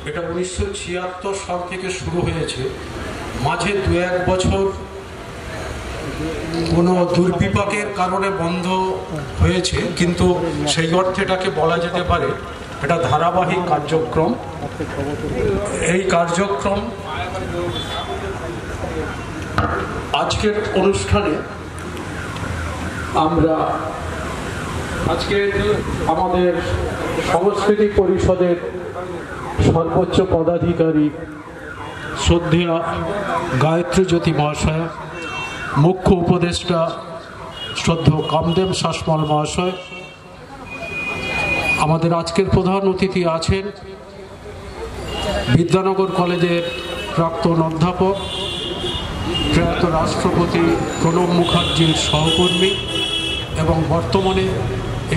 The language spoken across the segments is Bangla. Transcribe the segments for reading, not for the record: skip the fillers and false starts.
এটা 1976 সাল থেকে শুরু হয়েছে। মাঝে 2-1 বছর কোনো দুর্বিপাকের কারণে বন্ধ হয়েছে, কিন্তু সেই অর্থে এটাকে বলা যেতে পারে এটা ধারাবাহিক কার্যক্রম। এই কার্যক্রম আজকের অনুষ্ঠানে আমরা আমাদের সংস্কৃতি পরিষদের সর্বোচ্চ পদাধিকারী শ্রদ্ধেয়া গায়ত্রী জ্যোতি মহাশয়, মুখ্য উপদেষ্টা শ্রদ্ধেয় কামদেব শাসমল মহাশয়, আমাদের আজকের প্রধান অতিথি আছেন বিদ্যানগর কলেজের প্রাক্তন অধ্যাপক প্রয়াত রাষ্ট্রপতি প্রণব মুখার্জির সহকর্মী এবং বর্তমানে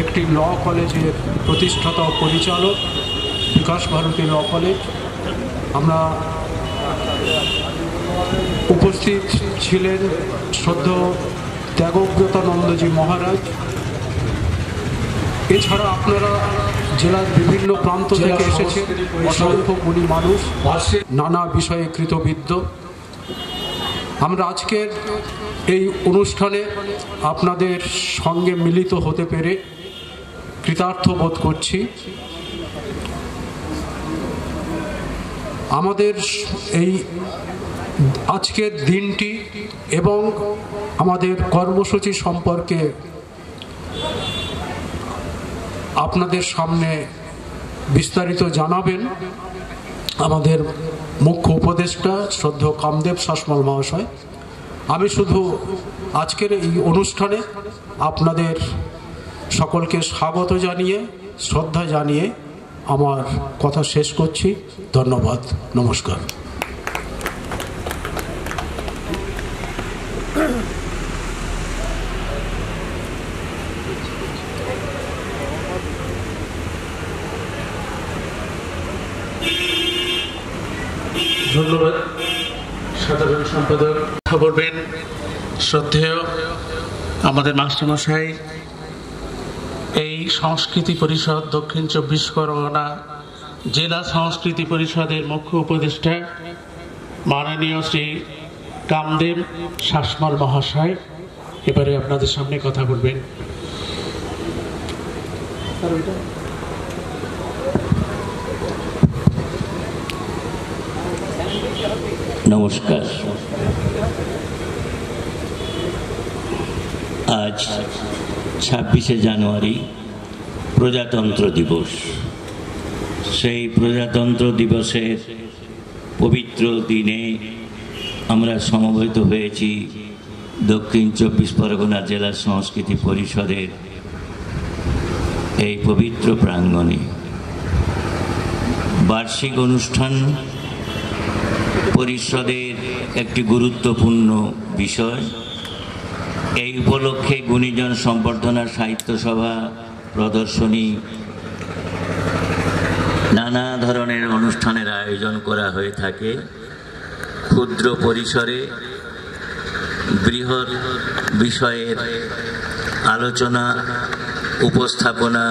একটি ল কলেজের প্রতিষ্ঠাতা ও পরিচালক বিকাশ ভারতী ল কলেজ। আমরা উপস্থিত ছিলেন শ্রদ্ধেয় ত্যাগব্রতানন্দজি মহারাজ। এছাড়া আপনারা জেলার বিভিন্ন প্রান্ত থেকে এসেছেন অসংখ্য গুণী মানুষ, নানা বিষয়ে কৃতবিদ্য। আমরা আজকের এই অনুষ্ঠানে আপনাদের সঙ্গে মিলিত হতে পেরে কৃতার্থ বোধ করছি। আমাদের এই আজকের দিনটি এবং আমাদের কর্মসূচি সম্পর্কে আপনাদের সামনে বিস্তারিত জানাবেন আমাদের মুখ্য উপদেষ্টা শ্রদ্ধেয় কামদেব শাসমল মহাশয়। আমি শুধু আজকের এই অনুষ্ঠানে আপনাদের সকলকে স্বাগত জানিয়ে শ্রদ্ধা জানিয়ে আমার কথা শেষ করছি। ধন্যবাদ, নমস্কার। ধন্যবাদ। সাধারণ সম্পাদক কথা বলবেন শ্রদ্ধেয় আমাদের মাস্টারমশাই, এই সংস্কৃতি পরিষদ দক্ষিণ 24 পরগনা জেলা সংস্কৃতি পরিষদের মুখ্য উপদেষ্টা মাননীয় শ্রী কামদেব শাসমল মহাশয় এবারে আপনাদের সামনে কথা বলবেন। নমস্কার। আজ 26শে জানুয়ারি প্রজাতন্ত্র দিবস। সেই প্রজাতন্ত্র দিবসের পবিত্র দিনে আমরা সমবেত হয়েছি দক্ষিণ 24 পরগনা জেলা সংস্কৃতি পরিষদের এই পবিত্র প্রাঙ্গণে। বার্ষিক অনুষ্ঠান পরিষদের একটি গুরুত্বপূর্ণ বিষয়। এই উপলক্ষে গুণীজন সম্বর্ধনা, সাহিত্য সভা, প্রদর্শনী, নানা ধরনের অনুষ্ঠানের আয়োজন করা হয়ে থাকে। ক্ষুদ্র পরিসরে বৃহৎ বিষয়ের আলোচনা উপস্থাপনা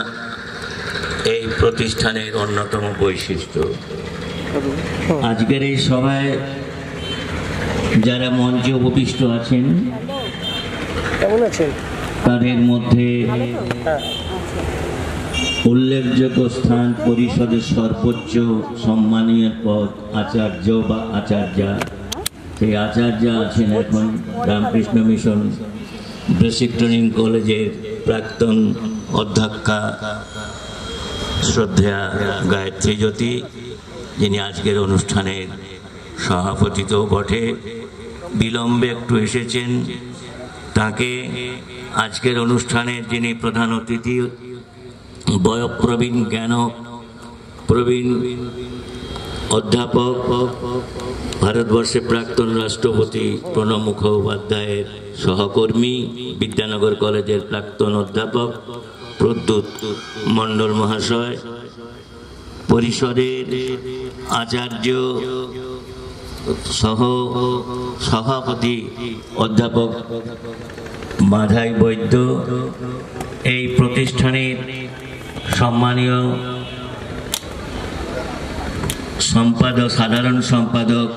এই প্রতিষ্ঠানের অন্যতম বৈশিষ্ট্য। আজকের এই সভায় যারা মঞ্চে উপবিষ্ট আছেন তাদের মধ্যে উল্লেখযোগ্য স্থান পরিষদের সর্বোচ্চ সম্মানীয় পদ আচার্য বা আচার্যা। সেই আচার্যা আছেন এখন রামকৃষ্ণ মিশন বেসিক ট্রেনিং কলেজের প্রাক্তন অধ্যক্ষা শ্রদ্ধেয়া গায়ত্রী জ্যোতি, যিনি আজকের অনুষ্ঠানের সভাপতি তো বটে, বিলম্বে একটু এসেছেন। তাকে আজকের অনুষ্ঠানের যিনি প্রধান অতিথি, বয়ঃপ্রবীণ প্রবীণ অধ্যাপক, ভারতবর্ষের প্রাক্তন রাষ্ট্রপতি প্রণব মুখোপাধ্যায়ের সহকর্মী, বিদ্যানগর কলেজের প্রাক্তন অধ্যাপক প্রদ্যুৎ মণ্ডল মহাশয়, পরিষদের আচার্য সহ সভাপতি অধ্যাপক মাধাই বৈদ্য, এই প্রতিষ্ঠানের সম্মানীয় সম্পাদক, সাধারণ সম্পাদক,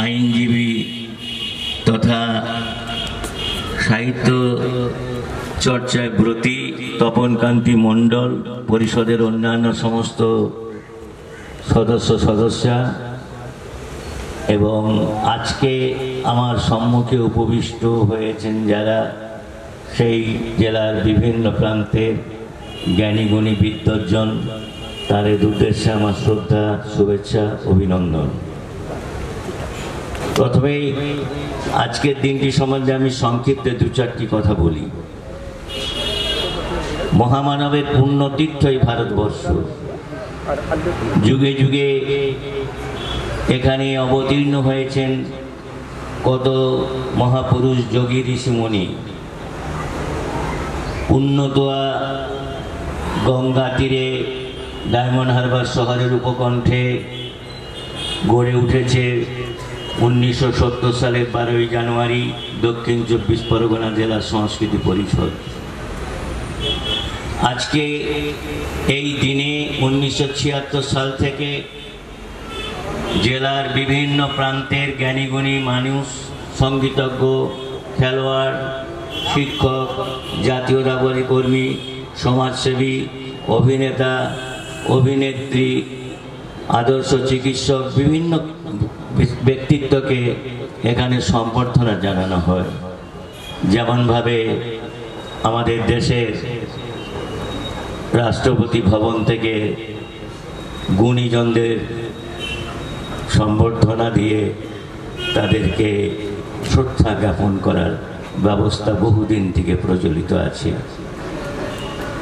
আইনজীবী তথা সাহিত্য চর্চায় ব্রতী তপনকান্তি মণ্ডল, পরিষদের অন্যান্য সমস্ত সদস্যা এবং আজকে আমার সম্মুখে উপবিষ্ট হয়েছেন যারা, সেই জেলার বিভিন্ন প্রান্তের জ্ঞানীগুণী বিদ্বজ্জন, তাদের উদ্দেশ্যে আমার শ্রদ্ধা, শুভেচ্ছা, অভিনন্দন। প্রথমেই আজকের দিনটি সম্বন্ধে আমি সংক্ষিপ্তে দু চারটি কথা বলি। মহামানবের পুণ্যতীর্থ এই ভারতবর্ষ, যুগে যুগে এখানে অবতীর্ণ হয়েছেন কত মহাপুরুষ, যোগী, ঋষিমুনি। পুণ্যতোয়া গঙ্গা তীরে ডায়মন্ড হারবার শহরের উপকণ্ঠে গড়ে উঠেছে 1970 সালের 12ই জানুয়ারি দক্ষিণ 24 পরগনা জেলা সংস্কৃতি পরিষদ। আজকে এই দিনে 1976 সাল থেকে জেলার বিভিন্ন প্রান্তের জ্ঞানীগুণী মানুষ, সঙ্গীতজ্ঞ, খেলোয়াড়, শিক্ষক, জাতীয়তাবাদী কর্মী, সমাজসেবী, অভিনেতা, অভিনেত্রী, আদর্শ চিকিৎসক, বিভিন্ন ব্যক্তিত্বকে এখানে সম্বর্ধনা জানানো হয়। যেমনভাবে আমাদের দেশের রাষ্ট্রপতি ভবন থেকে গুণীজনদের সম্বর্ধনা দিয়ে তাদেরকে শ্রদ্ধা জ্ঞাপন করার ব্যবস্থা বহুদিন থেকে প্রচলিত আছে।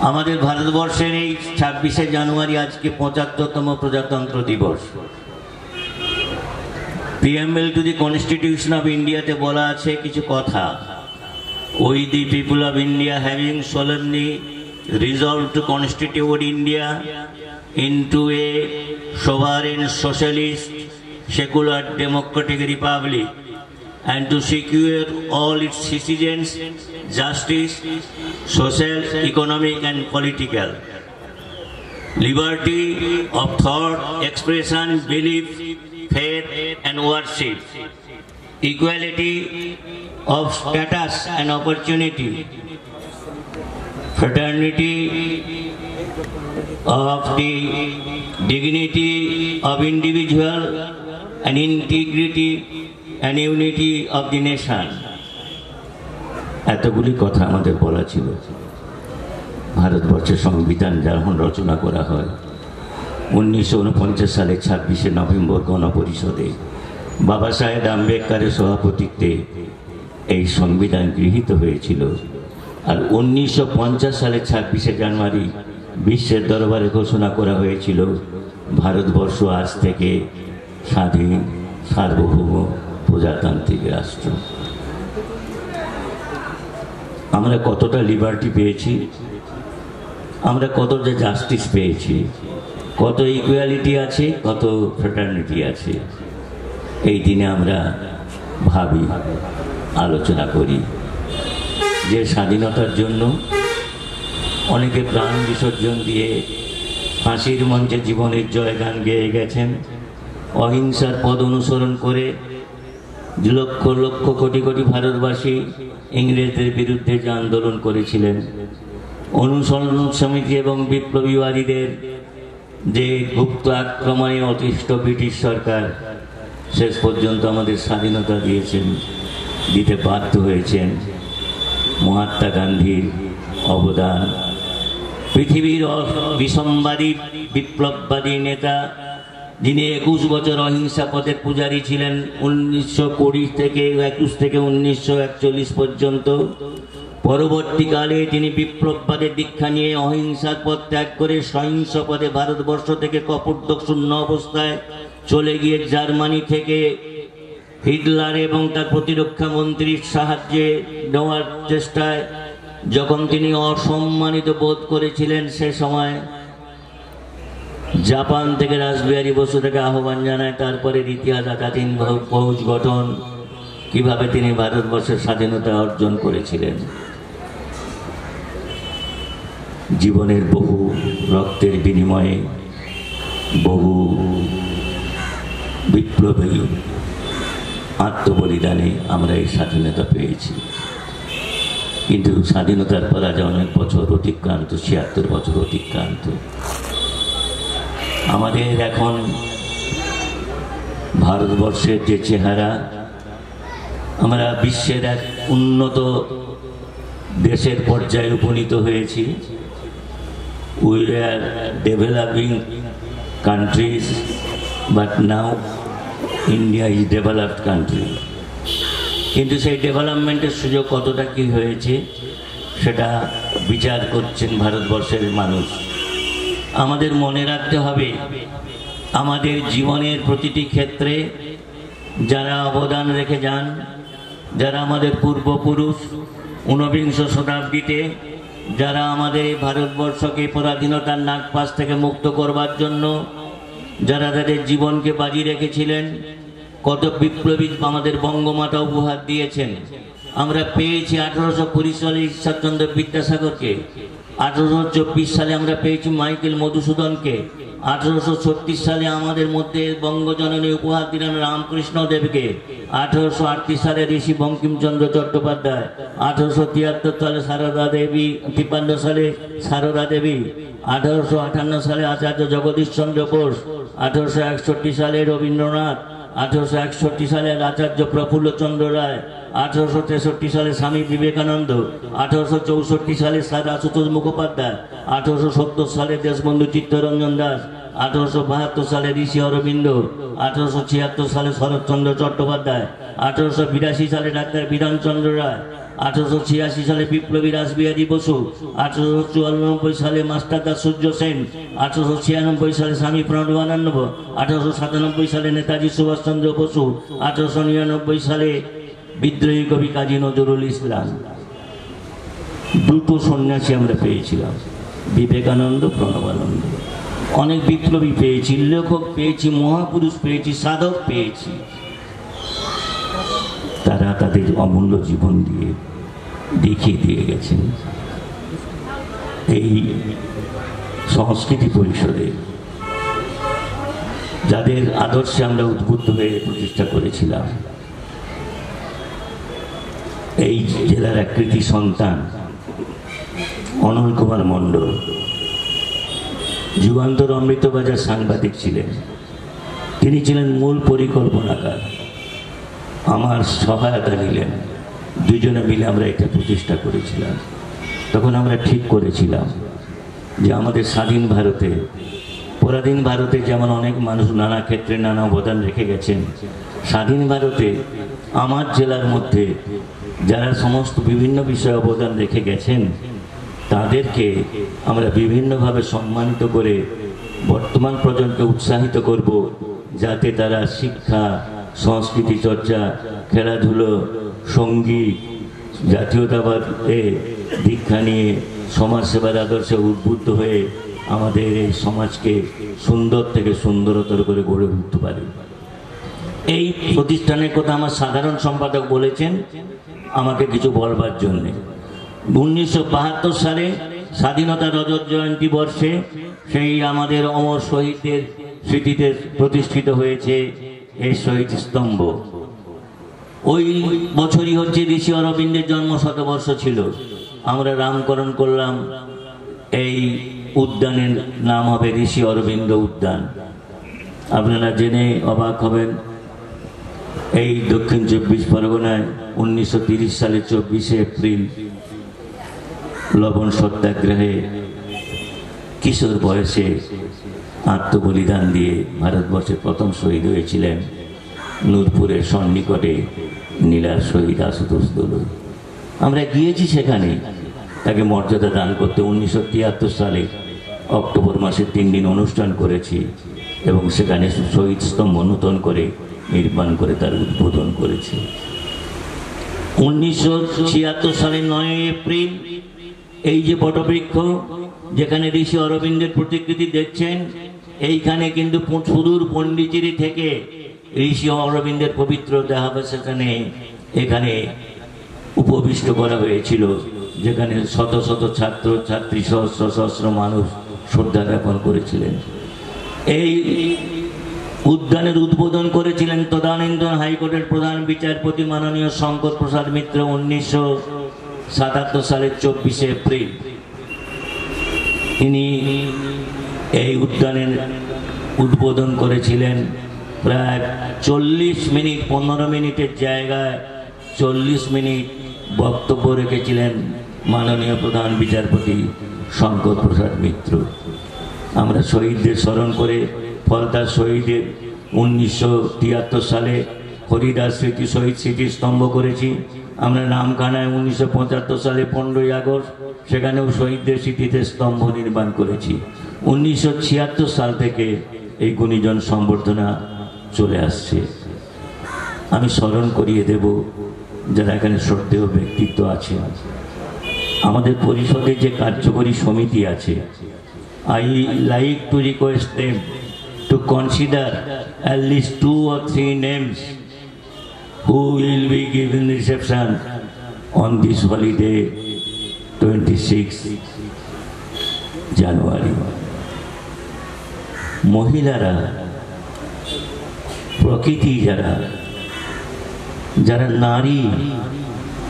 আমাদের ভারতবর্ষের এই 26শে জানুয়ারি আজকে 75তম প্রজাতন্ত্র দিবস। Preamble to the constitution of ইন্ডিয়াতে বলা আছে কিছু কথা। We the people of India having solemnly resolved to constitute India into a sovereign socialist secular democratic republic and to secure all its citizens justice, social, economic and political liberty of thought, expression, belief, faith and worship, equality of status and opportunity, fraternity of the dignity of individual and integrity and unity of the nation. এতগুলি কথা আমাদের বলা ছিল। ভারতবর্ষের সংবিধান যখন রচনা করা হয় 1949 সালের 26শে নভেম্বর গণপরিষদে বাবা সাহেব আম্বেদকরের সভাপতিত্বে এই সংবিধান গৃহীত হয়েছিল। আর 1950 সালের 26শে জানুয়ারি বিশ্বের দরবারে ঘোষণা করা হয়েছিল ভারতবর্ষ আজ থেকে স্বাধীন, সার্বভৌম, প্রজাতান্ত্রিক রাষ্ট্র। আমরা কতটা লিবার্টি পেয়েছি, আমরা কতটা জাস্টিস পেয়েছি, কত ইকুয়ালিটি আছে, কত ফ্র্যাটার্নিটি আছে, এই দিনে আমরা ভাবি, আলোচনা করি যে স্বাধীনতার জন্য অনেকে প্রাণ বিসর্জন দিয়ে ফাঁসির মঞ্চে জীবনের জয়গান গেয়ে গেছেন। অহিংসার পথ অনুসরণ করে লক্ষ লক্ষ কোটি কোটি ভারতবাসী ইংরেজদের বিরুদ্ধে যে আন্দোলন করেছিলেন, অনুসরণ সমিতি এবং বিপ্লবীবাদীদের যে গুপ্ত আক্রমণে অতিষ্ঠ ব্রিটিশ সরকার শেষ পর্যন্ত আমাদের স্বাধীনতা দিতে বাধ্য হয়েছেন। মহাত্মা গান্ধীর অবদান, পৃথিবীর বিসম্বাদী বিপ্লববাদী নেতা যিনি 21 বছর অহিংসা পথের পূজারী ছিলেন 1920 থেকে 1941 পর্যন্ত। পরবর্তীকালে তিনি বিপ্লববাদের দীক্ষা নিয়ে অহিংসার পথ ত্যাগ করে সহিংস পথে ভারতবর্ষ থেকে কপোর্দক শূন্য অবস্থায় চলে গিয়ে জার্মানি থেকে হিটলার এবং তার প্রতিরক্ষা মন্ত্রীর সাহায্যে নেওয়ার চেষ্টায় যখন তিনি অসম্মানিত বোধ করেছিলেন, সে সময় জাপান থেকে রাসবিহারী বসু থেকে আহ্বান জানায়। তারপরে ইতিহাস আজাদিন ফৌজ গঠন, কিভাবে তিনি ভারতবর্ষের স্বাধীনতা অর্জন করেছিলেন। জীবনের বহু রক্তের বিনিময়ে বহু বিপ্লবী আত্মবলিদানে আমরা এই স্বাধীনতা পেয়েছি। কিন্তু স্বাধীনতার পর আজ অনেক বছর অতিক্রান্ত, ৭৬ বছর অতিক্রান্ত। আমাদের এখন ভারতবর্ষের যে চেহারা, আমরা বিশ্বের এক উন্নত দেশের পর্যায়ে উপনীত হয়েছি। We are developing countries, but now India is developed country. কিন্তু সেই ডেভেলপমেন্টের সুযোগ কতটা কী হয়েছে সেটা বিচার করছেন ভারতবর্ষের মানুষ। আমাদের মনে রাখতে হবে, আমাদের জীবনের প্রতিটি ক্ষেত্রে যারা অবদান রেখে যান, যারা আমাদের পূর্বপুরুষ ঊনবিংশ শতাব্দীতে যারা আমাদের এই ভারতবর্ষকে পরাধীনতার নাগপাশ থেকে মুক্ত করবার জন্য যারা তাদের জীবনকে বাজি রেখেছিলেন, কত বিপ্লবী আমাদের বঙ্গমাতা উপহার দিয়েছেন। আমরা পেয়েছি 1820 সালে ঈশ্বরচন্দ্র বিদ্যাসাগরকে, 1824 সালে আমরা পেয়েছি মাইকেল মধুসূদনকে, 1836 সালে আমাদের মধ্যে বঙ্গজননী উপহার দিলেন রামকৃষ্ণ দেবকে, 1838 সালে ঋষি বঙ্কিমচন্দ্র চট্টোপাধ্যায়, 1873 সালে সারদা দেবী, 53 সালে সারদা দেবী, 1858 সালে আচার্য জগদীশ চন্দ্র বোস, 1861 সালে রবীন্দ্রনাথ, 1861 সালে আচার্য প্রফুল্লচন্দ্র রায়, 1863 সালে স্বামী বিবেকানন্দ, 1864 সালে স্যার আশুতোষ মুখোপাধ্যায়, 1870 সালে দেশবন্ধু চিত্তরঞ্জন দাস, 1872 সালে ঋষি অরবিন্দ, 1876 সালে শরৎচন্দ্র চট্টোপাধ্যায়, 1882 সালে ডাক্তার বিধানচন্দ্র রায়, 1886 সালে বিপ্লবী রাসবিহারী বসু, 1894 সালে মাস্টারদা সূর্য সেন, 1896 সালে স্বামী প্রণবানন্দ, 1897 সালে নেতাজি সুভাষচন্দ্র বসু, 1899 সালে বিদ্রোহী কবি কাজী নজরুল ইসলাম। দুটো সন্ন্যাসী আমরা পেয়েছিলাম, বিবেকানন্দ, প্রণবানন্দ। অনেক বিপ্লবী পেয়েছি, লেখক পেয়েছি, মহাপুরুষ পেয়েছি, সাধক পেয়েছি। তারা তাদের অমূল্য জীবন দিয়ে দেখিয়ে দিয়ে গেছেন। এই সংস্কৃতি পরিষদে যাদের আদর্শে আমরা উদ্বুদ্ধ হয়ে প্রতিষ্ঠা করেছিলাম, এই জেলার এক কৃতি সন্তান অনল কুমার মণ্ডল যুগান্তর অমৃতবাজার সাংবাদিক ছিলেন। তিনি ছিলেন মূল পরিকল্পনাকার, আমার সহায়তা নিলেন। দুজনে মিলে আমরা এটা প্রতিষ্ঠা করেছিলাম। তখন আমরা ঠিক করেছিলাম যে আমাদের স্বাধীন ভারতে, পরাধীন ভারতে যেমন অনেক মানুষ নানা ক্ষেত্রে নানা অবদান রেখে গেছেন, স্বাধীন ভারতে আমার জেলার মধ্যে যারা সমস্ত বিভিন্ন বিষয়ে অবদান রেখে গেছেন তাদেরকে আমরা বিভিন্নভাবে সম্মানিত করে বর্তমান প্রজন্মকে উৎসাহিত করব, যাতে তারা শিক্ষা, সংস্কৃতি চর্চা, খেলাধুলো, সঙ্গীত, জাতীয়তাবাদে দীক্ষা নিয়ে সমাজসেবার আদর্শে উদ্বুদ্ধ হয়ে আমাদের এই সমাজকে সুন্দর থেকে সুন্দরতর করে গড়ে তুলতে পারে। এই প্রতিষ্ঠানের কথা আমার সাধারণ সম্পাদক বলেছেন আমাকে কিছু বলবার জন্যে। 1972 সালে স্বাধীনতা রজত জয়ন্তী বর্ষে সেই আমাদের অমর শহীদদের স্মৃতিতে প্রতিষ্ঠিত হয়েছে এই শহীদ স্তম্ভ। ওই বছরই হচ্ছে ঋষি অরবিন্দের জন্ম শতবর্ষ ছিল। আমরা নামকরণ করলাম, এই উদ্যানের নাম হবে ঋষি অরবিন্দ উদ্যান। আপনারা জেনে অবাক হবেন, এই দক্ষিণ 24 পরগনায় 1930 সালে 24শে এপ্রিল লবণ সত্যাগ্রহে কিশোর বয়সে আত্মবলিদান দিয়ে ভারতবর্ষের প্রথম শহীদ হয়েছিলেন নূরপুরের সন্নিকটে নীলার শহীদ আশুতোষ দলুই। আমরা গিয়েছি সেখানে তাকে মর্যাদা দান করতে। 1973 সালে অক্টোবর মাসের 3 দিন অনুষ্ঠান করেছি এবং সেখানে শহীদ স্তম্ভ নূতন করে নির্মাণ করে তার উদ্বোধন করেছি। 1976 সালে 9 এপ্রিল এই যে বটবৃক্ষ যেখানে ঋষি অরবিন্দের প্রতিকৃতি দেখছেন, এইখানে কিন্তু সুদূর পন্ডিচেরি থেকে ঋষি অরবিন্দের পবিত্র দেহাবশেষে এখানে উপবিষ্ট করা হয়েছিল, যেখানে শত শত ছাত্র ছাত্রী, সহস্র সহস্র মানুষ শ্রদ্ধা জ্ঞাপন করেছিলেন। এই উদ্যানের উদ্বোধন করেছিলেন তদানীন্তন হাইকোর্টের প্রধান বিচারপতি মাননীয় শঙ্কর প্রসাদ মিত্র 1977 সালের 24শে এপ্রিল। তিনি এই উদ্যানের উদ্বোধন করেছিলেন। প্রায় 40 মিনিট, 15 মিনিটের জায়গায় 40 মিনিট বক্তব্য রেখেছিলেন মাননীয় প্রধান বিচারপতি শঙ্কর প্রসাদ মিত্র। আমরা শহীদদের স্মরণ করে ফলতা শহীদের 1973 সালে হরিদাস স্মৃতি শহীদ স্মৃতিস্তম্ভ করেছি। আমরা নামখানায় 1975 সালে 15ই আগস্ট সেখানেও শহীদদের স্মৃতিতে স্তম্ভ নির্মাণ করেছি। 1976 সাল থেকে এই গুণীজন সম্বর্ধনা চলে আসছে। আমি স্মরণ করিয়ে দেব যারা এখানে শ্রদ্ধেয় ব্যক্তিত্ব আছে। আমাদের পরিষদের যে কার্যকরী সমিতি আছে, I like to request them to consider at least 2 or 3 names who will be given reception on this holiday 26 January. মহিলারা, প্রকৃতি যারা নারী,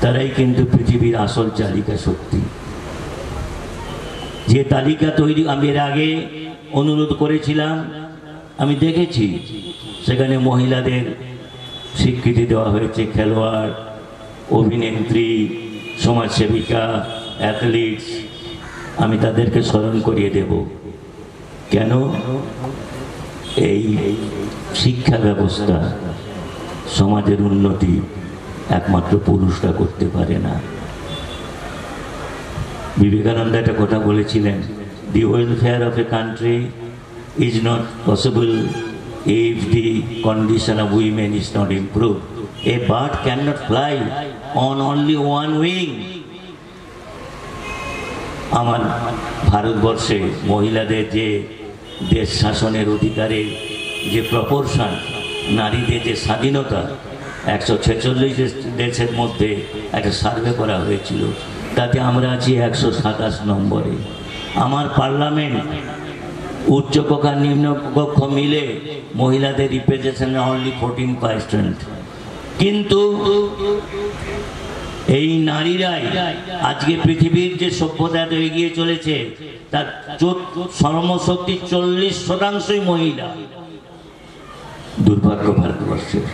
তারাই কিন্তু পৃথিবীর আসল চালিকা শক্তি। যে তালিকা তৈরি আমি এর আগে অনুরোধ করেছিলাম, আমি দেখেছি সেখানে মহিলাদের স্বীকৃতি দেওয়া হয়েছে। খেলোয়াড়, অভিনেত্রী, সমাজসেবিকা, অ্যাথলিটস, আমি তাদেরকে স্মরণ করিয়ে দেব। কেন? এই শিক্ষা ব্যবস্থা, সমাজের উন্নতি একমাত্র পুরুষরা করতে পারে না। বিবেকানন্দ একটা কথা বলেছিলেন, the welfare of a country is not possible if the condition of women is not improved. A bird cannot fly on only one wing. আমার ভারতবর্ষে মহিলাদের যে দেশ শাসনের অধিকারের যে প্রপোর্শন, নারীদের যে স্বাধীনতা, 146 দেশের মধ্যে একটা সার্ভে করা হয়েছিল, তাতে আমরা আছি 127 নম্বরে। আমার পার্লামেন্ট উচ্চকক্ষ নিম্নকক্ষ মিলে মহিলাদের রিপ্রেজেন্টেশন অনলি 14%। কিন্তু এই নারীরাই আজকে পৃথিবীর যে সভ্যতা এগিয়ে চলেছে তার শ্রমশক্তি 40% মহিলা। দুর্ভাগ্য ভারতবর্ষের,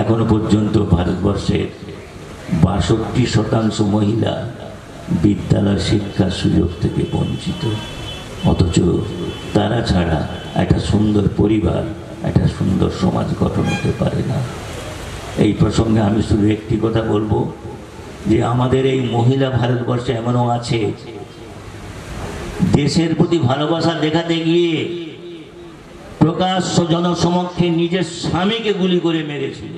এখনো পর্যন্ত ভারতবর্ষের 62% মহিলা বিদ্যালয় শিক্ষার সুযোগ থেকে বঞ্চিত। অথচ তারা ছাড়া একটা সুন্দর পরিবার, একটা সুন্দর সমাজ গঠন হতে পারে না। এই প্রসঙ্গে আমি শুধু একটি কথা বলবো যে আমাদের এই মহিলা ভারতবর্ষে এমনও আছে দেশের প্রতি ভালোবাসা দেখাতে গিয়ে প্রকাশ্য জনসমক্ষে নিজের স্বামীকে গুলি করে মেরেছিল।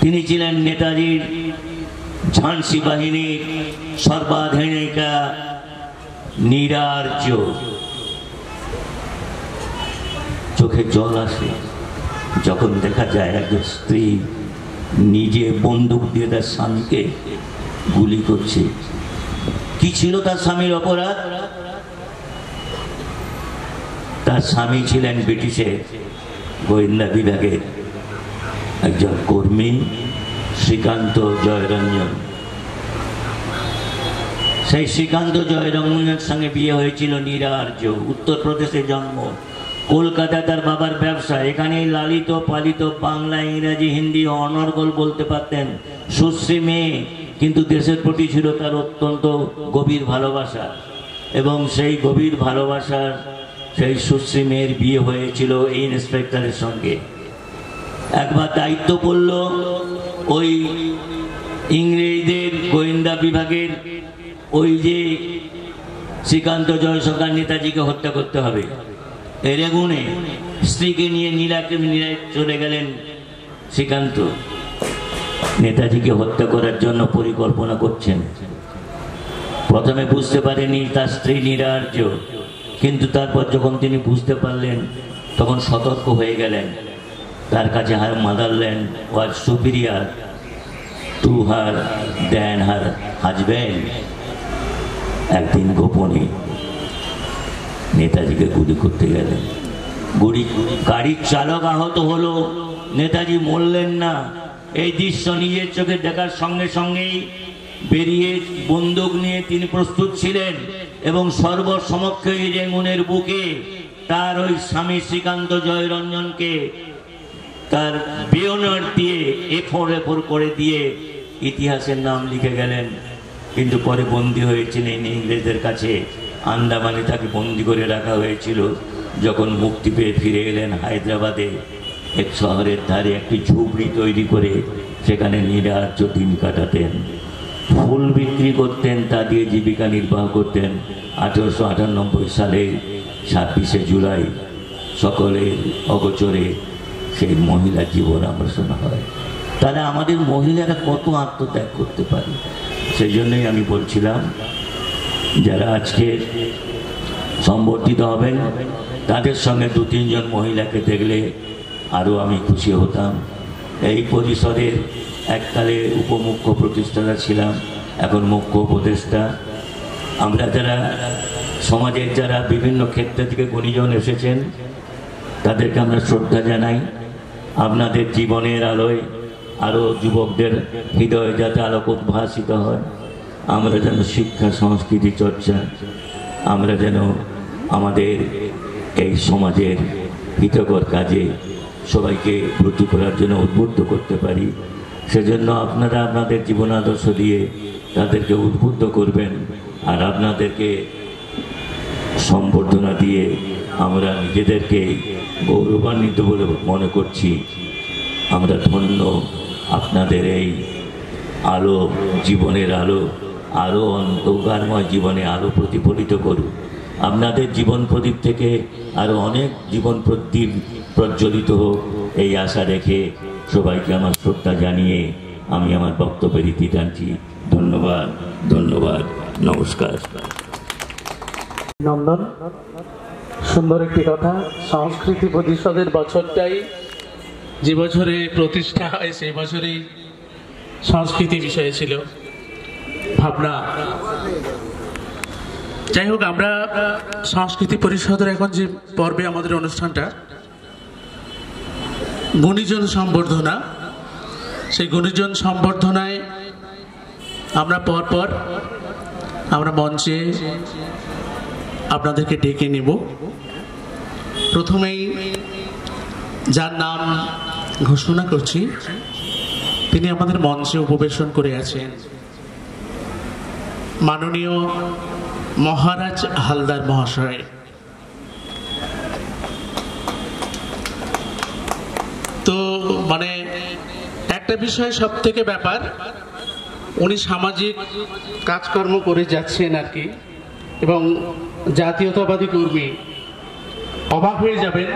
তিনি ছিলেন নেতাজির ঝাঁসি বাহিনীর সর্বাধিনায়িকা নীরার্য। চোখে জল আসে যখন দেখা যায় একজন স্ত্রী নিজে বন্দুক দিয়ে তার স্বামীকে গুলি করছে। কি ছিল তার স্বামীর অপরাধ? তার স্বামী ছিলেন ব্রিটিশের গোয়েন্দা বিভাগের একজন কর্মী, শ্রীকান্ত জয়রঞ্জন। সেই শ্রীকান্ত জয়রঞ্জনের সঙ্গে বিয়ে হয়েছিল নীরার্য। উত্তরপ্রদেশে জন্ম, কলকাতায় তার বাবার ব্যবসা। এখানেই লালিত পালিত, বাংলা, ইংরাজি, হিন্দি অনর্গল বলতে পারতেন। সুশ্রী মেয়ে, কিন্তু দেশের প্রতি ছিল তার অত্যন্ত গভীর ভালোবাসা। এবং সেই গভীর ভালোবাসার সেই সুশ্রী মেয়ের বিয়ে হয়েছিল এই ইন্সপেক্টরের সঙ্গে। একবার দায়িত্ব পড়ল ওই ইংরেজদের গোয়েন্দা বিভাগের, ওই যে শ্রীকান্ত জয়সরকার নেতাজিকে হত্যা করতে হবে। এর গুণে স্ত্রীকে নিয়ে নীলাকে চলে গেলেন শ্রীকান্ত। নেতাজিকে হত্যা করার জন্য পরিকল্পনা করছেন। প্রথমে বুঝতে পারেনি তার স্ত্রী নীরার্য, কিন্তু তারপর যখন তিনি বুঝতে পারলেন তখন সতর্ক হয়ে গেলেন। তার কাছে her motherland was superior to her than her husband. একদিন গোপনে নেতাজিকে গুলি করতে গেলেন। গাড়ির চালক আহত হলো, নেতাজি মরলেন না। এই দৃশ্য নিজের চোখে দেখার সঙ্গে সঙ্গেই বেরিয়ে বন্দুক নিয়ে তিনি প্রস্তুত ছিলেন এবং সর্বসমক্ষে রেঙ্গুনের বুকে তার ওই স্বামী শ্রীকান্ত জয়রঞ্জনকে তার বেয়নার দিয়ে এফোর করে দিয়ে ইতিহাসের নাম লিখে গেলেন। কিন্তু পরে বন্দী হয়েছিলেন ইংরেজদের কাছে, আন্দামানে তাকে বন্দী করে রাখা হয়েছিল। যখন মুক্তি পেয়ে ফিরে এলেন হায়দ্রাবাদে, এক শহরের ধারে একটি ঝুপড়ি তৈরি করে সেখানে নিরার্য দিন কাটাতেন, ফুল বিক্রি করতেন, তা দিয়ে জীবিকা নির্বাহ করতেন। 1898 সালে 26শে জুলাই সকলের অগোচরে সেই মহিলার জীবন আমরা শোনা হয়। তাহলে আমাদের মহিলারা কত আত্মত্যাগ করতে পারে। সেই জন্যই আমি বলছিলাম, যারা আজকে সংবর্ধিত হবেন তাদের সঙ্গে 2-3 জন মহিলাকে দেখলে আরও আমি খুশি হতাম। এই পরিষদের এককালে উপমুখ্য প্রতিষ্ঠাতা ছিলাম, এখন মুখ্য উপদেষ্টা। আমরা যারা সমাজের যারা বিভিন্ন ক্ষেত্র থেকে গুণীজন এসেছেন তাদেরকে আমরা শ্রদ্ধা জানাই। আপনাদের জীবনের আলোয় আরও যুবকদের হৃদয়ে যাতে আলোক উদ্ভাসিত হয়, আমরা যেন শিক্ষা সংস্কৃতি চর্চা, আমরা যেন আমাদের এই সমাজের হিতকর কাজে সবাইকে ব্রতী করার জন্য উদ্বুদ্ধ করতে পারি। সেজন্য আপনারা আপনাদের জীবন আদর্শ দিয়ে তাদেরকে উদ্বুদ্ধ করবেন, আর আপনাদেরকে সম্বর্ধনা দিয়ে আমরা নিজেদেরকে গৌরবান্বিত বলে মনে করছি। আমরা ধন্য, আপনাদের এই আলো, জীবনের আলো আরও অন্ধকারময় জীবনে আলো প্রতিফলিত করুক। আপনাদের জীবন প্রদীপ থেকে আরও অনেক জীবন প্রদীপ প্রজ্বলিত হোক, এই আশা রেখে সবাইকে আমার শ্রদ্ধা জানিয়ে আমি আমার বক্তব্যের ইতি টানছি। ধন্যবাদ, ধন্যবাদ, নমস্কার। নন্দন, সুন্দর একটি কথা। সংস্কৃতি পরিষদের বছরটাই যে বছরে প্রতিষ্ঠা হয় সেই বছরেই সংস্কৃতি বিষয়ে ছিল ভাবনা। যাই হোক, আমরা সংস্কৃতি পরিষদের এখন যে পর্বে আমাদের অনুষ্ঠানটা গুণীজন সম্বর্ধনা, সেই গুণীজন সম্বর্ধনায় আমরা পরপর আমরা মঞ্চে আপনাদেরকে ডেকে নেব। প্রথমেই যার নাম ঘোষণা করছি, তিনি আমাদের মঞ্চে উপবেশন করে আছেন মাননীয় মহারাজ হালদার মহাশয়। তো মানে একটা বিষয় সব থেকে ব্যাপার, উনি সামাজিক কাজকর্ম করে যাচ্ছেন আর কি, এবং জাতীয়তাবাদী কর্মী। অবাক হয়ে যাবেন,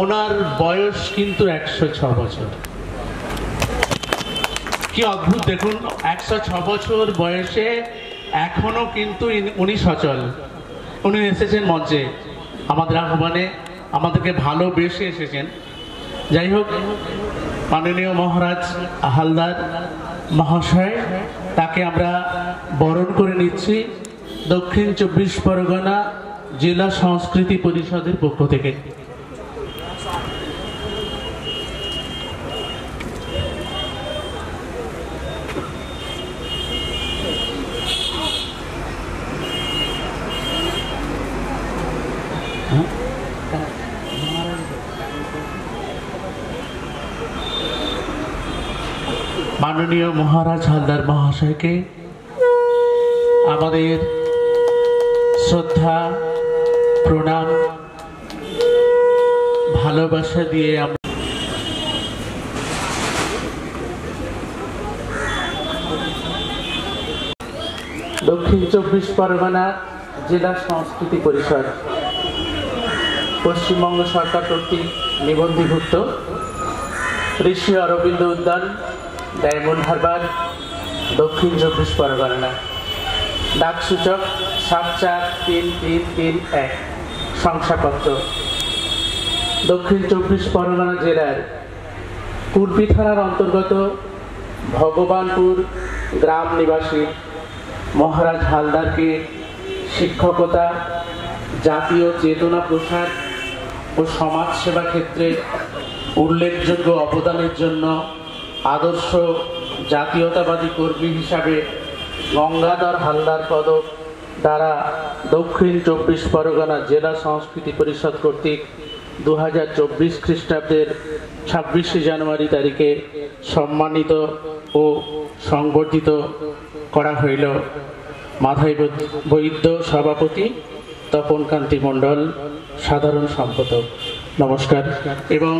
ওনার বয়স কিন্তু 106 বছর। কি অদ্ভুত দেখুন, 106 বছর বয়সে এখনো কিন্তু উনি সচল। উনি এসেছেন মঞ্চে আমাদের আহ্বানে, আমাদেরকে ভালোবেসে এসেছেন। যাই হোক, মাননীয় মহারাজ হালদার মহাশয়, তাকে আমরা বরণ করে নিচ্ছি দক্ষিণ 24 পরগনা জেলা সংস্কৃতি পরিষদের পক্ষ থেকে। মাননীয় মহারাজ হালদার মহাশয়কে আমাদের শ্রদ্ধা, প্রণাম, ভালোবাসা দিয়ে আমরা দক্ষিণ 24 পরগনা জেলা সংস্কৃতি পরিষদ পশ্চিমবঙ্গ সরকার কর্তৃক নিবন্ধীভুক্ত ঋষি অরবিন্দ উদ্যান, ডায়মন্ড হারবার, দক্ষিণ 24 পরগনা। ডাকসূচক 743331, শংসাপত্র দক্ষিণ 24 পরগনা জেলার কুলপি থানার অন্তর্গত ভগবানপুর গ্রাম নিবাসী মহারাজ হালদারকে শিক্ষকতা, জাতীয় চেতনা প্রসার ও সমাজসেবা ক্ষেত্রে উল্লেখযোগ্য অবদানের জন্য আদর্শ জাতীয়তাবাদী কর্মী হিসাবে গঙ্গাধর হালদার পদক দ্বারা দক্ষিণ 24 পরগনা জেলা সংস্কৃতি পরিষদ কর্তৃক 2024 খ্রিস্টাব্দের 26 জানুয়ারি তারিখে সম্মানিত ও সংবর্ধিত করা হইল। মাধাই বৈদ্য সভাপতি, তপন কান্তি মণ্ডল সাধারণ সম্পাদক। নমস্কার। এবং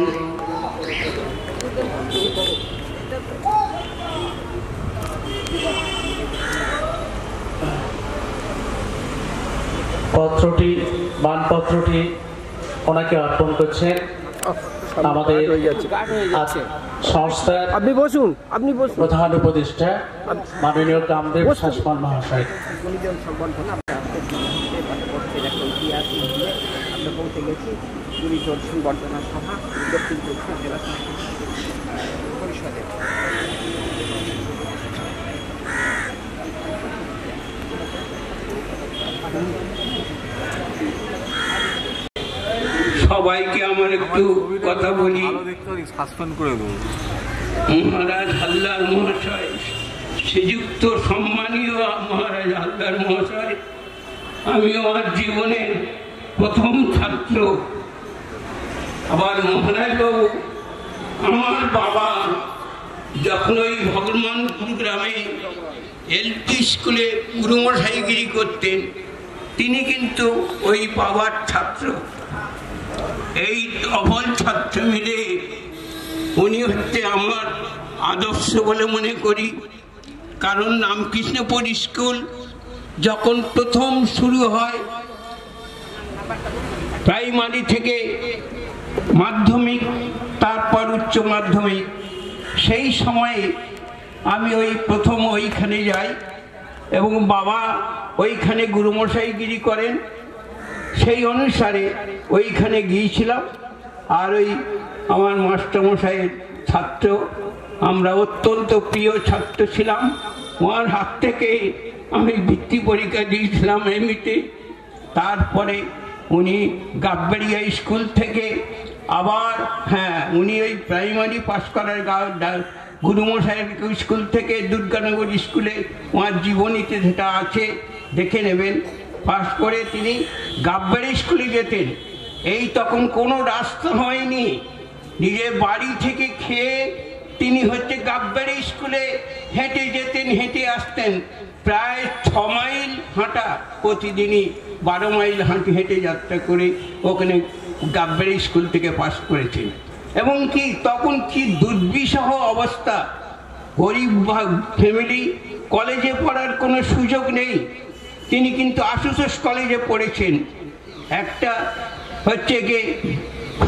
মানপত্রটি ওনাকে অর্পণ করছেন আমাদের সংস্থার আপনি বসুন প্রধান উপদেষ্টা মাননীয় কামদেব শাসমল মহাশয়। সবাইকে আমার একটু কথা বলি। মহারাজ হালদার মহাশয়, শ্রীযুক্ত সম্মানীয় মহারাজ হালদার মহাশয়, আমি আমার জীবনের প্রথম ছাত্র। আবার মহারাজ বাবু, আমার বাবা যখন ওই ভগবানপুর গ্রামে এলপি স্কুলে গুরুমশাইগিরি করতেন, তিনি কিন্তু ওই বাবার ছাত্র। এই অবল ছাত্র মিলে উনি হচ্ছে আমার আদর্শ বলে মনে করি। কারণ রামকৃষ্ণপুর স্কুল যখন প্রথম শুরু হয়, প্রাইমারি থেকে মাধ্যমিক, তারপর উচ্চ মাধ্যমিক, সেই সময়ে আমি ওই প্রথম ওইখানে যাই এবং বাবা ওইখানে গুরুমশাইগিরি করেন। সেই অনুসারে ওইখানে গিয়েছিলাম। আর ওই আমার মাস্টারমশাইয়ের ছাত্র, আমরা অত্যন্ত প্রিয় ছাত্র ছিলাম। ওনার হাত থেকে আমি বৃত্তি পরীক্ষা দিয়েছিলাম এমনিতে। তারপরে উনি গাববাড়িয়া স্কুল থেকে আবার উনি ওই প্রাইমারি পাস করার গুরুমশাইয়ের স্কুল থেকে দুর্গানগর স্কুলে ওনার জীবনীতে যেটা আছে দেখে নেবেন। পাস করে তিনি গাববাড়ি স্কুলে যেতেন। এই তখন কোনো রাস্তা হয়নি, নিজের বাড়ি থেকে খেয়ে তিনি হচ্ছে গাববাড়ি স্কুলে হেঁটে যেতেন, হেঁটে আসতেন। প্রায় 6 মাইল হাঁটা প্রতিদিনই, 12 মাইল হেঁটে যাত্রা করে ওখানে গাববাড়ি স্কুল থেকে পাস করেছেন। এবং কি তখন কি দুর্বিষহ অবস্থা, গরিব ফ্যামিলি, কলেজে পড়ার কোনো সুযোগ নেই। তিনি কিন্তু আশুতোষ কলেজে পড়েছেন। একটা হচ্ছে গিয়ে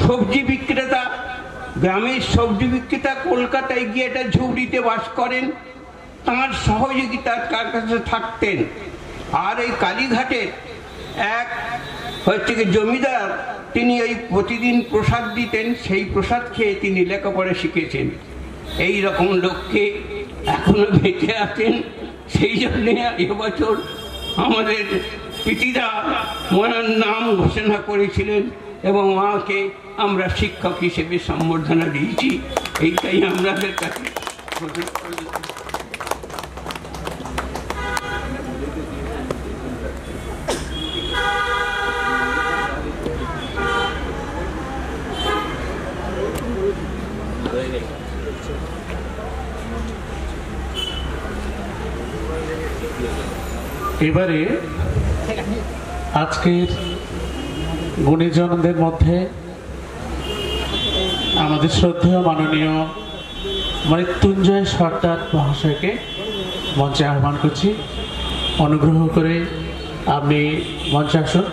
সবজি বিক্রেতা, গ্রামের সবজি বিক্রেতা কলকাতায় গিয়ে একটা ঝুপড়িতে বাস করেন, তাঁর সহযোগিতার কার কাছে থাকতেন। আর এই কালীঘাটের এক হচ্ছে গিয়ে জমিদার, তিনি ওই প্রতিদিন প্রসাদ দিতেন, সেই প্রসাদ খেয়ে তিনি লেখাপড়া শিখেছেন। এই রকম লোককে এখনো বেঁচে আছেন। সেই জন্যে এবছর আমাদের পিতারা ওনার নাম ঘোষণা করেছিলেন এবং মাকে আমরা শিক্ষক হিসেবে সম্বর্ধনা দিয়েছি। এইটাই আমাদের কাছে। এবারে আজকের গুণীজনদের মধ্যে আমাদের শ্রদ্ধেয় মাননীয় মৃত্যুঞ্জয় সর্দার মহাশয়কে মঞ্চে আহ্বান করছি। অনুগ্রহ করে আপনি মঞ্চে আসুন।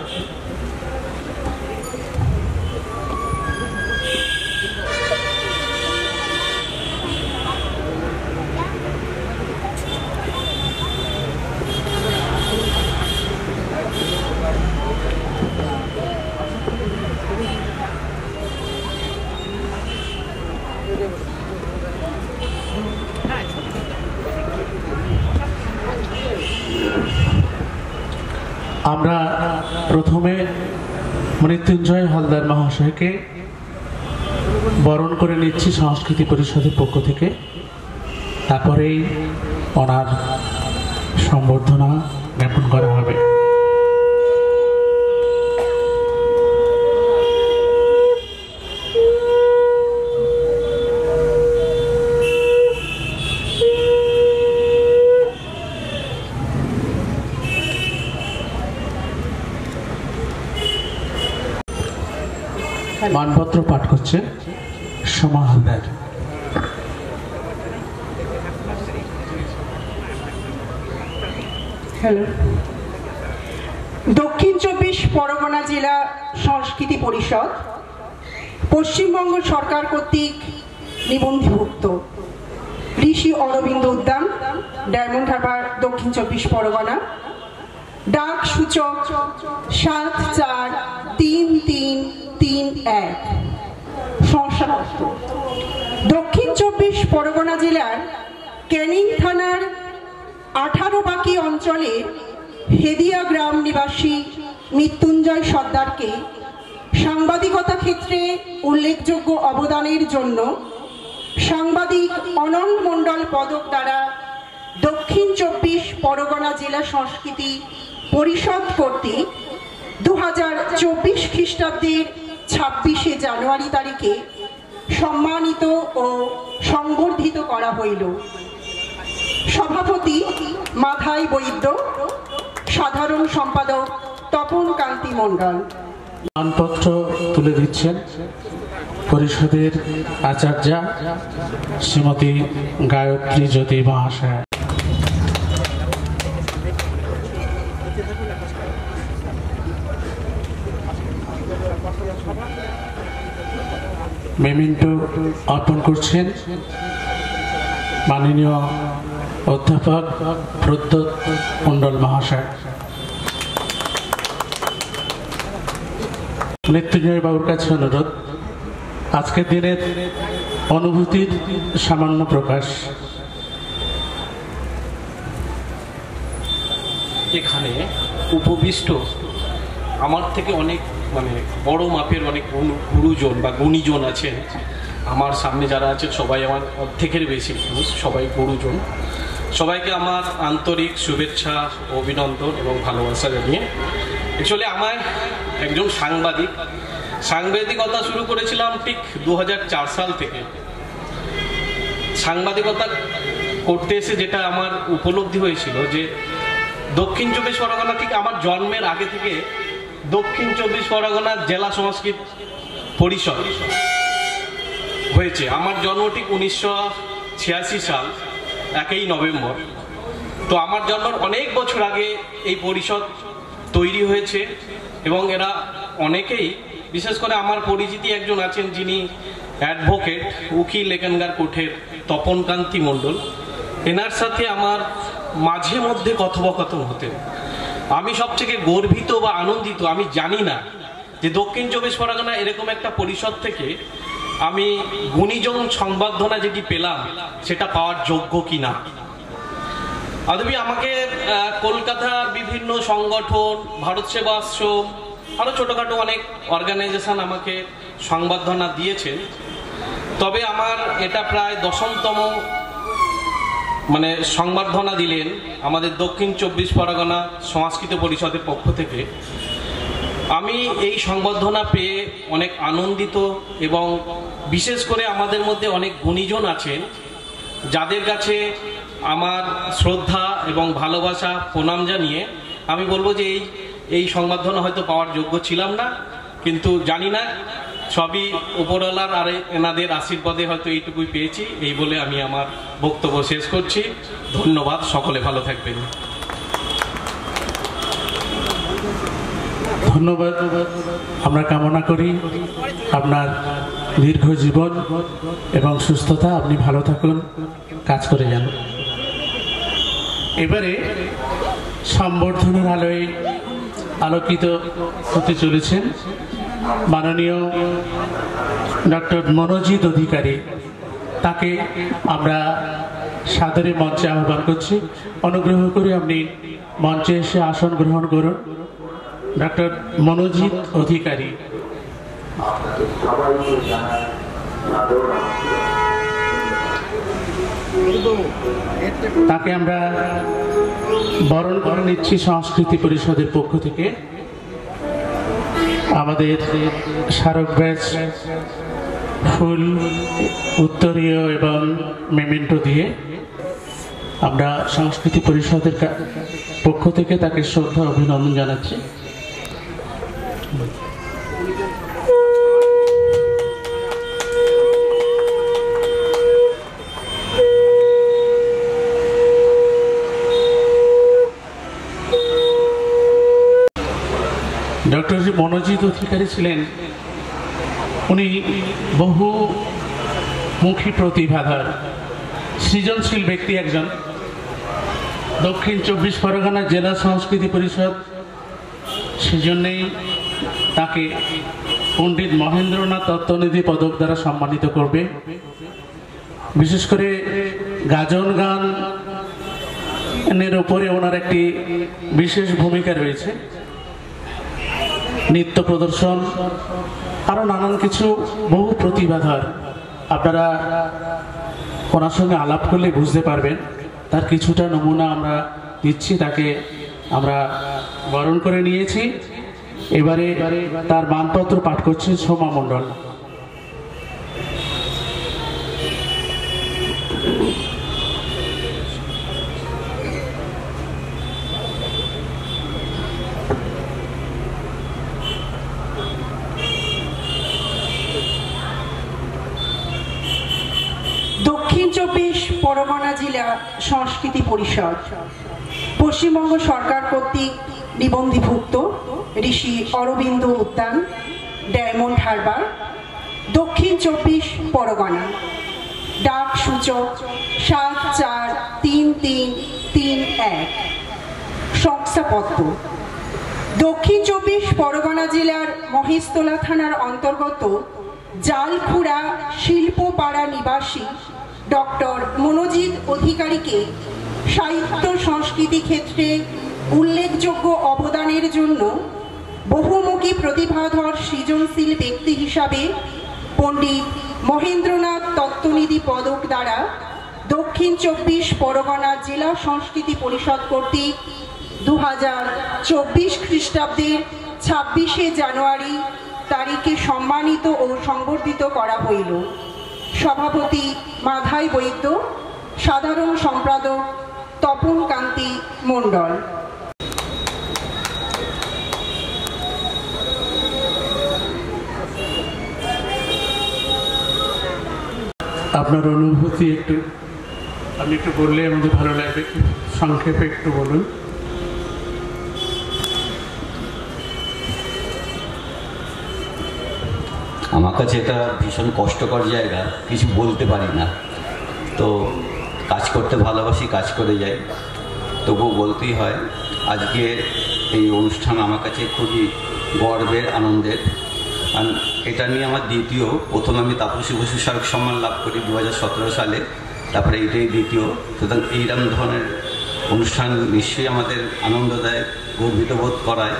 আমরা প্রথমে মৃত্যুঞ্জয় হালদার মহাশয়কে বরণ করে নিচ্ছি সংস্কৃতি পরিষদের পক্ষ থেকে, তারপরেই ওনার সম্বর্ধনা জ্ঞাপন করা হবে। মানপত্র পাঠ করছে সোমা হালদার। হ্যালো, দক্ষিণ 24 পরগনা জেলা সংস্কৃতি পরিষদ পশ্চিমবঙ্গ সরকার কর্তৃক নিবন্ধীভুক্ত ঋষি অরবিন্দ উদ্যান, ডায়মন্ড হারবার, দক্ষিণ 24 পরগনা। ডাক সূচক 743331। শংসাপত্র: দক্ষিণ 24 পরগনা জেলার ক্যানিং থানার 18 বাকি অঞ্চলের হেদিয়া গ্রাম নিবাসী মৃত্যুঞ্জয় সর্দারকে সাংবাদিকতা ক্ষেত্রে উল্লেখযোগ্য অবদানের জন্য সাংবাদিক অনন্ত মণ্ডল পদক দ্বারা দক্ষিণ 24 পরগনা জেলা সংস্কৃতি পরিষদ কর্তৃক 2024 খ্রিস্টাব্দের 26শে জানুয়ারি তারিখে সম্মানিত ও সংবর্ধিত করা হইল। সভাপতি মাধাই বৈদ্য, সাধারণ সম্পাদক তপন কান্তি মণ্ডল। মানপত্র তুলে দিচ্ছেন পরিষদের আচার্যা শ্রীমতী গায়ত্রী জ্যোতি মহাশয়। মেমেন্টো অর্পণ করছেন মাননীয় অধ্যাপক প্রদ্যোৎ মণ্ডল মহাশয়। মৃত্যুঞ্জয় বাবুর কাছে অনুরোধ, আজকের দিনের অনুভূতির সামান্য প্রকাশ। এখানে উপবিষ্ট আমার থেকে অনেক বড় মাপের অনেক গুরুজন বা গুণীজন আছেন। আমার সামনে যারা আছেন সবাই আমার অর্ধেকের বেশি মানুষ, সবাই গুরুজন। সবাইকে আমার আন্তরিক শুভেচ্ছা, অভিনন্দন এবং ভালোবাসা জানিয়ে, অ্যাকচুয়ালি আমার একজন সাংবাদিকতা শুরু করেছিলাম ঠিক 2004 সাল থেকে। সাংবাদিকতা করতে এসে যেটা আমার উপলব্ধি হয়েছিল যে দক্ষিণ 24 পরগনা ঠিক আমার জন্মের আগে থেকে দক্ষিণ 24 পরগনা জেলা সংস্কৃতি পরিষদ হয়েছে। আমার জন্ম ঠিক 1986 সাল 1 নভেম্বর। তো আমার জন্মের অনেক বছর আগে এই পরিষদ তৈরি হয়েছে এবং এরা অনেকেই, বিশেষ করে আমার পরিচিতি একজন আছেন যিনি অ্যাডভোকেট, উকিল এখানকার কোর্টের, তপন কান্তি মণ্ডল। এনার সাথে আমার মাঝে মধ্যে কথোপকথন হতেন। আমি সবথেকে গর্বিত বা আনন্দিত, আমি জানি না যে দক্ষিণ 24 পরগনা এরকম একটা পরিষদ থেকে আমি গুণীজন সংবর্ধনা যেটি পেলাম সেটা পাওয়ার যোগ্য কিনা। আদবি আমাকে কলকাতার বিভিন্ন সংগঠন, ভারত সেবা আশ্রম, আরো ছোটখাটো অনেক অর্গানাইজেশন আমাকে সংবর্ধনা দিয়েছেন। তবে আমার এটা প্রায় 10তম সংবর্ধনা দিলেন আমাদের দক্ষিণ 24 পরগনা সংস্কৃত পরিষদের পক্ষ থেকে। আমি এই সংবর্ধনা পেয়ে অনেক আনন্দিত এবং বিশেষ করে আমাদের মধ্যে অনেক গুণীজন আছেন যাদের কাছে আমার শ্রদ্ধা এবং ভালোবাসা প্রণাম জানিয়ে আমি বলবো যে এই সংবর্ধনা হয়তো পাওয়ার যোগ্য ছিলাম না, কিন্তু জানি না, সবই উপরওয়ালার আর এনাদের আশীর্বাদে হয়তো এইটুকুই পেয়েছি। এই বলে আমি আমার বক্তব্য শেষ করছি। ধন্যবাদ, সকলে ভালো থাকবেন। ধন্যবাদ। আমরা কামনা করি আপনার দীর্ঘ জীবন এবং সুস্থতা, আপনি ভালো থাকুন, কাজ করে যান। এবারে সম্বর্ধনার আলোয় আলোকিত হতে চলেছেন মাননীয় ডক্টর মনোজিৎ অধিকারী। তাকে আমরা সাদরে মঞ্চে আহ্বান করছি। অনুগ্রহ করে আপনি মঞ্চে এসে আসন গ্রহণ করুন। ডক্টর মনোজিৎ অধিকারী। তাকে আমরা বরণ করে নিচ্ছি সংস্কৃতি পরিষদের পক্ষ থেকে। আমাদের স্মারক ব্যাচ ফুল, উত্তরীয় এবং মেমেন্টো দিয়ে আমরা সংস্কৃতি পরিষদের পক্ষ থেকে তাকে শ্রদ্ধা অভিনন্দন জানাচ্ছি। ডক্টর মনোজিৎ অধিকারী ছিলেন, উনি বহুমুখী প্রতিভাধর সৃজনশীল ব্যক্তি একজন। দক্ষিণ 24 পরগনা জেলা সংস্কৃতি পরিষদ সেজন্যেই তাকে পণ্ডিত মহেন্দ্রনাথ তত্ত্বনিধি পদক দ্বারা সম্মানিত করবে। বিশেষ করে গাজন গানের উপরে ওনার একটি বিশেষ ভূমিকা রয়েছে। নৃত্য প্রদর্শন, আরও নানান কিছু, বহু প্রতিভাধর। আপনারা ওনার সঙ্গে আলাপ করলে বুঝতে পারবেন। তার কিছুটা নমুনা আমরা দিচ্ছি, তাকে আমরা বরণ করে নিয়েছি। এবারে তার মানপত্র পাঠ করছেন সোমা মণ্ডল। দক্ষিণ 24 পরগনা জেলা সংস্কৃতি পরিষদ পশ্চিমবঙ্গ সরকার কর্তৃক নিবন্ধীভুক্ত ঋষি অরবিন্দ উদ্যান, ডায়মন্ড হারবার, দক্ষিণ 24 পরগনা। ডাক সূচক 743331। শংসাপত্র দক্ষিণ 24 পরগনা জেলার মহেশতলা থানার অন্তর্গত জালখুড়া শিল্পপাড়া নিবাসী ডক্টর মনোজিৎ অধিকারীকে সাহিত্য সংস্কৃতি ক্ষেত্রে উল্লেখযোগ্য অবদানের জন্য বহুমুখী প্রতিভাধর সৃজনশীল ব্যক্তি হিসাবে পণ্ডিত মহেন্দ্রনাথ তত্ত্বনিধি পদক দ্বারা দক্ষিণ 24 পরগনা জেলা সংস্কৃতি পরিষদ কর্তৃক 2024 খ্রিস্টাব্দের 26শে জানুয়ারি তারিখে সম্মানিত ও সংবর্ধিত করা হইল। সভাপতি মাধাই বৈদ্য, সাধারণ সম্পাদক তপন কান্তি মণ্ডল। আপনার অনুভূতি একটু আপনি একটু বললে আমাদের ভালো লাগবে, সংক্ষেপে একটু বলুন। আমার কাছে এটা ভীষণ কষ্টকর জায়গা, কিছু বলতে পারি না। তো কাজ করতে ভালোবাসি, কাজ করে যাই, তবুও বলতেই হয়। আজকের এই অনুষ্ঠান আমার কাছে খুবই গর্বের, আনন্দের। কারণ এটা নিয়ে আমার দ্বিতীয়। প্রথম আমি তাপসী বসু স্মারক সম্মান লাভ করি 2017 সালে, তারপরে এইটাই দ্বিতীয়। সুতরাং এইরকম ধরনের অনুষ্ঠান নিশ্চয়ই আমাদের আনন্দদায়ক, গর্বিত বোধ করায়।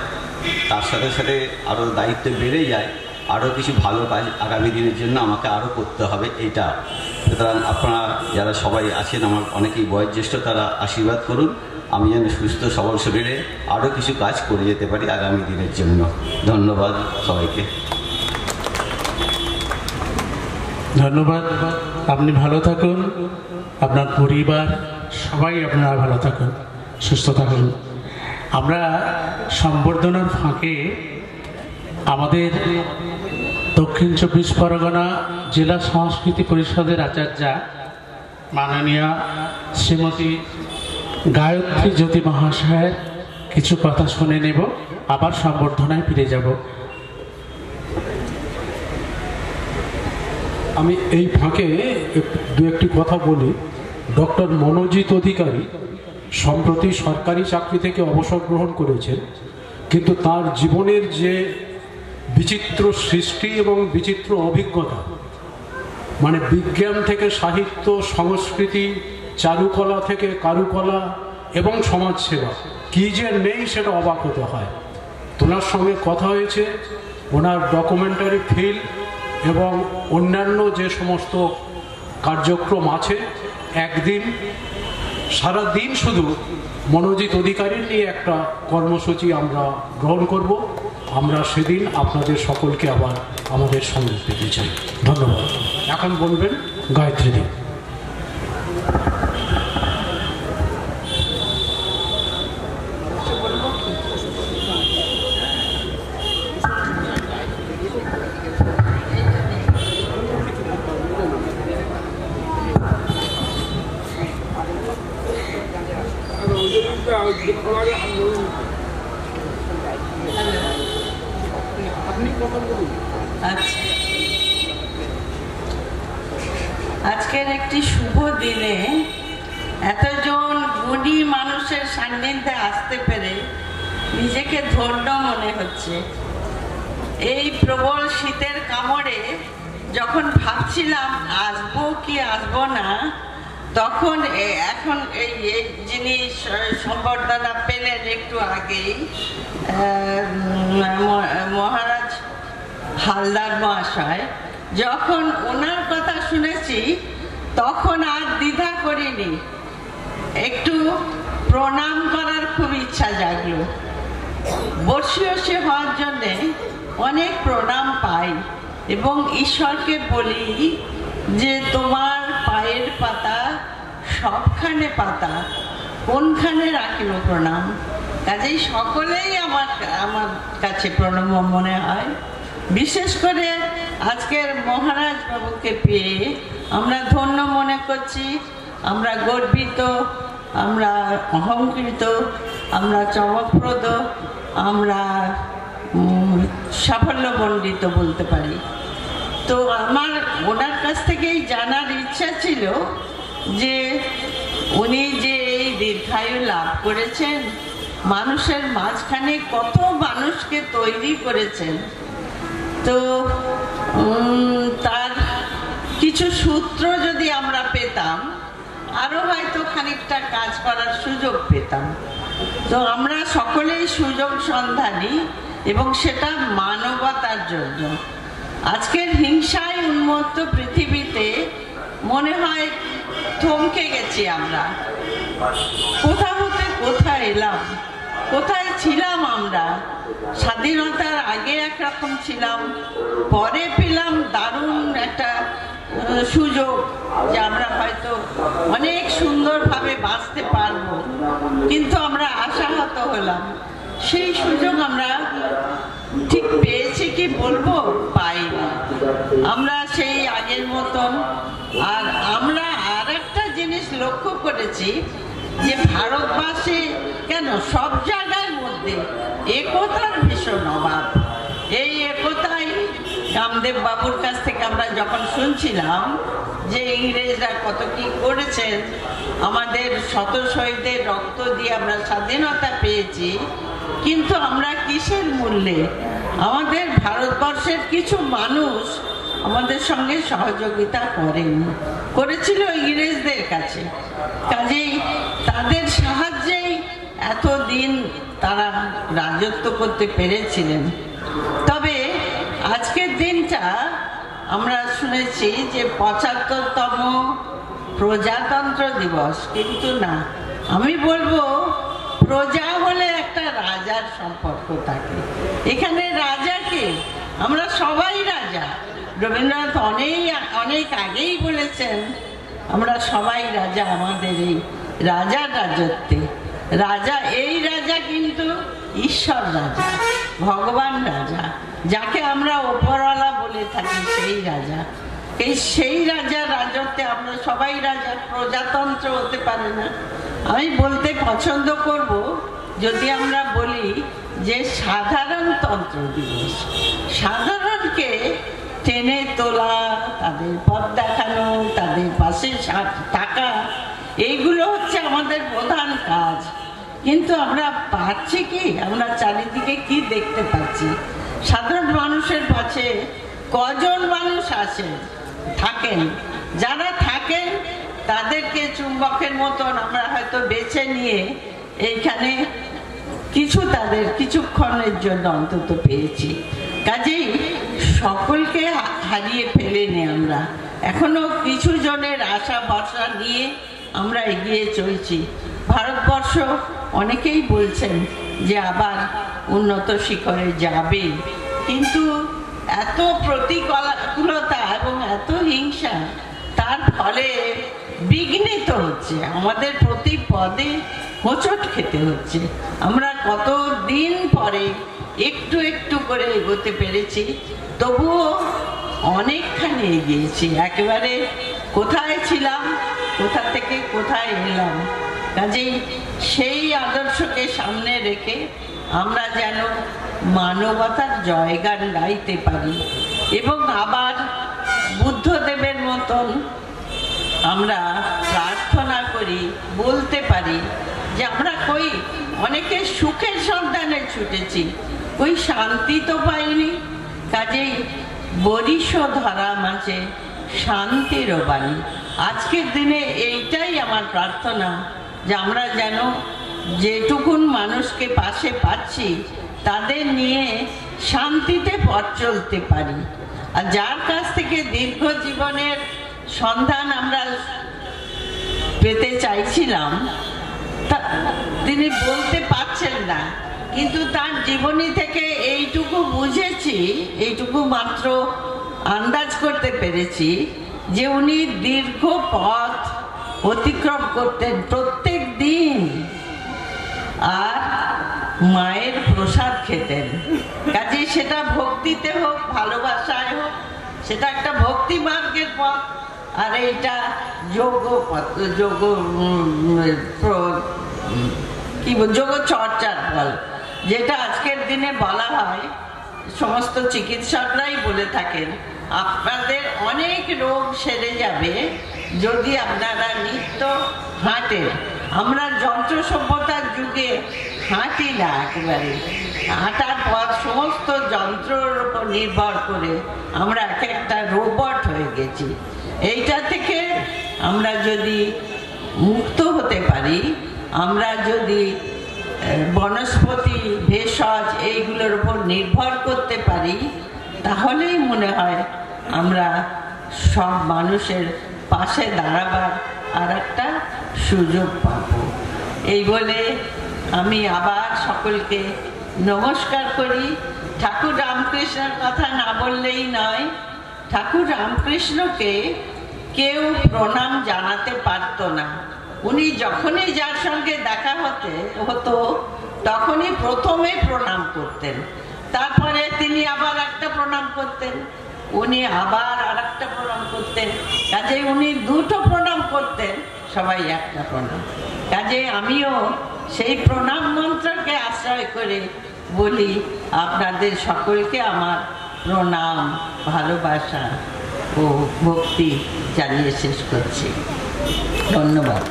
তার সাথে সাথে আরও দায়িত্ব বেড়ে যায়, আরও কিছু ভালো কাজ আগামী দিনের জন্য আমাকে আরও করতে হবে এইটা। সুতরাং আপনারা যারা সবাই আছেন, আমার অনেকেই বয়োজ্যেষ্ঠ, তারা আশীর্বাদ করুন আমি যেন সুস্থ সবল শরীরে আরও কিছু কাজ করে যেতে পারি আগামী দিনের জন্য। ধন্যবাদ সবাইকে। ধন্যবাদ। আপনি ভালো থাকুন, আপনার পরিবার সবাই আপনারা ভালো থাকুন, সুস্থ থাকুন। আমরা সম্বর্ধনার ফাঁকে আমাদের দক্ষিণ 24 পরগনা জেলা সংস্কৃতি পরিষদের আচার্যা মাননীয়া শ্রীমতী গায়ত্রী জ্যোতি মহাশয়ের কিছু কথা শুনে নেব, আবার সম্বর্ধনায় ফিরে যাব। আমি এই ফাঁকে দু একটি কথা বলি। ডক্টর মনোজিৎ অধিকারী সম্প্রতি সরকারি চাকরি থেকে অবসর গ্রহণ করেছেন, কিন্তু তার জীবনের যে বিচিত্র সৃষ্টি এবং বিচিত্র অভিজ্ঞতা, মানে বিজ্ঞান থেকে সাহিত্য, সংস্কৃতি, চারুকলা থেকে কারুকলা এবং সমাজসেবা, কী যে নেই সেটা অবাক হতে হয়। ওনার সঙ্গে কথা হয়েছে, ওনার ডকুমেন্টারি ফিল্ম এবং অন্যান্য যে সমস্ত কার্যক্রম আছে, একদিন সারা দিন শুধু মনোজিৎ অধিকারীর নিয়ে একটা কর্মসূচি আমরা গ্রহণ করব। আমরা সেদিন আপনাদের সকলকে আবার আমাদের সঙ্গে পেতে চাই। ধন্যবাদ। এখন বলবেন গায়ত্রী দেব। আজকের একটি শুভ দিনে এতজন গুণী মানুষের সান্নিধ্যে আসতে পেরে নিজেকে ধন্য মনে হচ্ছে। এই প্রবল শীতের কামড়ে যখন ভাবছিলাম আসবো কি আসবো না, তখন এখন এই যিনি সম্বর্ধনা পেলেন একটু আগেই, মহারাজ হালদার মহাশয়, যখন ওনার কথা শুনেছি তখন আর দ্বিধা করিনি, একটু প্রণাম করার খুব ইচ্ছা জাগলো। বর্ষীয়সী হওয়ার জন্যে অনেক প্রণাম পাই এবং ঈশ্বরকে বলি যে তোমার পায়ের পাতা সবখানে পাতা, কোনখানে রাখলো প্রণাম। কাজেই সকলেই আমার কাছে প্রণম্য মনে হয়। বিশেষ করে আজকের মহারাজ বাবুকে পেয়ে আমরা ধন্য মনে করছি, আমরা গর্বিত, আমরা অহংকৃত, আমরা চমকপ্রদ, আমরা সাফল্যমণ্ডিত বলতে পারি। তো আমার ওনার কাছ থেকেই জানার ইচ্ছা ছিল যে উনি যে এই দীর্ঘায়ু লাভ করেছেন, মানুষের মাঝখানে কত মানুষকে তৈরি করেছেন, তো তার কিছু সূত্র যদি আমরা পেতাম আরো হয়তো খানিকটা কাজ করার সুযোগ পেতাম। তো আমরা সকলেই সুযোগ সন্ধানী এবং সেটা মানবতার জন্য। আজকের হিংসায় উন্মত্ত পৃথিবীতে মনে হয় থমকে গেছি আমরা। কোথা হতে কোথায় এলাম, কোথায় ছিলাম আমরা? স্বাধীনতার আগে একরকম ছিলাম, পরে পেলাম দারুণ একটা সুযোগ যে আমরা হয়তো অনেক সুন্দরভাবে বাঁচতে পারবো, কিন্তু আমরা আশাহত হলাম। সেই সুযোগ আমরা ঠিক পেয়েছি কি বলবো, পাইনি। আমরা সেই আগের মতন। আর আমরা আর একটা জিনিস লক্ষ্য করেছি যে ভারতবাসী কেন সব জায়গার মধ্যে একতার ভীষণ অভাব। এই একতাই কামদেব বাবুর কাছ থেকে আমরা যখন শুনছিলাম যে ইংরেজরা কত কি করেছেন, আমাদের শত শহীদের রক্ত দিয়ে আমরা স্বাধীনতা পেয়েছি, কিন্তু আমরা কিসের মূল্যে? আমাদের ভারতবর্ষের কিছু মানুষ আমাদের সঙ্গে সহযোগিতা করেছিল ইংরেজদের কাছে। কাজেই তাদের সাহায্যেই এতদিন তারা রাজত্ব করতে পেরেছিলেন। তবে আজকের দিনটা আমরা শুনেছি যে ৭৫তম প্রজাতন্ত্র দিবস, কিন্তু না, আমি বলবো প্রজা হলে একটা রাজার সম্পর্ক থাকে। এখানে রাজাকে আমরা সবাই রাজা। রবীন্দ্রনাথ অনেক আগেই বলেছেন আমরা সবাই রাজা আমাদের এই রাজার রাজত্বে। রাজা, এই রাজা কিন্তু ঈশ্বর রাজা, ভগবান রাজা, যাকে আমরা ওপরওয়ালা বলে থাকি, সেই রাজা। সেই রাজার রাজত্বে আমরা সবাই রাজা, প্রজাতন্ত্র হতে পারে না। আমি বলতে পছন্দ করব যদি আমরা বলি যে সাধারণতন্ত্র দিবস। সাধারণকে টেনে তোলা, তাদের পথ দেখানো, তাদের পাশে থাকা, এইগুলো হচ্ছে আমাদের প্রধান কাজ। কিন্তু আমরা পাচ্ছি কি? আমরা চারিদিকে কি দেখতে পাচ্ছি? সাধারণ মানুষের পাশে কজন মানুষ থাকেন? যারা থাকেন তাদেরকে চুম্বকের মতন আমরা হয়তো বেছে নিয়ে এইখানে কিছু তাদের কিছুক্ষণের জন্য অন্তত পেয়েছি। কাজেই সকলকে হারিয়ে ফেলেনি আমরা, এখনো কিছু জনের আশা ভরসা নিয়ে আমরা এগিয়ে চলছি। ভারতবর্ষ অনেকেই বলছেন যে আবার উন্নত শিখরে যাবে, কিন্তু এত প্রতিকূলতা এবং এত হিংসা, তার ফলে বিঘ্নিত হচ্ছে, আমাদের প্রতি পদে হোঁচট খেতে হচ্ছে। আমরা কত দিন পরে একটু একটু করে এগোতে পেরেছি, তবুও অনেকখানি এগিয়েছি। একেবারে কোথায় ছিলাম, কোথা থেকে কোথায় এলাম। কাজেই সেই আদর্শকে সামনে রেখে আমরা যেন মানবতার জয়গান গাইতে পারি এবং আবার বুদ্ধদেবের মতন আমরা প্রার্থনা করি, বলতে পারি যে আমরা কই অনেকে সুখের সন্ধানে ছুটেছি, কই শান্তি তো পাইনি। কাজেই বরিশ ধরা মাঝে শান্তিরও বাণী। আজকের দিনে এইটাই আমার প্রার্থনা, যে আমরা যেন যেটুকুন মানুষকে পাশে পাচ্ছি তাদের নিয়ে শান্তিতে পথ চলতে পারি। আর যার কাছ থেকে দীর্ঘ জীবনের সন্ধান আমরা পেতে চাইছিলাম, তিনি বলতে পারছেন না, কিন্তু তার জীবনী থেকে এইটুকু বুঝেছি, এইটুকু মাত্র আন্দাজ করতে পেরেছি যে উনি দীর্ঘ পথ অতিক্রম করতেন প্রত্যেক দিন, আর মায়ের প্রসাদ খেতেন। কাজে সেটা ভক্তিতে হোক, ভালোবাসায় হোক, সেটা একটা ভক্তি মার্গের পথ, আর এইটা যোগ চর্চার ফল, যেটা আজকের দিনে বলা হয়, সমস্ত চিকিৎসকরাই বলে থাকেন আপনাদের অনেক রোগ সেরে যাবে যদি আপনারা নিত্য হাঁটেন। আমরা যন্ত্র সভ্যতার যুগে হাঁটি না, একেবারে হাঁটার পর সমস্ত যন্ত্রের উপর নির্ভর করে আমরা এক একটা রোবট হয়ে গেছি। এইটা থেকে আমরা যদি মুক্ত হতে পারি, আমরা যদি বনস্পতি ভেষজ এইগুলোর উপর নির্ভর করতে পারি, তাহলেই মনে হয় আমরা সব মানুষের পাশে দাঁড়াবার আর একটা সুযোগ পাব। এই বলে আমি আবার সকলকে নমস্কার করি। ঠাকুর রামকৃষ্ণের কথা না বললেই নয়, ঠাকুর রামকৃষ্ণকে কেউ প্রণাম জানাতে পারত না। উনি যখনই যার সঙ্গে দেখা হতো তখনই প্রথমে প্রণাম করতেন, তারপরে তিনি আবার একটা প্রণাম করতেন, উনি আবার আর একটা প্রণাম করতেন। কাজে উনি দুটো প্রণাম করতেন, সবাই একটা প্রণাম। কাজে আমিও সেই প্রণাম মন্ত্রকে আশ্রয় করে বলি, আপনাদের সকলকে আমার প্রণাম, ভালোবাসা ও ভক্তি জানিয়ে শেষ করছি। ধন্যবাদ।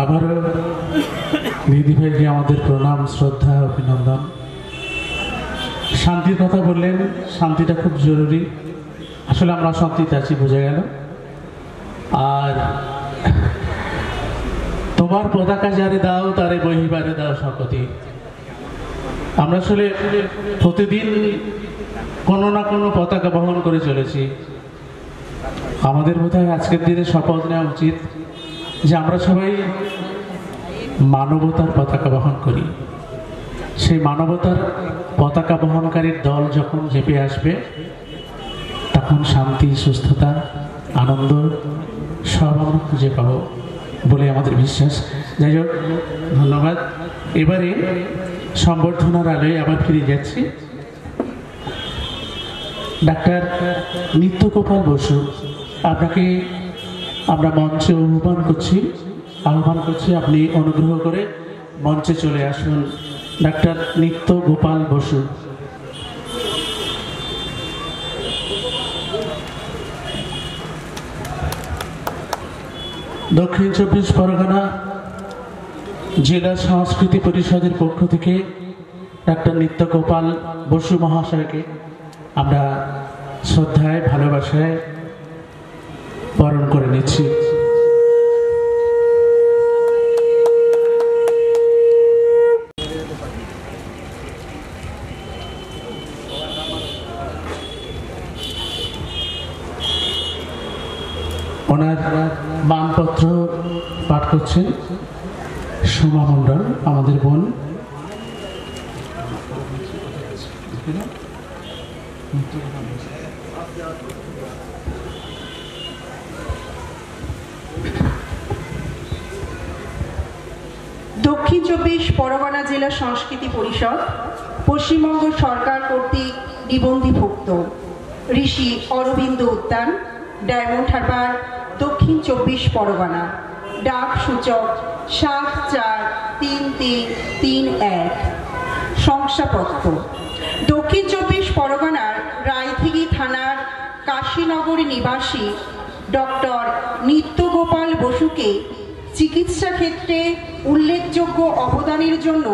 আবারও দিদিভাইকে আমাদের প্রণাম, শ্রদ্ধা, অভিনন্দন। শান্তির কথা বললেন, শান্তিটা খুব জরুরি। আসলে আমরা শান্তিতে আছি, বোঝা গেল। আর তোমার পতাকা যারে দাও তারে বহিবারে দাও শকতি। আমরা আসলে প্রতিদিন কোনো না কোনো পতাকা বহন করে চলেছি। আমাদের বোধহয় আজকের দিনে শপথ নেওয়া উচিত যে আমরা সবাই মানবতার পতাকা বহন করি। সেই মানবতার পতাকা বহনকারীর দল যখন ঝেঁপে আসবে, তখন শান্তি, সুস্থতা, আনন্দ সব আমরা খুঁজে পাবো বলে আমাদের বিশ্বাস। যাই হোক, ধন্যবাদ। এবারে সম্বর্ধনার আলোয় আবার ফিরে যাচ্ছি। ডাক্তার নিত্যগোপাল বসু, আপনাকে আমরা মঞ্চে আহ্বান করছি, আপনি অনুগ্রহ করে মঞ্চে চলে আসুন। ডাক্তার নিত্যগোপাল বসু। দক্ষিণ 24 পরগনা জেলা সংস্কৃতি পরিষদের পক্ষ থেকে ডাক্তার নিত্যগোপাল বসু মহাশয়কে আমরা শ্রদ্ধায়, ভালোবাসায় বরণ করে নিচ্ছি। ওনার মানপত্র পাঠ করছেন সোমা মণ্ডল, আমাদের বোন। দক্ষিণ চব্বিশ পরগনা জেলা সংস্কৃতি পরিষদ পশ্চিমবঙ্গ সরকার কর্তৃক নিবন্ধীভুক্ত ঋষি অরবিন্দ উদ্যান, ডায়মন্ড হারবার, দক্ষিণ চব্বিশ পরগনা। ডাক সূচক 743331। শংসাপত্র দক্ষিণ চব্বিশ পরগনার রায়দিঘি থানার কাশীনগরী নিবাসী ডক্টর নিত্যগোপাল বসুকে চিকিৎসা ক্ষেত্রে উল্লেখযোগ্য অবদানের জন্য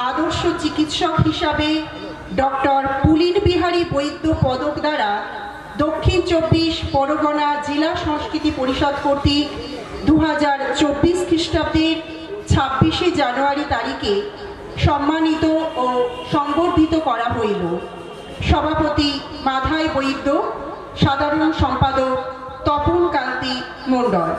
আদর্শ চিকিৎসক হিসাবে ডক্টর পুলিন বিহারী বৈদ্য পদক দ্বারা দক্ষিণ চব্বিশ পরগনা জেলা সংস্কৃতি পরিষদ কর্তৃক 2024 খ্রিস্টাব্দের 26শে জানুয়ারি তারিখে সম্মানিত ও সংবর্ধিত করা হইল। সভাপতি মাধাই বৈদ্য, সাধারণ সম্পাদক তপন কান্তি মণ্ডল।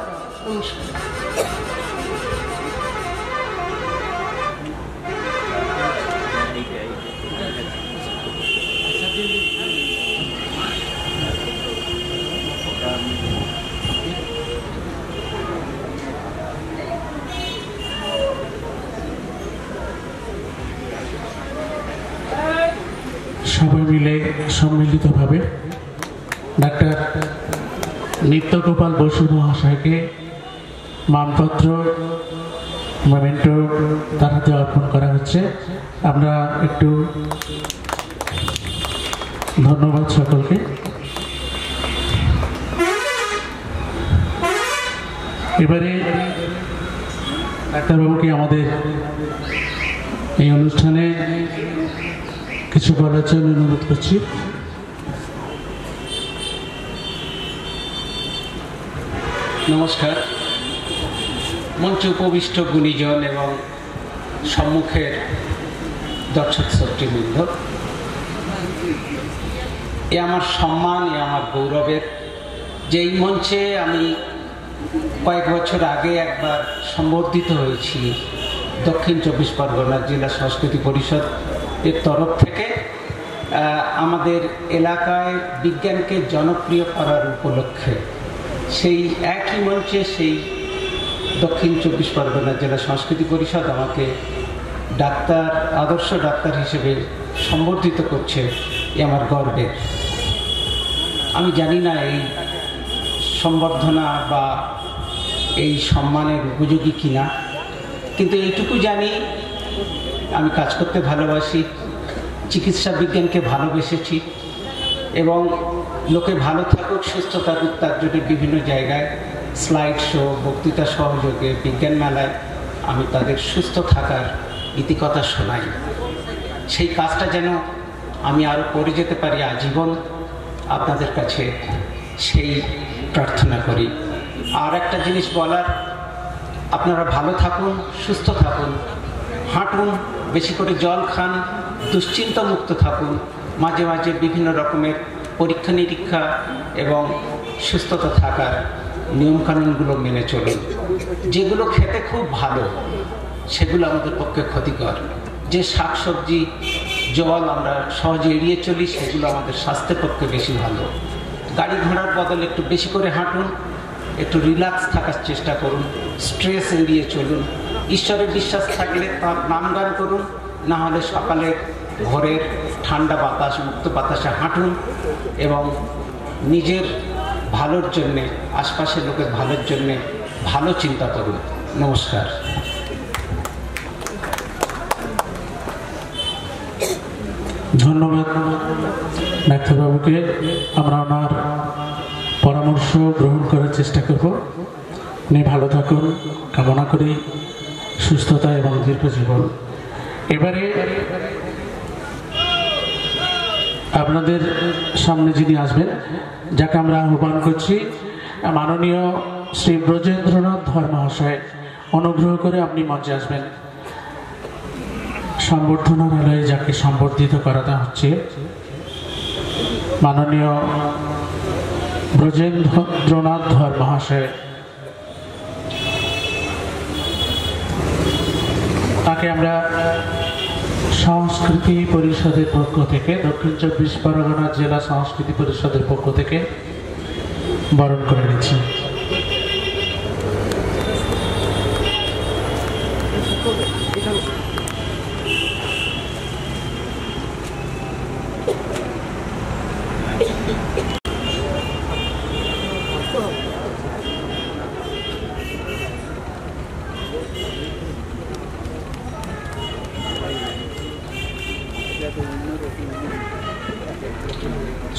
সবাই মিলে সম্মিলিতভাবে ডাক্তার নিত্যগোপাল বসু মহাশয়কে মানপত্র মোমেন্টো তার হাতে অর্পণ করা হচ্ছে। আমরা একটু ধন্যবাদ সকলকে। এবারে ডাক্তারবাবুকে আমাদের এই অনুষ্ঠানে কিছু বলার জন্য অনুরোধ করছি। নমস্কার। মঞ্চ উপবিষ্ট গুণীজন এবং সম্মুখের দর্শক শ্রোতৃবৃন্দ, এ আমার সম্মান, এ আমার গৌরবের যে এই মঞ্চে আমি কয়েক বছর আগে একবার সম্বর্ধিত হয়েছি দক্ষিণ চব্বিশ পরগনা জেলা সংস্কৃতি পরিষদ এর তরফ থেকে আমাদের এলাকায় বিজ্ঞানকে জনপ্রিয় করার উপলক্ষে। সেই একই মঞ্চে সেই দক্ষিণ চব্বিশ পরগনা জেলা সংস্কৃতি পরিষদ আমাকে ডাক্তার, আদর্শ ডাক্তার হিসেবে সম্বর্ধিত করছে, এ আমার গর্বের। আমি জানি না এই সম্বর্ধনা বা এই সম্মানের উপযোগী কিনা, কিন্তু এইটুকু জানি আমি কাজ করতে ভালোবাসি, চিকিৎসা বিজ্ঞানকে ভালোবেসেছি এবং লোকে ভালো থাকুক, সুস্থ থাকুক তার জন্য বিভিন্ন জায়গায় স্লাইড শো, বক্তৃতা সহযোগে, বিজ্ঞান মেলায় আমি তাদের সুস্থ থাকার ইতিকথা শোনাই। সেই কাজটা যেন আমি আরও করে যেতে পারি আজীবন, আপনাদের কাছে সেই প্রার্থনা করি। আর একটা জিনিস বলার, আপনারা ভালো থাকুন, সুস্থ থাকুন, হাঁটুন, বেশি করে জল খান, দুশ্চিন্তা মুক্ত থাকুন, মাঝে মাঝে বিভিন্ন রকমের পরীক্ষা নিরীক্ষা এবং সুস্থতা থাকার নিয়মকানুনগুলো মেনে চলুন। যেগুলো খেতে খুব ভালো সেগুলো আমাদের পক্ষে ক্ষতিকর। যে শাকসবজি, জল আমরা সহজে এড়িয়ে চলি সেগুলো আমাদের স্বাস্থ্যের পক্ষে বেশি ভালো। গাড়ি ঘোড়ার বদলে একটু বেশি করে হাঁটুন, একটু রিল্যাক্স থাকার চেষ্টা করুন, স্ট্রেস এড়িয়ে চলুন। ঈশ্বরের বিশ্বাস থাকলে তার নাম গান করুন, না হলে সকালে ঘরের ঠান্ডা বাতাস, মুক্ত বাতাসে হাঁটুন এবং নিজের ভালোর জন্যে, আশপাশের লোকের ভালোর জন্যে ভালো চিন্তা করুন। নমস্কার। ধন্যবাদ ডাক্তারবাবুকে। আমরা ওনার পরামর্শ গ্রহণ করার চেষ্টা করব। উনি ভালো থাকুন কামনা করি, সুস্থতা এবং দীর্ঘ জীবন। এবারে আপনাদের সামনে যিনি আসবেন, যাকে আমরা আহ্বান করছি মাননীয় শ্রী ব্রজেন্দ্রনাথ ধর মহাশয়, অনুগ্রহ করে আপনি মঞ্চে আসবেন। সম্বর্ধনার আলোয় যাকে সম্বর্ধিত করাতে হচ্ছে মাননীয় ব্রজেন্দ্রনাথ ধর মহাশয়, তাকে আমরা সংস্কৃতি পরিষদের পক্ষ থেকে, দক্ষিণ 24 পরগনা জেলা সংস্কৃতি পরিষদের পক্ষ থেকে বরণ করে নিচ্ছি।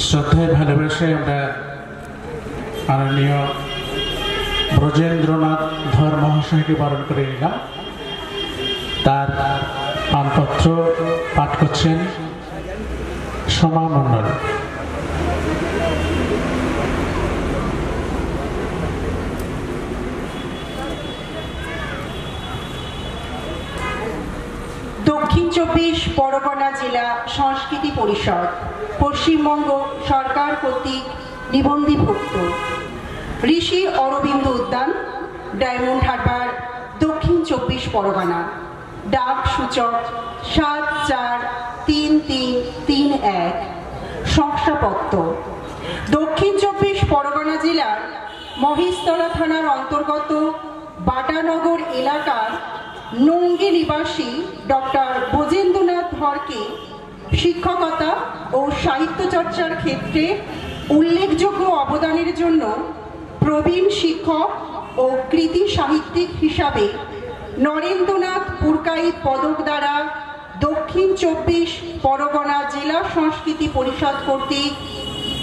শ্রদ্ধায় ভালোবাসায় আমরা মাননীয় ব্রজেন্দ্রনাথ ধর মহাশয়কে বরণ করে নিলাম। তার পানপত্র পাঠ করছেন সোমা মণ্ডল। দক্ষিণ 24 পরগনা জেলা সংস্কৃতি পরিষদ পশ্চিমবঙ্গ সরকার কর্তৃক নিবন্ধীভুক্ত ঋষি অরবিন্দ উদ্যান, ডায়মন্ড হারবার, দক্ষিণ 24 পরগনা। ডাক সূচক 743331। শংসাপত্র দক্ষিণ 24 পরগনা জেলার মহেশতলা থানার অন্তর্গত বাটানগর এলাকার নঙ্গি নিবাসী ডক্টর ব্রজেন্দ্রনাথ ধরকে শিক্ষকতা ও সাহিত্য চর্চার ক্ষেত্রে উল্লেখযোগ্য অবদানের জন্য প্রবীণ শিক্ষক ও কৃতি সাহিত্যিক হিসাবে নরেন্দ্রনাথ পুরকাইত পদক দ্বারা দক্ষিণ 24 পরগনা জেলা সংস্কৃতি পরিষদ কর্তৃক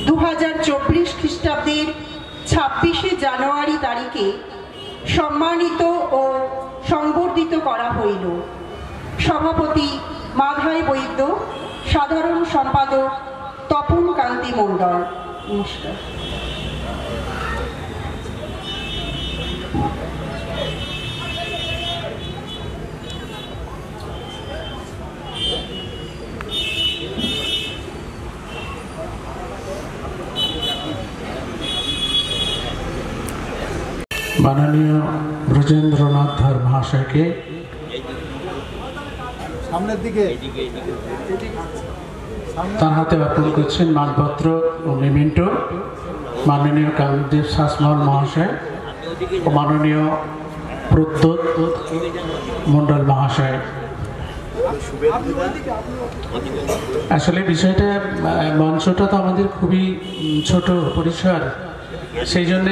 2024 খ্রিস্টাব্দের 26শে জানুয়ারি তারিখে সম্মানিত ও সংবর্ধিত করা হইল। সভাপতি মাধাই বৈদ্য, সাধারণ সম্পাদক তপন কান্তি মণ্ডল। নমস্কার। মাননীয় ব্রজেন্দ্রনাথ ধর মহাশয়কে সামনের দিকে তার হাতে অর্পণ করছেন মানপত্র ও মেমেন্টো মাননীয় কামদেব শাসমল মহাশয় ও মাননীয় প্রদ্যোৎ মণ্ডল মহাশয়। আসলে বিষয়টা, মঞ্চটা তো আমাদের খুবই ছোট পরিসর, সেই জন্য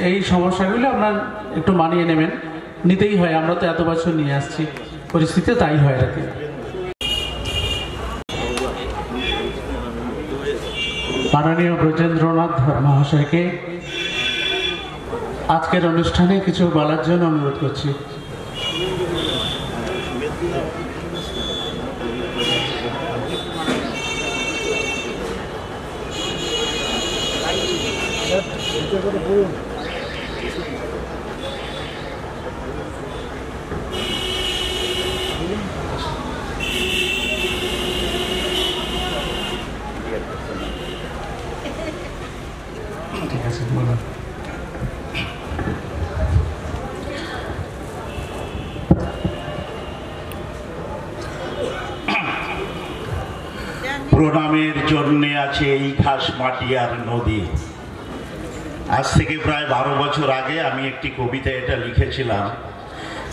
এই সমস্যাগুলো আপনার একটু মানিয়ে নেবেন, নিতেই হয়। আমরা তো এত বছর নিয়ে আসছি, পরিস্থিতি তাই হয় আর কি। মাননীয় ব্রজেন্দ্রনাথ ধর মহাশয়কে আজকের অনুষ্ঠানে কিছু বলার জন্য অনুরোধ করছি। ঠিক আছে, বলুন। প্রণামের জন্যে আছে এই ঘাস মাটি আর নদী। আজ থেকে প্রায় 12 বছর আগে আমি একটি কবিতা এটা লিখেছিলাম,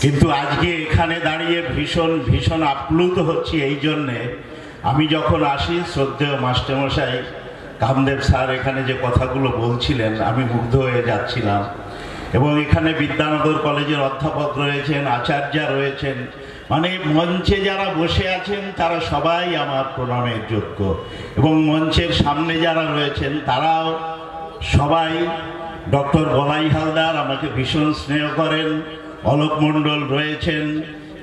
কিন্তু আজকে এখানে দাঁড়িয়ে ভীষণ ভীষণ আপ্লুত হচ্ছি এই জন্যে, আমি যখন আসি শ্রদ্ধেয় মাস্টারমশাই কামদেব স্যার এখানে যে কথাগুলো বলছিলেন আমি মুগ্ধ হয়ে যাচ্ছিলাম। এবং এখানে বিদ্যানগর কলেজের অধ্যাপক রয়েছেন, আচার্য রয়েছেন, মানে মঞ্চে যারা বসে আছেন তারা সবাই আমার প্রণামের যোগ্য। এবং মঞ্চের সামনে যারা রয়েছেন তারাও সবাই, ডক্টর বলাই হালদার আমাকে ভীষণ স্নেহ করেন, অলোক মণ্ডল রয়েছেন,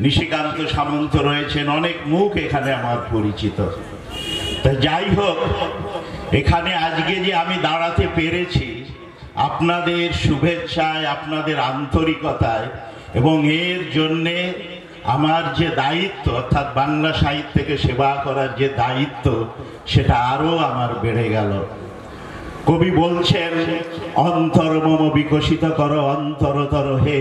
নিশিকান্ত সামন্ত রয়েছেন, অনেক মুখ এখানে আমার পরিচিত। তা যাই হোক, এখানে আজকে যে আমি দাঁড়াতে পেরেছি আপনাদের শুভেচ্ছায়, আপনাদের আন্তরিকতায়, এবং এর জন্যে আমার যে দায়িত্ব, অর্থাৎ বাংলা সাহিত্যকে সেবা করার যে দায়িত্ব, সেটা আরো আমার বেড়ে গেল। কবি বলছেন, অন্তর মম বিকশিত করো অন্তরতর হে,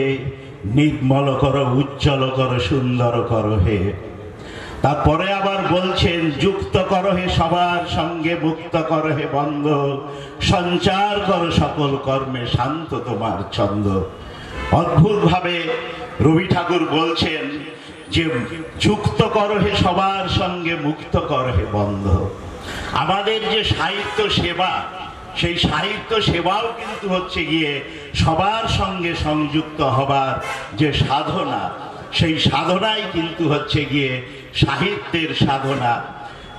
নির্মল করো উজ্জ্বল করো সুন্দর করো হে। তারপরে আবার বলছেন, যুক্ত করো হে সবার সঙ্গে, মুক্ত করো হে বন্ধ, সঞ্চার করো সকল কর্মে শান্ত তোমার ছন্দ। অদ্ভুতভাবে রবি ঠাকুর বলছেন যে যুক্ত করো হে সবার সঙ্গে, মুক্ত করো হে বন্ধ। আমাদের যে সাহিত্য সেবা, সেই সাহিত্য সেবাও কিন্তু হচ্ছে গিয়ে সবার সঙ্গে সংযুক্ত হবার যে সাধনা, সেই সাধনাই কিন্তু হচ্ছে গিয়ে সাহিত্যের সাধনা।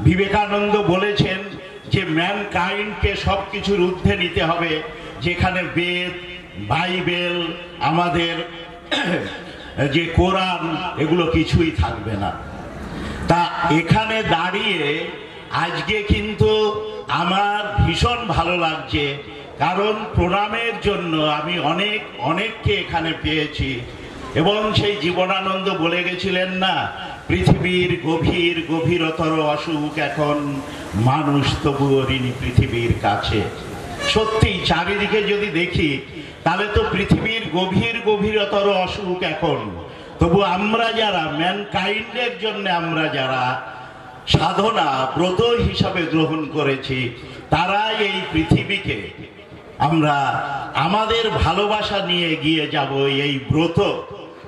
বিবেকানন্দ বলেছেন যে ম্যানকাইন্ডকে সব কিছুর ঊর্ধ্বে নিতে হবে, যেখানে বেদ, বাইবেল, আমাদের যে কোরআন, এগুলো কিছুই থাকবে না। তা এখানে দাঁড়িয়ে আজকে কিন্তু আমার ভীষণ ভালো লাগছে, কারণ প্রণামের জন্য আমি অনেককে এখানে পেয়েছি। এবং সেই জীবনানন্দ বলে গেছিলেন না, পৃথিবীর গভীরতর অসুখ এখন মানুষ তবুও ঋণী পৃথিবীর কাছে। সত্যি চারিদিকে যদি দেখি তাহলে তো পৃথিবীর গভীরতর অসুখ এখন, তবু আমরা যারা ম্যানকাইন্ডের জন্য আমরা যারা সাধনা ব্রত হিসাবে গ্রহণ করেছি, তারাই এই পৃথিবীকে আমরা আমাদের ভালোবাসা নিয়ে এগিয়ে যাব। এই ব্রত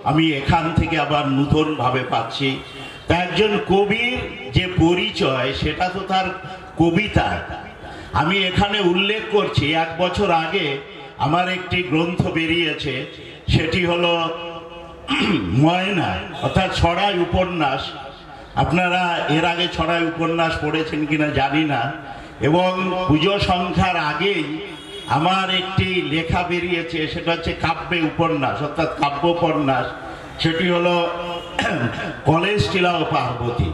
আমি এখান থেকে আবার নতুন ভাবে পাচ্ছি। তা একজন কবির যে পরিচয়, সেটা তো তার কবিতা। আমি এখানে উল্লেখ করছি, 1 বছর আগে আমার একটি গ্রন্থ বেরিয়েছে, সেটি হলো ময়না, অর্থাৎ ছড়াই উপন্যাস। আপনারা এর আগে ছড়াই উপন্যাস পড়েছেন কিনা জানি না। এবং পুজো সংখ্যার আগেই আমার একটি লেখা বেরিয়েছে, সেটা হচ্ছে কাব্যে উপন্যাস, অর্থাৎ কাব্য উপন্যাস। সেটি হলো কলেজ টিলা ও পার্বতী।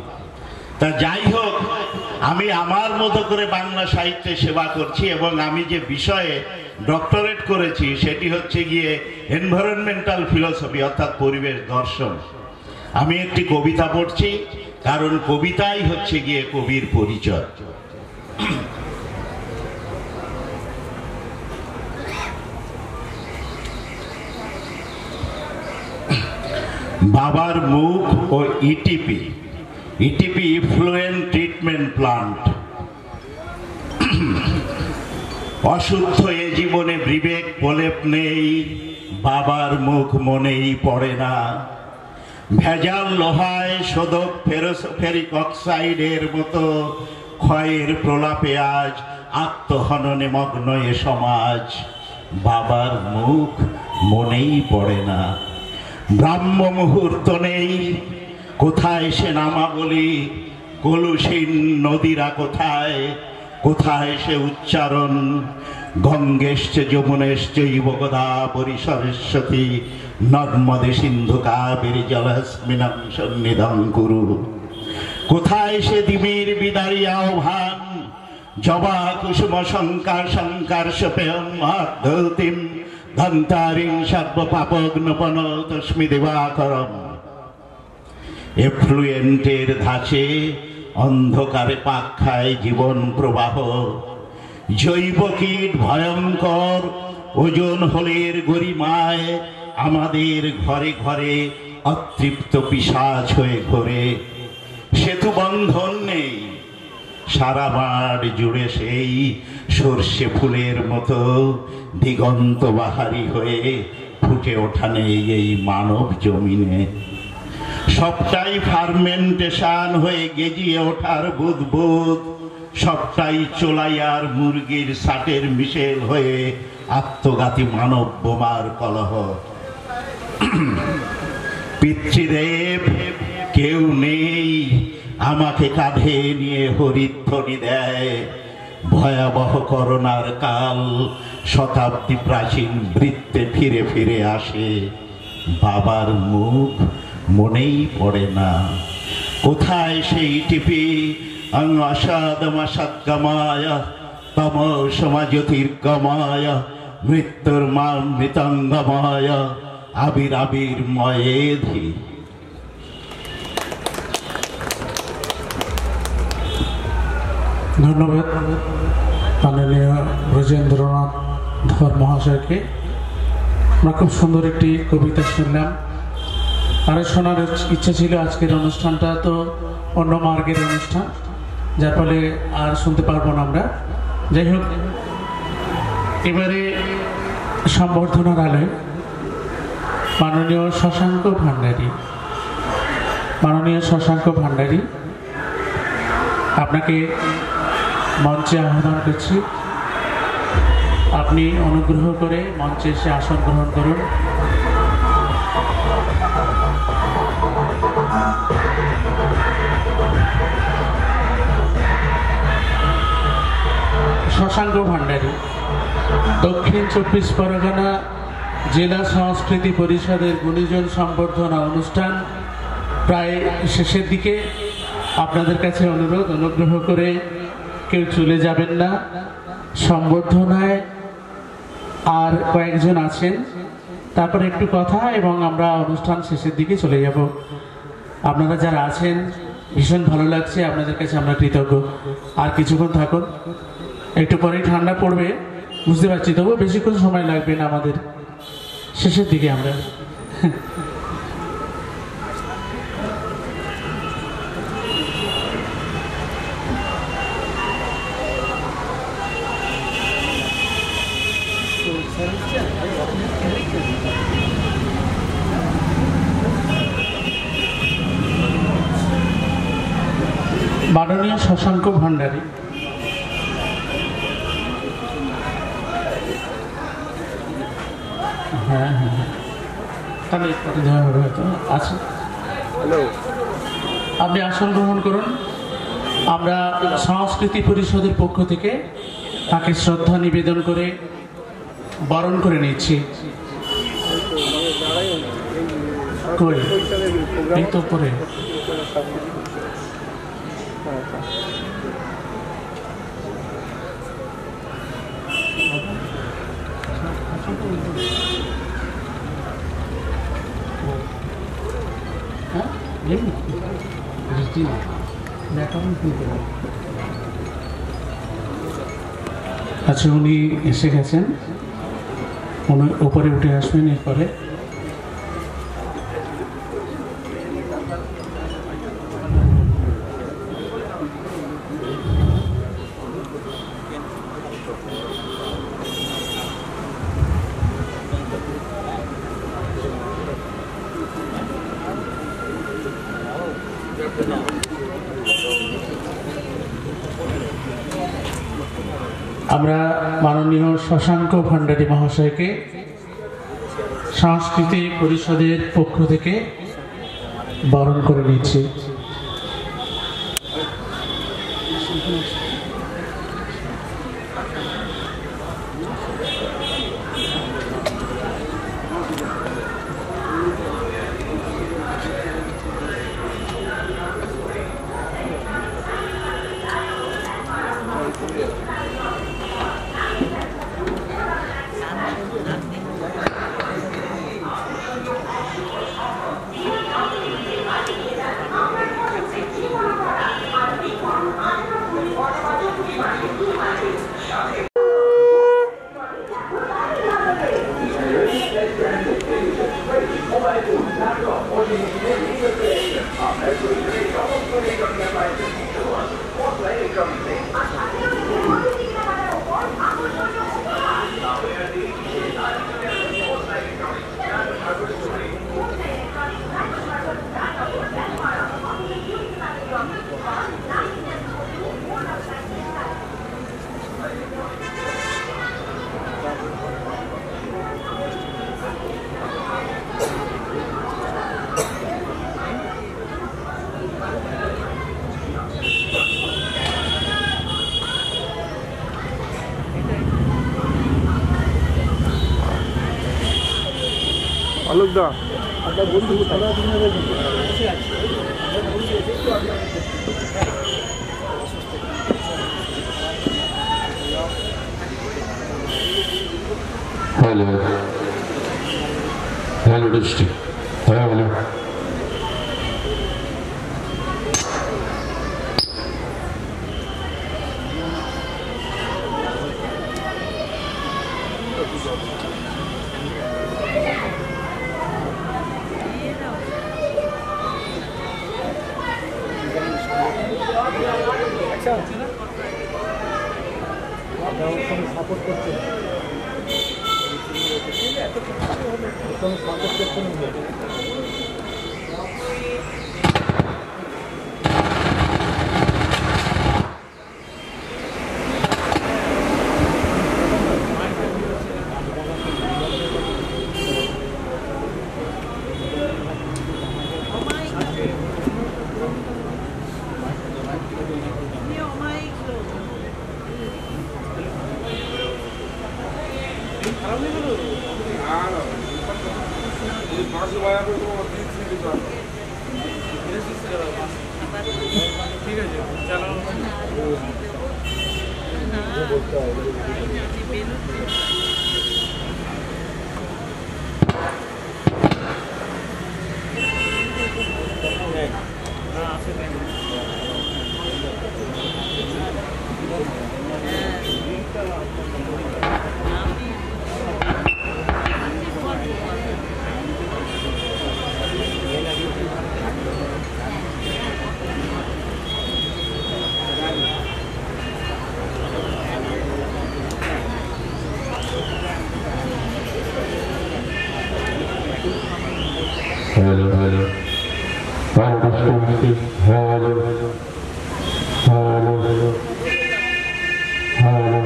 তা যাই হোক, আমি আমার মতো করে বাংলা সাহিত্যে সেবা করছি, এবং আমি যে বিষয়ে ডক্টরেট করেছি সেটি হচ্ছে গিয়ে এনভায়রনমেন্টাল ফিলসফি, অর্থাৎ পরিবেশ দর্শন। আমি একটি কবিতা পড়ছি, কারণ কবিতাই হচ্ছে গিয়ে কবির পরিচয়। বাবার মুখ ও ইটিপি ইফ্লুয়েন্ট ট্রিটমেন্ট প্লান্ট। অশুদ্ধ এ জীবনে বিবেক প্রলেপ নেই, বাবার মুখ মনেই পড়ে না। ভেজাল লোহায় শোধক ফেরিক অক্সাইডের মতো ক্ষয়ের প্রলাপে আজ আত্মহননে মগ্ন এ সমাজ। বাবার মুখ মনেই পড়ে না। ব্রাহ্ম মুহূর্ত নেই, কোথায় সে নামাবলি, কলুষীন নদীরা কোথায়, কোথায় সে উচ্চারণ। গঙ্গেশ্চ যমুনেশ্চৈব গোদাবরী সরস্বতী, নর্মদে সিন্ধু কাবেরী জলস্মিনং সন্নিধং কুরু। কোথায় সে দিবির বিদারী আহ্বান, জবা কুসুম শঙ্কার সপেয়ং মহাদ্যতিম ধন্তারিং সর্বপাপগ্নপন তস্মি দিবাকরম। এফ্লুয়েন্টের ধাঁচে অন্ধকারে পাক খায় জীবন প্রবাহ। জৈব কীট ভয়ঙ্কর ওজন হলের গরিমায়, আমাদের ঘরে ঘরে অতৃপ্ত পিশাচ হয়ে ঘোরে। সেতু বন্ধন নেই, সারা মাঠ জুড়ে সেই সর্ষে ফুলের মতো দিগন্ত বাহারি হয়ে ফুটে ওঠা নেই এই মানব জমিনে। সবটাই ফার্মেন্টেশন হয়ে গেজিয়ে ওঠার বুদবুদ, সবটাই চোলাইয়ার মুরগির সাটের মিশেল হয়ে আত্মঘাতী মানব বোমার কলহ। পিতৃদেব কেউ নেই, আমাকে কাঁধে নিয়ে হরিধ্বনি দেয়। ভয়াবহ করোনার কাল শতাব্দী প্রাচীন বৃত্তে ফিরে ফিরে আসে। বাবার মুখ মনেই পড়ে না। কোথায় সেই টিপি অসাদমাসাদগমায় তমসমা জ্যোতির্গমায় মৃত্যুর মৃতঙ্গময় আবির আবির ময়েধি। ধন্যবাদ মাননীয় ব্রজেন্দ্রনাথ ধর মহাশয়কে। আমরা খুব সুন্দর একটি কবিতা শুনলাম। আরও শোনার ইচ্ছা ছিল, আজকের অনুষ্ঠানটা তো অন্য মার্গের অনুষ্ঠান, যার ফলে আর শুনতে পারবো না আমরা। যাই হোক, এবারে সম্বর্ধনার আলোয় মাননীয় শশাঙ্ক ভান্ডারী আপনাকে মঞ্চে আহ্বান করছি। আপনি অনুগ্রহ করে মঞ্চে এসে আসন গ্রহণ করুন। শশাঙ্ক ভান্ডারী দক্ষিণ 24 পরগনা জেলা সংস্কৃতি পরিষদের গুণীজন সম্বর্ধনা অনুষ্ঠান প্রায় শেষের দিকে। আপনাদের কাছে অনুরোধ, অনুগ্রহ করে কেউ চলে যাবেন না। সম্বর্ধনায় আর কয়েকজন আছেন, তারপরে একটু কথা এবং আমরা অনুষ্ঠান শেষের দিকে চলে যাব। আপনারা যারা আছেন ভীষণ ভালো লাগছে, আপনাদের কাছে আমরা কৃতজ্ঞ। আর কিছুক্ষণ থাকুন, একটু পরেই ঠান্ডা পড়বে বুঝতে পারছি, তবুও বেশিক্ষণ সময় লাগবে না আমাদের। শেষের দিকে আমরা মাননীয় শশাঙ্ক ভান্ডারী আপনি আসন গ্রহণ করুন। আমরা সংস্কৃতি পরিষদের পক্ষ থেকে তাকে শ্রদ্ধা নিবেদন করে বরণ করে নিচ্ছি। এই তো পরে আচ্ছা, উনি এসে গেছেন, উনি উপরে উঠে আসবেন। এরপরে আমরা মাননীয় শশাঙ্ক ভান্ডারী মহাশয়কে সংস্কৃতি পরিষদের পক্ষ থেকে বরণ করে নিচ্ছি। আলোকদা Hello. Hello district. Hello. Hello, hello. Hello, district. Hello, hello. Hello, hello. Hello,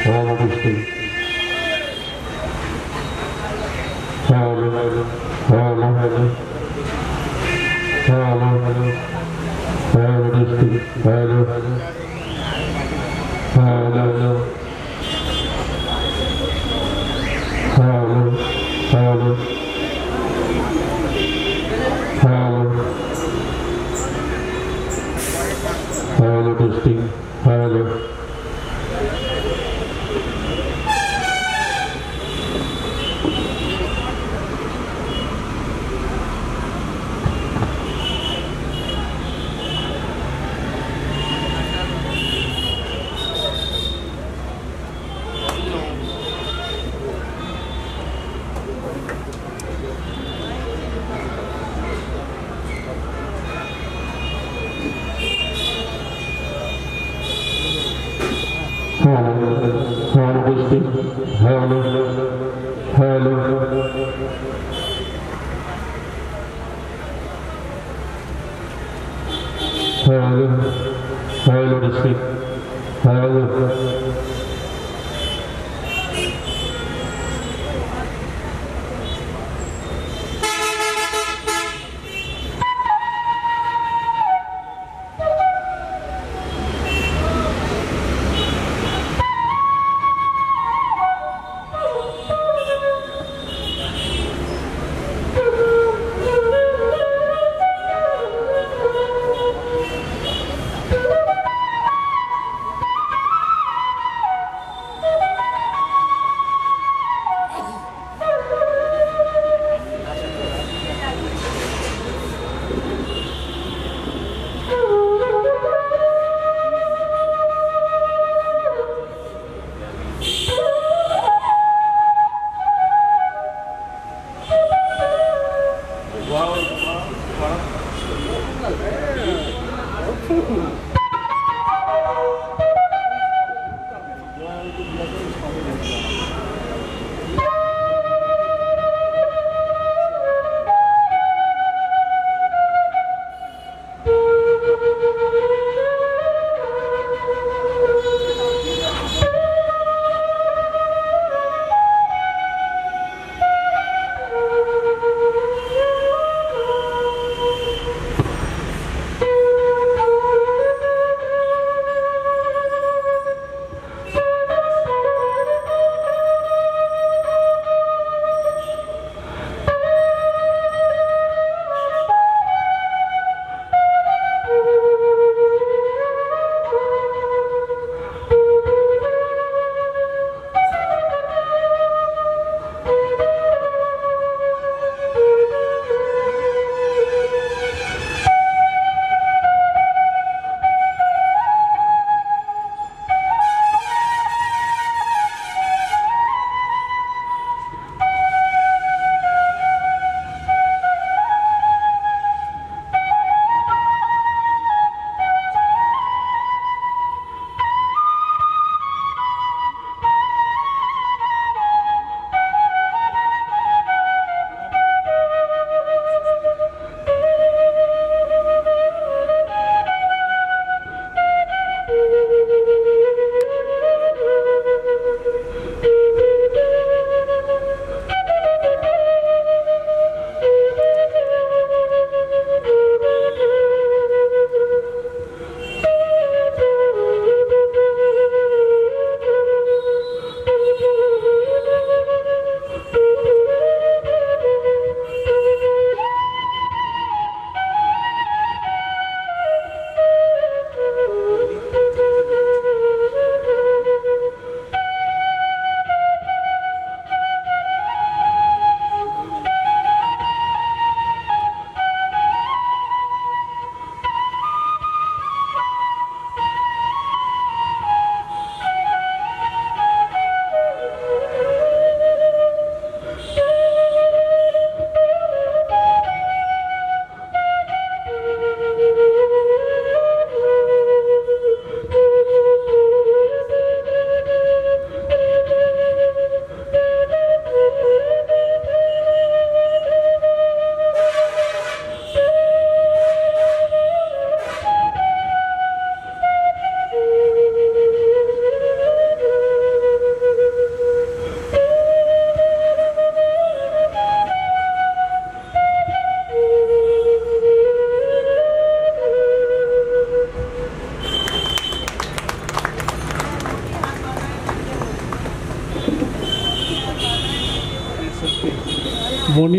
hello, district. Hello, hello. Hello, hello. Hello, hello. Hello, district. Hello, hello. Hello, hello. Hello, hello. Hello, testing. Hello. Hello, district. Hello, hello. Hello, hello, district. Hello.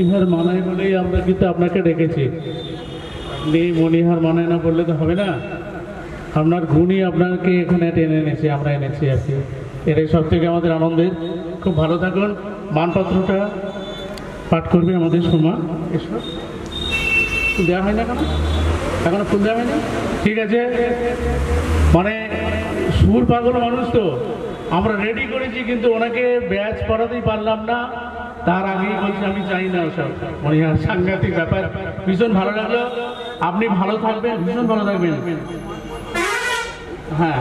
মণিহার মানায় বলেই আমরা কিন্তু আপনাকে ডেকেছি। মণিহার মানায় না বললে তো হবে না, আপনার গুণই আপনাকে এখানে টেনে এনেছি, আমরা এনেছি আর কি। এটাই সব থেকে আমাদের আনন্দের। খুব ভালো থাকুন। মানপত্রটা পাঠ করবে আমাদের সোমা। এসব দেওয়া হয় না কেন, এখনো ফুল দেওয়া হয়নি? ঠিক আছে, মানে সুর পাগল মানুষ তো আমরা রেডি করেছি, কিন্তু ওনাকে ব্যাচ পড়াতেই পারলাম না। তার আগেই বলছি আমি চাই না ওসব। মানে সাংঘাতিক ব্যাপার। ভীষণ ভালো লাগলো। আপনি ভালো থাকবেন, ভীষণ ভালো থাকবেন। হ্যাঁ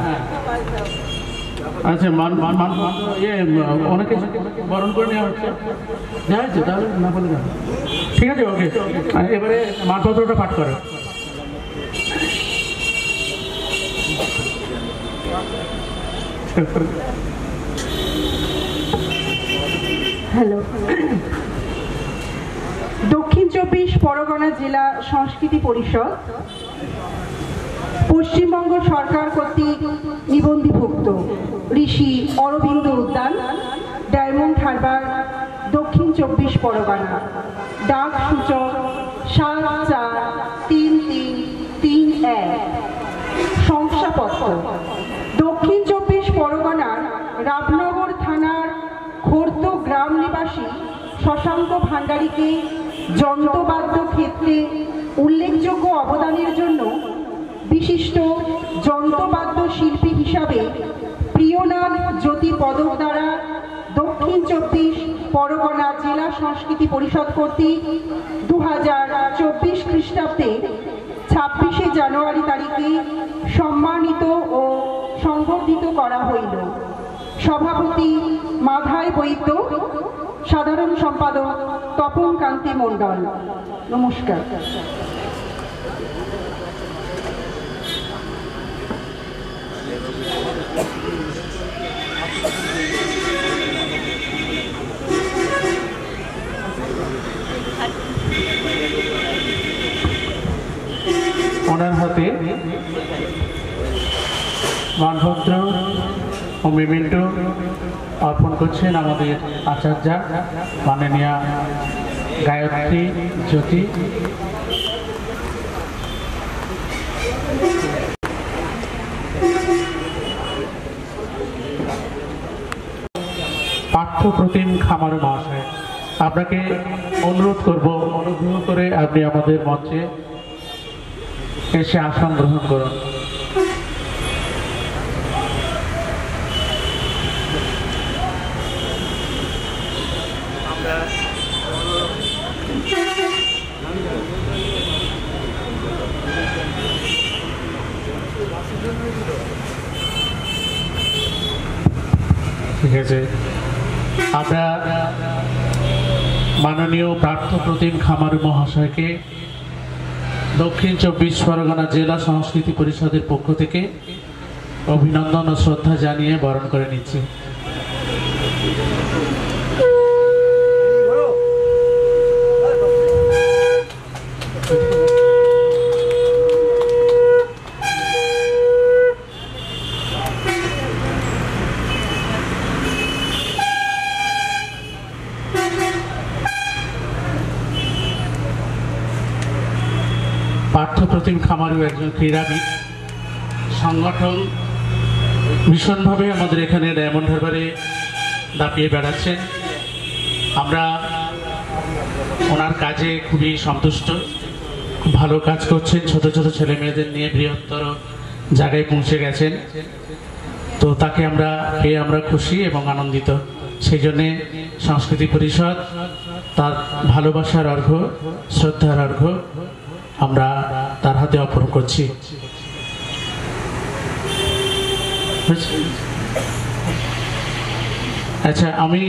আচ্ছা, অনেকে বরণ করে নেওয়া হচ্ছে, যা হচ্ছে তাহলে না বলে না। ঠিক আছে, ওকে। এবারে মানপত্রটা পাঠ করো। হ্যালো। দক্ষিণ চব্বিশ পরগনা জেলা সংস্কৃতি পরিষদ পশ্চিমবঙ্গ সরকার কর্তৃক নিবন্ধীভুক্ত ঋষি অরবিন্দ উদ্যান, ডায়মন্ড হারবার, দক্ষিণ চব্বিশ পরগনা। ডাক সূচক 743331। শংসাপত্র দক্ষিণ চব্বিশ পরগনার রামনগর থানার খোর্দ গ্রাম নিবাসী শশাঙ্ক ভান্ডারীকে যন্ত্রবাদ্য ক্ষেত্রে উল্লেখযোগ্য অবদানের জন্য বিশিষ্ট যন্ত্রবাদ্য শিল্পী হিসাবে প্রিয়নাথ জ্যোতি পদক দ্বারা দক্ষিণ চব্বিশ পরগনা জেলা সংস্কৃতি পরিষদ কর্তৃক 2024 খ্রিস্টাব্দে 26শে জানুয়ারি তারিখে সম্মানিত ও সংবর্ধিত করা হইল। সভাপতি মাধায় বৈদ্য, সাধারণ সম্পাদক তপন কান্তি মণ্ডল। নমস্কার। ওনার হাতে মানপত্র ও মেমেন্টো অর্পণ করছেন আমাদের আচার্যা মাননীয়া গায়ত্রী জ্যোতি। পার্থপ্রতিম খামার মহাশয়, আপনাকে অনুরোধ করব, অনুগ্রহ করে আপনি আমাদের মঞ্চে এসে আসন গ্রহণ করুন। ঠিক আছে, আমরা মাননীয় পার্থপ্রতিম খামার মহাশয়কে দক্ষিণ চব্বিশ পরগনা জেলা সংস্কৃতি পরিষদের পক্ষ থেকে অভিনন্দন ও শ্রদ্ধা জানিয়ে বরণ করে নিচ্ছি। পার্থপ্রতিম খামারু একজন ক্রীড়াবিদ। সংগঠন ভীষণভাবে আমাদের এখানে ডায়মন্ড হারবারে দাপিয়ে বেড়াচ্ছেন। আমরা ওনার কাজে খুবই সন্তুষ্ট, খুব ভালো কাজ করছেন। ছোট ছোট ছেলে মেয়েদের নিয়ে বৃহত্তর জায়গায় পৌঁছে গেছেন। তো তাকে আমরা পেয়ে আমরা খুশি এবং আনন্দিত। সেই জন্যে সংস্কৃতি পরিষদ তার ভালোবাসার অর্ঘ্য, শ্রদ্ধার অর্ঘ্য আমরা তার হাতে অর্পণ করছি। আচ্ছা, আমি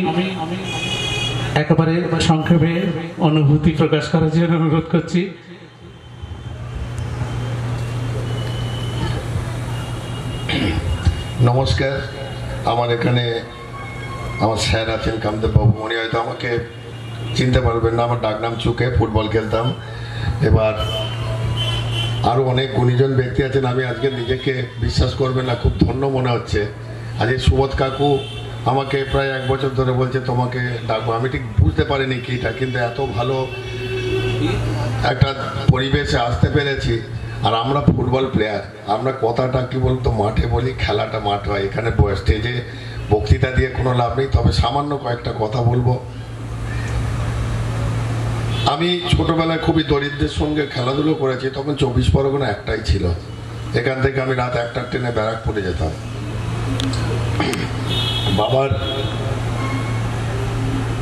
একেবারে সংক্ষেপে অনুভূতি প্রকাশ করার জন্য অনুরোধ করছি। নমস্কার। আমার এখানে আমার স্যার আছেন কামদেব বাবু, উনি হয়তো আমাকে চিনতে পারবেন না। আমার ডাকনাম চুকে, ফুটবল খেলতাম। এবার আরও অনেক গুণীজন ব্যক্তি আছেন। আমি আজকে নিজেকে বিশ্বাস করবেন না, খুব ধন্য মনে হচ্ছে। আজকে সুবোধ কাকু আমাকে প্রায় 1 বছর ধরে বলছে তোমাকে ডাকবো। আমি ঠিক বুঝতে পারিনি কিটা, কিন্তু এত ভালো একটা পরিবেশে আসতে পেরেছি। আর আমরা ফুটবল প্লেয়ার, আমরা কথাটা কি বলতো মাঠে বলি, খেলাটা মাঠ হয়। এখানে স্টেজে বক্তৃতা দিয়ে কোনো লাভ নেই, তবে সামান্য কয়েকটা কথা বলবো। আমি ছোটবেলায় খুবই দরিদ্রের সঙ্গে খেলাধুলো করেছি, তখন 24 পরগনা একটাই ছিল। এখান থেকে আমি রাত 1টার ট্রেনে ব্যারাকপুরে যেতাম। বাবার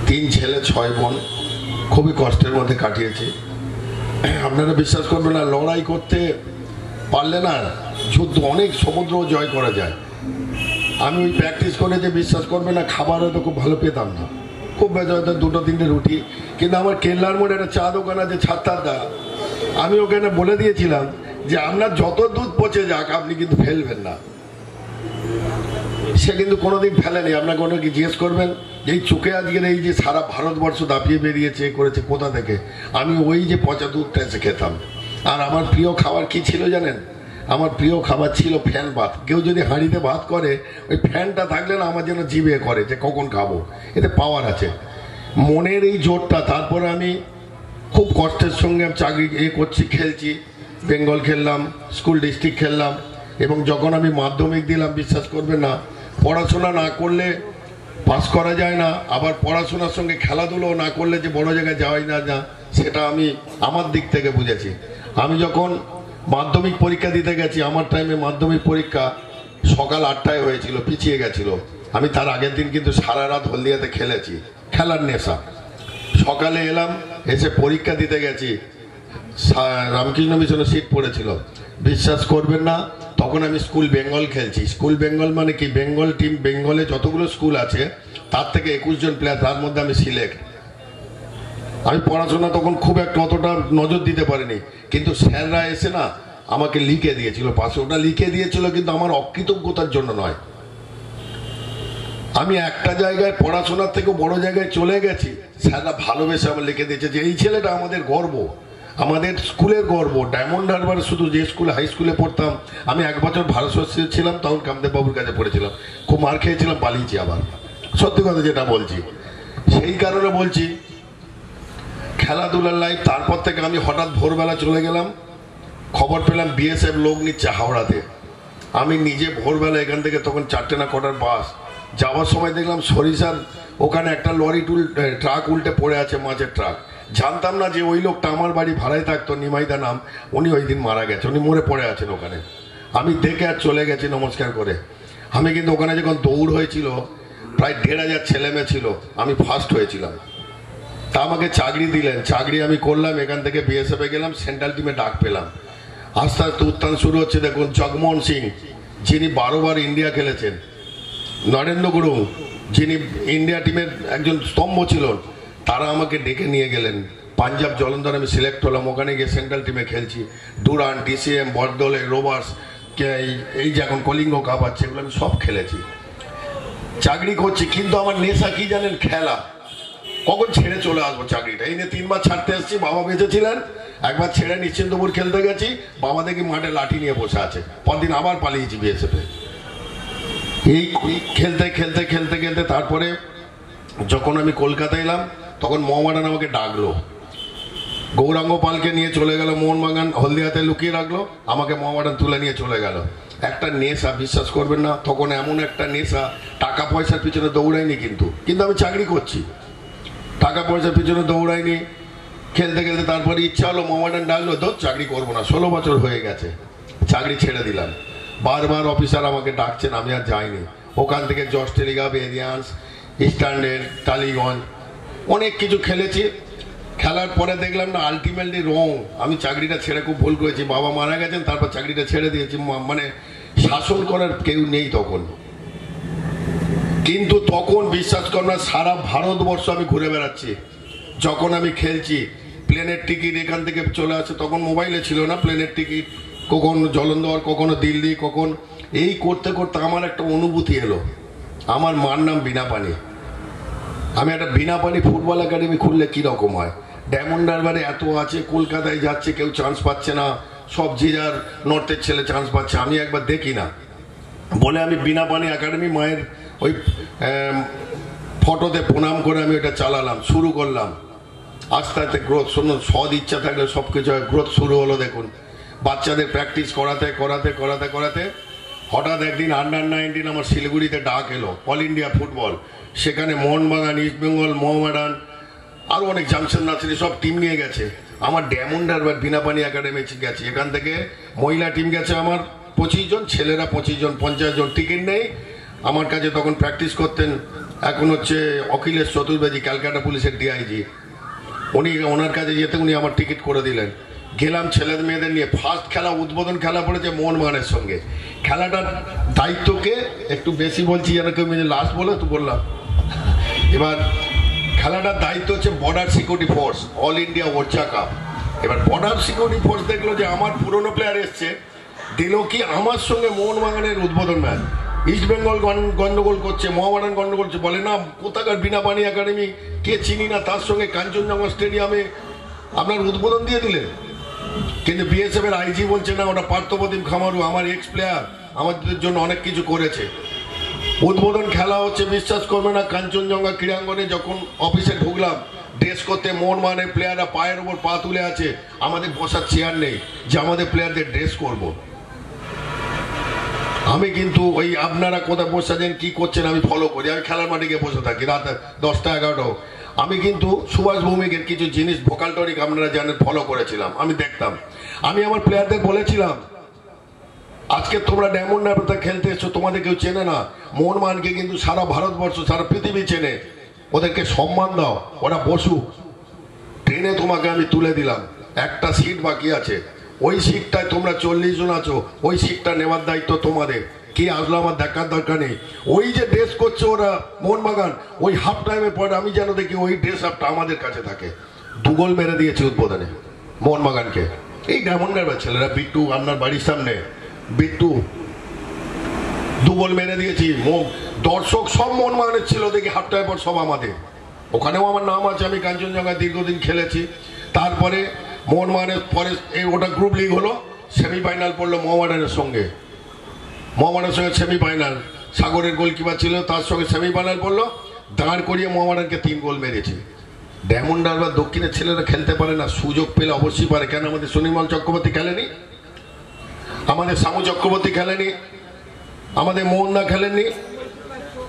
3 ছেলে 6 বোন, খুবই কষ্টের মধ্যে কাটিয়েছি। আপনারা বিশ্বাস করবেন না, লড়াই করতে পারলে না যুদ্ধ, অনেক সমুদ্র জয় করা যায়। আমি ওই প্র্যাকটিস করে যে বিশ্বাস করবে না, খাবার হয়তো খুব ভালো পেতাম না, খুব হয়তো 2-3টে রুটি। কিন্তু আমার কেল্লার মোড়ে একটা চা দোকান আছে ছাত্তারদা, আমি ওখানে বলে দিয়েছিলাম যে আপনার যত দুধ পচে যাক আপনি কিন্তু ফেলবেন না। সে কিন্তু কোনোদিন ফেলেনি। আপনাকে অনেকে জিজ্ঞেস করবেন যে এই চোখে আজকের এই যে সারা ভারতবর্ষ দাপিয়ে বেরিয়েছে করেছে কোথা থেকে, আমি ওই যে পচা দুধটা এসে খেতাম। আর আমার প্রিয় খাবার কি ছিল জানেন? আমার প্রিয় খাবার ছিল ফ্যান ভাত। কেউ যদি হাঁড়িতে ভাত করে, ওই ফ্যানটা থাকলে না আমার যেন জিভে করে যে কখন খাবো, এতে পাওয়ার আছে। মনের এই জোরটা। তারপরে আমি খুব কষ্টের সঙ্গে চাকরি করছি, খেলছি, বেঙ্গল খেললাম, স্কুল ডিস্ট্রিক্ট খেললাম। এবং যখন আমি মাধ্যমিক দিলাম, বিশ্বাস করবেন না, পড়াশোনা না করলে পাস করা যায় না, আবার পড়াশোনার সঙ্গে খেলাধুলো না করলে যে বড় জায়গায় যাওয়াই না, সেটা আমি আমার দিক থেকে বুঝেছি। আমি যখন মাধ্যমিক পরীক্ষা দিতে গেছি, আমার টাইমে মাধ্যমিক পরীক্ষা সকাল 8টায় হয়েছিল, পিছিয়ে গেছিল। আমি তার আগের দিন কিন্তু সারা রাত হলদিয়াতে খেলেছি, খেলার নেশা। সকালে এলাম, এসে পরীক্ষা দিতে গেছি, রামকৃষ্ণ মিশনে সিট পড়েছিল। বিশ্বাস করবেন না, তখন আমি স্কুল বেঙ্গল খেলছি। স্কুল বেঙ্গল মানে কি, বেঙ্গল টিম, বেঙ্গলে যতগুলো স্কুল আছে তার থেকে 21 জন প্লেয়ার, তার মধ্যে আমি সিলেক্ট। আমি পড়াশোনা তখন খুব একটা অতটা নজর দিতে পারিনি, কিন্তু স্যাররা এসে না আমাকে লিখে দিয়েছিল পাশে। ওটা লিখে দিয়েছিল কিন্তু আমার অকৃতজ্ঞতার জন্য নয়। আমি একটা জায়গায় পড়াশোনার থেকে বড় জায়গায় চলে গেছি, স্যাররা ভালোবেসে আমার লিখে দিয়েছে যে এই ছেলেটা আমাদের গর্ব, আমাদের স্কুলের গর্ব। ডায়মন্ড হারবারে শুধু যে স্কুল, হাই স্কুলে পড়তাম, আমি 1 বছর ভারত ছিলাম, তখন কামদেব বাবুর কাছে পড়েছিলাম, খুব মার খেয়েছিলাম, পালিয়েছি আবার। সত্যি কথা যেটা বলছি, সেই কারণে বলছি খেলাধুলার লাইফ। তারপর থেকে আমি হঠাৎ ভোরবেলা চলে গেলাম, খবর পেলাম বিএসএফ লোক নিচ্ছে হাওড়াতে। আমি নিজে ভোরবেলা এখান থেকে, তখন 4টে না কটার বাস, যাওয়ার সময় দেখলাম সরিষার ওখানে একটা লরি ট্রাক উল্টে পড়ে আছে, মাছের ট্রাক। জানতাম না যে ওই লোকটা আমার বাড়ি ভাড়ায় থাকতো, নিমাইদা নাম, উনি ওই দিন মারা গেছে, উনি মরে পড়ে আছেন ওখানে। আমি দেখে আর চলে গেছি নমস্কার করে। আমি কিন্তু ওখানে যখন দৌড় হয়েছিল, প্রায় 1500 ছেলে মেয়ে ছিল, আমি ফার্স্ট হয়েছিলাম। তা আমাকে চাকরি দিলেন, চাকরি আমি করলাম, এখান থেকে বিএসএফে গেলাম, সেন্ট্রাল টিমে ডাক পেলাম। আস্তে আস্তে উত্থান শুরু হচ্ছে। দেখুন, জগমোহন সিং যিনি 12 বার ইন্ডিয়া খেলেছেন, নরেন্দ্র গুরুং যিনি ইন্ডিয়া টিমের একজন স্তম্ভ ছিলেন, তারা আমাকে ডেকে নিয়ে গেলেন পাঞ্জাব জলন্ধর। আমি সিলেক্ট হলাম, ওখানে গিয়ে সেন্ট্রাল টিমে খেলছি। ডুরান, ডিসিএম, বরদলে, রোভার্স, এই যে এখন কলিঙ্গ কাপ আছে, এগুলো আমি সব খেলেছি, চাকরি করছি। কিন্তু আমার নেশা কি জানেন? খেলা। কখন ছেড়ে চলে আসবো চাকরিটা, এই নিয়ে 3 বার ছাড়তে আসছি। বাবা বেঁচে ছিলেন, একবার ছেড়ে নিশ্চিন্তপুর খেলতে গেছি, বাবা দেখি মাঠে লাঠি নিয়ে বসে আছে। পরদিন আবার পালিয়েছি বিএসএফে। এই খেলতে খেলতে খেলতে খেলতে তারপরে যখন আমি কলকাতা এলাম, তখন মোহামেডান আমাকে ডাকলো, গৌরাঙ্গ পালকে নিয়ে চলে গেল মোহনবাগান, হলদিয়াতে লুকিয়ে রাখলো, আমাকে মোহামেডান তুলে নিয়ে চলে গেল। একটা নেশা, বিশ্বাস করবেন না, তখন এমন একটা নেশা, টাকা পয়সার পিছনে দৌড়াইনি, কিন্তু আমি চাকরি করছি, টাকা পয়সার পিছনে দৌড়াইনি। খেলতে খেলতে তারপরে ইচ্ছা হলো, মোহামেডান ডাকলো, ধর চাকরি করবো না, 16 বছর হয়ে গেছে, চাকরি ছেড়ে দিলাম। বারবার অফিসার আমাকে ডাকছেন, আমি আর যাইনি। ওখান থেকে George Telegraph, Aryans, standard, Tollygunge, অনেক কিছু খেলেছি। খেলার পরে দেখলাম না আলটিমেটলি রং, আমি চাকরিটা ছেড়ে খুব ভুল করেছি। বাবা মারা গেছেন, তারপর চাকরিটা ছেড়ে দিয়েছি, মানে শাসন করার কেউ নেই তখন। কিন্তু তখন বিশ্বাস করুন না, সারা ভারতবর্ষ আমি ঘুরে বেড়াচ্ছি। যখন আমি খেলছি, প্লেনের টিকিট এখান থেকে চলে আসে, তখন মোবাইলে ছিল না, প্লেনের টিকিট, কখন জলন্ধর, কখনো দিল্লি, কখন এই করতে করতে আমার একটা অনুভূতি এলো। আমার মার নাম বিনাপানি, আমি একটা বিনাপানি ফুটবল একাডেমি খুললে কীরকম হয়। ডায়মন্ড হারবারে এত আছে, কলকাতায় যাচ্ছে, কেউ চান্স পাচ্ছে না, সব জিরার নর্থের ছেলে চান্স পাচ্ছে, আমি একবার দেখি না বলে আমি বিনাপানি একাডেমি, মায়ের ওই ফটোতে প্রণাম করে আমি ওটা চালালাম, শুরু করলাম। আস্তে আস্তে গ্রোথ, শুনুন, সদ ইচ্ছা থাকলে সব কিছু হয়। গ্রোথ শুরু হলো। দেখুন বাচ্চাদের প্র্যাকটিস করাতে করাতে করাতে করাতে হঠাৎ একদিন আন্ডার-19 আমার শিলিগুড়িতে ডাক এলো, অল ইন্ডিয়া ফুটবল। সেখানে মোহনবাগান, ইস্টবেঙ্গল, মোহামেডান, আরও অনেক, জামশেদ নাসিরি সব টিম নিয়ে গেছে। আমার ডায়মন্ড হারবার বিনাপানি একাডেমি গেছে। এখান থেকে মহিলা টিম গেছে আমার 25 জন, ছেলেরা 25 জন, 50 জন। টিকিট নেই। আমার কাছে তখন প্র্যাকটিস করতেন, এখন হচ্ছে অখিলেশ চতুর্বেদী, ক্যালকাটা পুলিশের ডিআইজি। ওনার কাছে যেতে উনি আমার টিকিট করে দিলেন। গেলাম ছেলেদের মেয়েদের নিয়ে। ফার্স্ট খেলা, উদ্বোধন খেলা পড়েছে মোহনবাগানের সঙ্গে। খেলাটার দায়িত্বকে একটু বেশি বলছি, যেন কেউ লাস্ট বলে তো বললাম। এবার খেলাটার দায়িত্ব হচ্ছে border security force, all India ওরচা কাপ। এবার বর্ডার সিকিউরিটি ফোর্স দেখলো যে আমার পুরনো প্লেয়ার এসছে, দিল কি আমার সঙ্গে মোহনবাগানের উদ্বোধন ম্যাচ। ইস্টবেঙ্গল গন্ডগোল করছে, মোহামেডান গন্ডগোল করছে, বলে না কোথাকার বিনাপানি একাডেমি, কে চিনি না, তার সঙ্গে কাঞ্চনজঙ্ঘা স্টেডিয়ামে আপনার উদ্বোধন দিয়ে দিলেন। কিন্তু বিএসএফ এর আইজি বলছে না, ওটা পার্থপ্রতিম খামারু, আমার এক্স প্লেয়ার, আমাদের জন্য অনেক কিছু করেছে। উদ্বোধন খেলা হচ্ছে, বিশ্বাস করবে না, কাঞ্চনজঙ্ঘা ক্রীড়াঙ্গনে যখন অফিসে ঢুকলাম, ড্রেস করতে মোহনবাগানের প্লেয়াররা পায়ের ওপর পা তুলে আছে, আমাদের বসার চেয়ার নেই যে আমাদের প্লেয়ারদের ড্রেস করব। আমি কিন্তু ওই আপনারা কোথায় বসে আছেন, কি করছেন, আমি ফলো করি। আমি খেলার মাঠে গিয়ে বসে থাকি রাত 10টা 11টা। আমি কিন্তু সুভাষ ভৌমিকের কিছু জিনিস ভোকাল টনিক আপনারা জানেন ফলো করেছিলাম, আমি দেখতাম। আমি আমার প্লেয়ারদের বলেছিলাম, আজকে তোমরা ডায়মন্ড হারবারে খেলতে এসছো, তোমাদের কেউ চেনে না। মোহনবাগানকে কিন্তু সারা ভারতবর্ষ, সারা পৃথিবী চেনে। ওদেরকে সম্মান দাও, ওরা বসুক। ট্রেনে তোমাকে আমি তুলে দিলাম, একটা সিট বাকি আছে, ওই সিটটায় তোমরা 40 জন আছো, ওই সিটটা নেওয়ার দায়িত্ব তোমাদের। কি আসলো আমার দেখার দরকার নেই। ওই যে ড্রেস করছে ওরা মোহনবাগান, ওই হাফ টাইমের পরে আমি যেন দেখি ওই ড্রেস আপটা আমাদের কাছে থাকে। 2 গোল মেরে দিয়েছে উদ্বোধনে মোহনবাগানকে। এই ডায়মন্ড হারবার ছেলেরা, বিট্টু আপনার বাড়ির সামনে, বিট্টু 2 গোল মেরে দিয়েছি। দর্শক সব মোহনবাগানের ছিল, দেখি হাফ টাইম পর সব আমাদের। ওখানেও আমার নাম আছে, আমি কাঞ্চনজঙ্ঘায় দীর্ঘদিন খেলেছি। তারপরে মোহনবাগানের পরে ওটা গ্রুপ লিগ হলো, সেমিফাইনাল পড়লো মোহামেডানের সঙ্গে। মোহামেডানের সঙ্গে সেমিফাইনাল, সাগরের গোলকিপার ছিল, তার সঙ্গে সেমিফাইনাল পড়লো, দাঁড় করিয়ে মোহামেডানকে 3 গোল মেরেছে। ডায়মন্ড হারবার দক্ষিণের ছেলেরা খেলতে পারে না, সুযোগ পেলে অবশ্যই পারে। কেন আমাদের সুনির্মল চক্রবর্তী খেলেনি, আমাদের শামু চক্রবর্তী খেলেনি, আমাদের মোহনদা খেলেননি,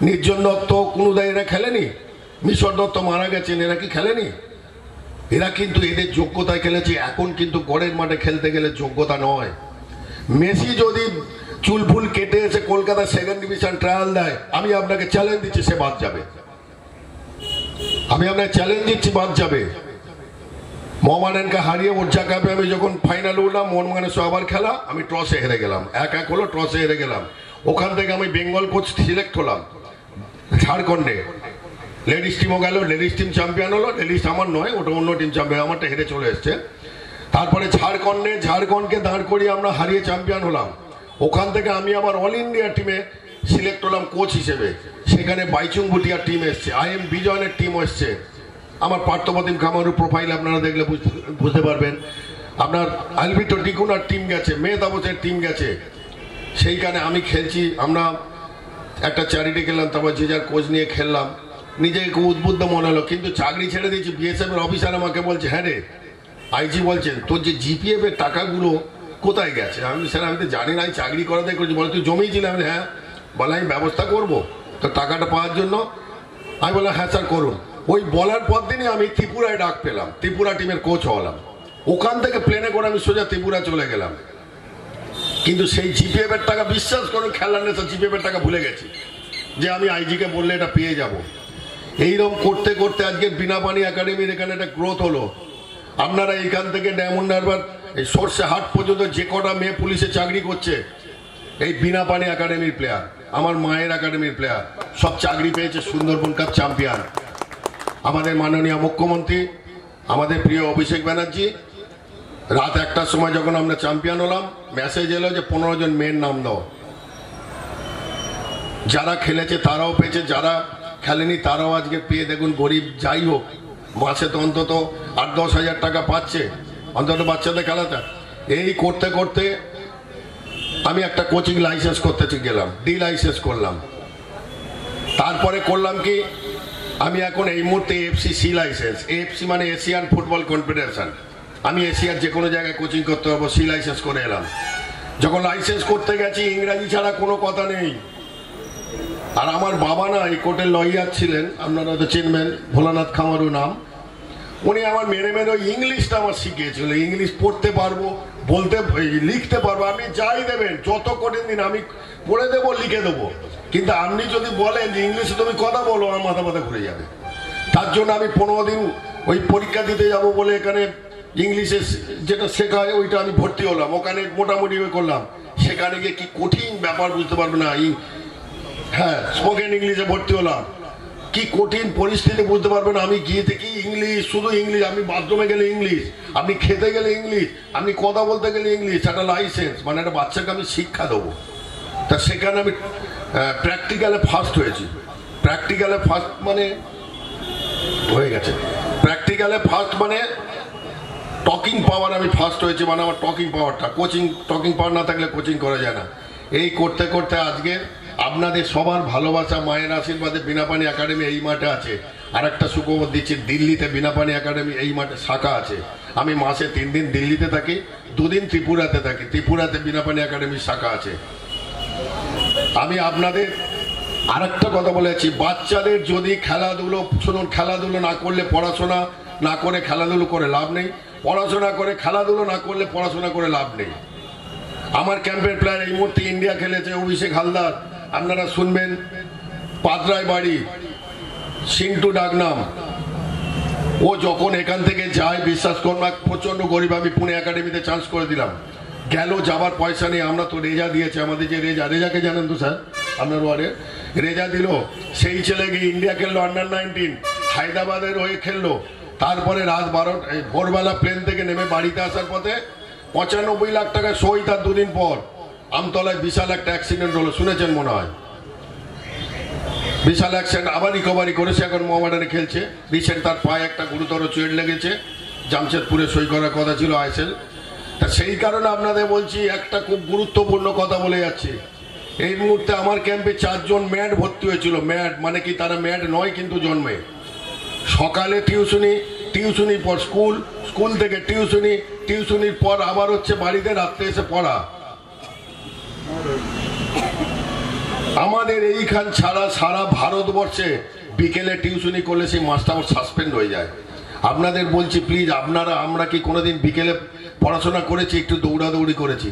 নির্জন দত্ত, কুনুদা এরা খেলেনি, মিশর দত্ত মারা গেছেন, এরা কি খেলেনি? এরা কিন্তু এদের যোগ্যতায় খেলেছে। এখন কিন্তু গড়ের মাঠে খেলতে গেলে যোগ্যতা নয়। মেসি যদি চুলফুল কেটে এসে কলকাতা 2nd ডিভিশন ট্রায়াল দেয়, আমি আপনাকে চ্যালেঞ্জ দিচ্ছি সে বাদ যাবে। আমি আপনাকে চ্যালেঞ্জ দিচ্ছি বাদ যাবে। মোহামেডানকে হারিয়ে ওরচা কাপে আমি যখন ফাইনাল উঠলাম, মোহনবাগানের সঙ্গে আবার খেলা, আমি টসে হেরে গেলাম, 1-1 হলো, টসে হেরে গেলাম। ওখান থেকে আমি বেঙ্গল কোচ সিলেক্ট হলাম ঝাড়খণ্ডে। লেডিস টিমও গেল, লেডিস টিম চ্যাম্পিয়ন হলো। লেডিস আমার নয়, ওটা অন্য টিম চ্যাম্পিয়ন, আমারটা হেরে চলে এসছে। তারপরে ঝাড়খণ্ডকে দাঁড় করিয়ে আমরা হারিয়ে চ্যাম্পিয়ন হলাম। ওখান থেকে আমি আবার অল ইন্ডিয়া টিমে সিলেক্ট হলাম কোচ হিসেবে। সেখানে বাইচুং ভুটিয়ার টিম এসছে, IM বিজয়নের টিম এসছে, আমার পার্থপ্রতিম খামারুর প্রোফাইল আপনারা দেখলে বুঝতে পারবেন। আপনার আলবিটো টিকুনার টিম গেছে, মেহতাবসের টিম গেছে, সেইখানে আমি খেলছি। আমরা একটা চ্যারিটি খেললাম, তারপর যে যার কোচ নিয়ে খেললাম। নিজেকে খুব উদ্বুদ্ধ মনে হলো, কিন্তু চাকরি ছেড়ে দিয়েছি। বিএসএফ এর অফিসার আমাকে বলছে, হ্যাঁ রে আইজি বলছেন তোর যে জিপিএফ এর টাকাগুলো কোথায় গেছে? আমি স্যার আমি তো জানি না, আমি চাকরি করাতে করেছি। বলে তুই জমিয়েছিলাম? হ্যাঁ। বলে আমি ব্যবস্থা করবো তো টাকাটা পাওয়ার জন্য। আমি বললাম হ্যাঁ স্যার করুন। ওই বলার পর দিনই আমি ত্রিপুরায় ডাক পেলাম, ত্রিপুরা টিমের কোচ হলাম। ওখান থেকে প্লেনে করে আমি সোজা ত্রিপুরা চলে গেলাম। কিন্তু সেই জিপিএফ এর টাকা, বিশ্বাস করুন খেলার নেতা, জিপিএফ এর টাকা ভুলে গেছি যে আমি আইজিকে বললে এটা পেয়ে যাব। এইরকম করতে করতে আজকে বিনাপানি একাডেমির এখানে একটা গ্রোথ হলো। আপনারা এইখান থেকে ডায়মন্ড হারবার এই সর্ষে হাট পর্যন্ত যে কটা মেয়ে পুলিশে চাকরি করছে, এই বিনাপানি একাডেমির প্লেয়ার, আমার মায়ের একাডেমির প্লেয়ার, সব চাকরি পেয়েছে। সুন্দরবন কাপ চ্যাম্পিয়ন আমাদের মাননীয় মুখ্যমন্ত্রী, আমাদের প্রিয় অভিষেক ব্যানার্জি। রাত 1টার সময় যখন আমরা চ্যাম্পিয়ন হলাম, মেসেজ এলো যে 15 জন মেয়ের নাম দাও। যারা খেলেছে তারাও পেয়েছে, যারা খেলেনি তারাও আজকে পেয়ে দেখুন। গরিব যাই হোক, মাসে তো অন্তত 8-10 হাজার টাকা পাচ্ছে, অন্তত বাচ্চাদের খেলাটা। এই করতে করতে আমি একটা কোচিং লাইসেন্স করতে গেলাম, ডি লাইসেন্স করলাম। তারপরে করলাম কি, আমি এখন এই মুহূর্তে এএফসি সি লাইসেন্স, এএফসি মানে এশিয়ান ফুটবল কনফেডারেশন, আমি এশিয়ার যে কোনো জায়গায় কোচিং করতে পারবো, সি লাইসেন্স করে এলাম। যখন লাইসেন্স করতে গেছি ইংরাজি ছাড়া কোনো কথা নেই। আর আমার বাবা না এই কোর্টের লয়ার ছিলেন, আপনারা তো চিনবেন, ভোলানাথ খামারু নাম, উনি আমার মেরে মেরে ওই ইংলিশটা আমার শিখিয়েছিল। ইংলিশ পড়তে পারবো, বলতে লিখতে পারবো, আপনি যাই দেবেন যত কঠিন দিন আমি পড়ে দেবো, লিখে দেবো। কিন্তু আপনি যদি বলেন যে ইংলিশে তুমি কথা বলো, আমার মাথা মাথা ঘুরে যাবে। তার জন্য আমি 15 দিন ওই পরীক্ষা দিতে যাব বলে এখানে ইংলিশে যেটা শেখায় ওইটা আমি ভর্তি হলাম, ওখানে মোটামুটি করলাম। সেখানে গিয়ে কি কঠিন ব্যাপার বুঝতে পারবে না। হ্যাঁ, স্পোকেন ইংলিশে ভর্তি হলাম, কি কঠিন পরিস্থিতি বুঝতে পারবেন। আমি গিয়ে দেখি ইংলিশ, শুধু ইংলিশ, আপনি বাথরুমে গেলে ইংলিশ, আপনি খেতে গেলে ইংলিশ, আপনি কথা বলতে গেলে ইংলিশ। একটা লাইসেন্স মানে একটা বাচ্চাকে আমি শিক্ষা দেবো, তা সেখানে আমি প্র্যাকটিক্যালে ফার্স্ট হয়েছি। প্র্যাকটিক্যালে ফার্স্ট মানে হয়ে গেছে, প্র্যাকটিক্যালে ফার্স্ট মানে টকিং পাওয়ার আমি ফার্স্ট হয়েছি, মানে আমার টকিং পাওয়ারটা, কোচিং টকিং পাওয়ার না থাকলে কোচিং করা যায় না। এই করতে করতে আজকে আপনাদের সবার ভালোবাসা, মায়ের আশীর্বাদে বিনাপানি একাডেমি এই মাঠে আছে। আর একটা সুখবর দিচ্ছি, দিল্লিতে বিনাপানি একাডেমি এই মাঠে শাখা আছে। আমি মাসে 3 দিন দিল্লিতে থাকি, 2 দিন ত্রিপুরাতে থাকি। ত্রিপুরাতে বিনাপানি একাডেমির শাখা আছে। আমি আপনাদের আর একটা কথা বলেছি, বাচ্চাদের যদি খেলাধুলো, শুনুন, খেলাধুলো না করলে পড়াশোনা না করে খেলাধুলো করে লাভ নেই, পড়াশোনা করে খেলাধুলো না করলে পড়াশোনা করে লাভ নেই। আমার ক্যাম্পের প্লেয়ার এই মুহূর্তে ইন্ডিয়া খেলেছে, অভিষেক হালদার, আপনারা শুনবেন, পাতরায় বাড়ি, সিন্টু ডাকনাম। ও যখন এখান থেকে যায়, বিশ্বাস করুন না, প্রচন্ড গরিব, আমি পুনে একাডেমিতে চান্স করে দিলাম, গেল, যাবার পয়সা নেই। আমরা তো রেজা দিয়েছে, আমাদের যে রেজাকে জানেন তো স্যার, আপনার ওয়ার্ডে রেজা দিল, সেই ছেলে গিয়ে ইন্ডিয়া খেললো, আন্ডার-19 হায়দ্রাবাদের হয়ে খেললো। তারপরে রাত 12 ভোরবেলা প্লেন থেকে নেমে বাড়িতে আসার পথে 95 লাখ টাকা সই। তার 2 দিন পর আমতলায় বিশাল একটা অ্যাক্সিডেন্ট হলো, শুনেছেন মনে হয়, বিশাল অ্যাক্সিডেন্ট। আবার রিকভারি করেছে, এখন মোহামেডানে খেলছে। রিসেন্ট তার পায়ে একটা গুরুতর চোট লেগেছে, জামশেদপুরে সই করার কথা ছিল আইএসএল। তা সেই কারণে আপনাদের বলছি, একটা খুব গুরুত্বপূর্ণ কথা বলে যাচ্ছি। এই মুহূর্তে আমার ক্যাম্পে 4 জন ম্যাড ভর্তি হয়েছিল। ম্যাড মানে কি, তারা ম্যাড নয় কিন্তু জন্মে। সকালে টিউশনি, টিউশনির পর স্কুল, স্কুল থেকে টিউশনি, টিউশনির পর আবার হচ্ছে বাড়িতে, রাত্রে এসে পড়া। আমাদের এইখান ছাড়া সারা ভারতবর্ষে বিকেলে টিউশনি করলে সেই মাস্টার সাসপেন্ড হয়ে যায়। আপনাদের বলছি প্লিজ, আপনারা, আমরা কি কোনোদিন বিকেলে পড়াশোনা করেছি? একটু দৌড়াদৌড়ি করেছি।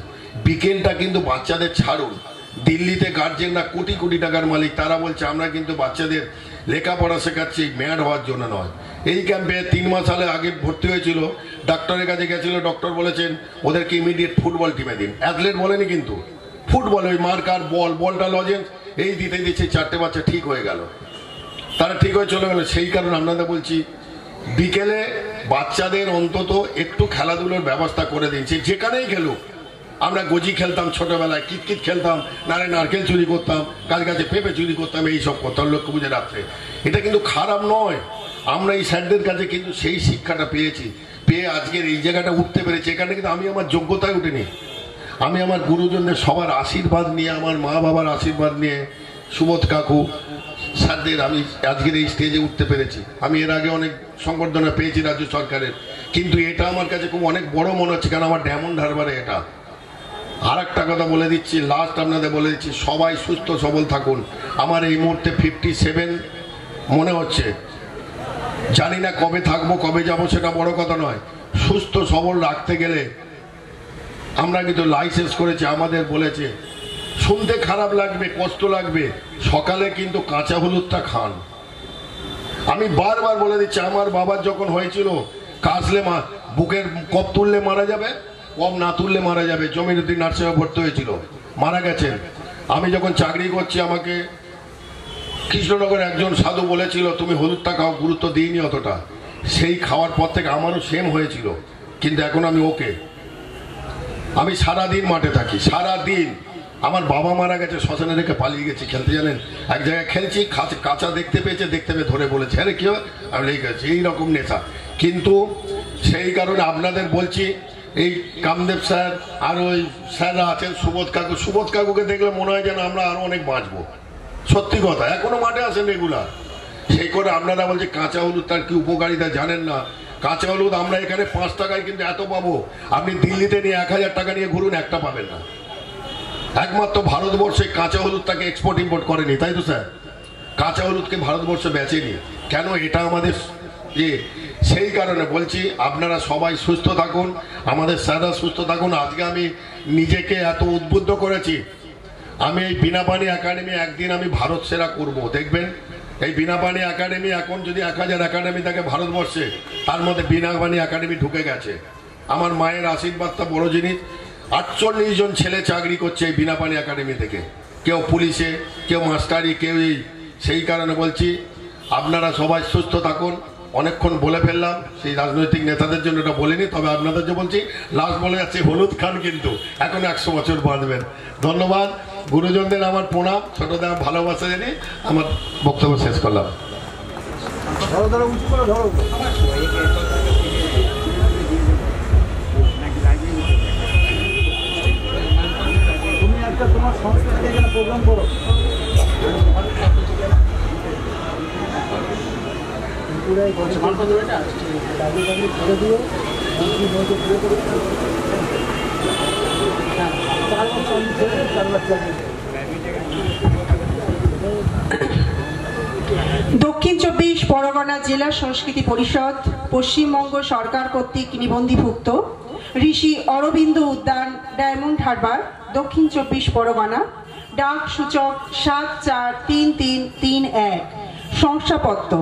বিকেলটা কিন্তু বাচ্চাদের ছাড়ুন। দিল্লিতে গার্জেনরা কোটি কোটি টাকার মালিক, তারা বলছে আমরা কিন্তু বাচ্চাদের লেখাপড়া শেখাচ্ছি, ম্যাড হওয়ার জন্য নয়। এই ক্যাম্পে 3 মাস আগে ভর্তি হয়েছিল, ডাক্তারের কাছে গেছিল, ডক্টর বলেছেন ওদেরকে ইমিডিয়েট ফুটবল টিমে দিন। অ্যাথলেট বলেনি কিন্তু, ফুটবল, ওই মার্কার বল, বলটা লজেন্স এই দিতে দিচ্ছে, 4টে বাচ্চা ঠিক হয়ে গেল, তারা ঠিক হয়ে চলে গেল। সেই কারণে আপনাদের বলছি, বিকেলে বাচ্চাদের অন্তত একটু খেলাধুলোর ব্যবস্থা করে দিন, যেখানেই খেলুক। আমরা গজি খেলতাম ছোটবেলায়, কিতকিত খেলতাম, নারকেল চুরি করতাম, কাজ কাছে পেঁপে চুরি করতাম, এইসব করতাম লক্ষ্মী পুজো রাত্রে। এটা কিন্তু খারাপ নয়। আমরা এই স্যারদের কাছে কিন্তু সেই শিক্ষাটা পেয়েছি, পেয়ে আজকের এই জায়গাটা উঠতে পেরেছি। এখানে কিন্তু আমি আমার যোগ্যতায় উঠিনি, আমি আমার গুরুজনদের সবার আশীর্বাদ নিয়ে, আমার মা বাবার আশীর্বাদ নিয়ে, সুবোধ কাকু স্যারদের আমি আজকের এই স্টেজে উঠতে পেরেছি। আমি এর আগে অনেক সংবর্ধনা পেয়েছি রাজ্য সরকারের, কিন্তু এটা আমার কাছে খুব অনেক বড় মনে হচ্ছে, কারণ আমার ডায়মন্ড হারবারে এটা। আর একটা কথা বলে দিচ্ছি, লাস্ট আপনাদের বলে দিচ্ছি, সবাই সুস্থ সবল থাকুন। আমার এই মুহূর্তে 57 মনে হচ্ছে, জানি না কবে থাকবো কবে যাবো, সেটা বড় কথা নয়। সুস্থ সবল রাখতে গেলে আমরা কিন্তু লাইসেন্স করেছি, আমাদের বলেছে, শুনতে খারাপ লাগবে, কষ্ট লাগবে, সকালে কিন্তু কাঁচা হলুদটা খান। আমি বারবার বলে দিচ্ছি, আমার বাবার যখন হয়েছিল, কাশলে বুকের কপ তুললে মারা যাবে, কম না তুললে মারা যাবে। জমিরুদ্দিন নার্সিংহোমে ভর্তি হয়েছিল, মারা গেছেন। আমি যখন চাকরি করছি, আমাকে কৃষ্ণনগর একজন সাধু বলেছিল তুমি হলুদটা খাও, গুরুত্ব দিইনি অতটা। সেই খাওয়ার পর থেকে আমারও সেম হয়েছিল, কিন্তু এখন আমি ওকে। আমি সারাদিন মাঠে থাকি, সারাদিন। আমার বাবা মারা গেছে, শ্মশানে রেখে পালিয়ে গেছি খেলতে, জানেন। এক জায়গায় খেলছি, কাঁচা দেখতে পেয়েছে, দেখতে পেয়ে ধরে বলেছে, আরে কি হয়, আমি লেগে গেছি, এইরকম নেশা। কিন্তু সেই কারণে আপনাদের বলছি, এই কামদেব স্যার আর ওই স্যাররা আছেন, সুবোধ কাকু, সুবোধ কাকুকে দেখলে মনে হয় যেন আমরা আরো অনেক বাঁচবো। সত্যি কথা, এখনো মাঠে আসেন রেগুলার। সেই করে আপনারা বলছে কাঁচা হলুদ তার কি উপকারিতা জানেন না। কাঁচা হলুদ আমরা এখানে 5 টাকায় কিন্তু এত পাবো, আপনি দিল্লিতে নিয়ে 1000 টাকা নিয়ে ঘুরুন, একটা পাবেন না। একমাত্র ভারতবর্ষে কাঁচা হলুদটাকে এক্সপোর্ট ইম্পোর্ট করেনি, তাই তো স্যার? কাঁচা হলুদকে ভারতবর্ষে বেচেনি কেন? এটা আমাদের সেই কারণে বলছি আপনারা সবাই সুস্থ থাকুন, আমাদের স্যাররা সুস্থ থাকুন। আজকে আমি নিজেকে এত উদ্বুদ্ধ করেছি, আমি এই বিনাপানি একাডেমি একদিন আমি ভারত সেরা করব। দেখবেন এই বিনাপানি একাডেমি এখন যদি 1000 একাডেমি থাকে ভারতবর্ষে, তার মধ্যে বিনাপানি একাডেমি ঢুকে গেছে। আমার মায়ের আশীর্বাদটা বড় জিনিস। 48 জন ছেলে চাকরি করছে এই বিনাপানি একাডেমি থেকে, কেউ পুলিশে, কেউ মাস্টারি, কেউ সেই কারণে বলছি আপনারা সবাই সুস্থ থাকুন। অনেকক্ষণ বলে ফেললাম, সেই রাজনৈতিক নেতাদের জন্য এটা বলিনি, তবে আপনাদের যে বলছি লাস্ট বলে যাচ্ছে হলুদ খান কিন্তু এখন 100 বছর বাঁচবেন। ধন্যবাদ গুরুজনদের, আমার প্রণাম, ছোটদের আমার ভালোবাসা জানি আমার বক্তব্য শেষ করলাম। তোমার সংস্কৃতি এখানে প্রোগ্রাম করো। দক্ষিণ 24 পরগনা জেলা সংস্কৃতি পরিষদ পশ্চিমবঙ্গ সরকার কর্তৃক নিবন্ধীভুক্ত ঋষি অরবিন্দ উদ্যান, ডায়মন্ড হারবার, দক্ষিণ 24 পরগনা, ডাক সূচক 743331। শংসাপত্র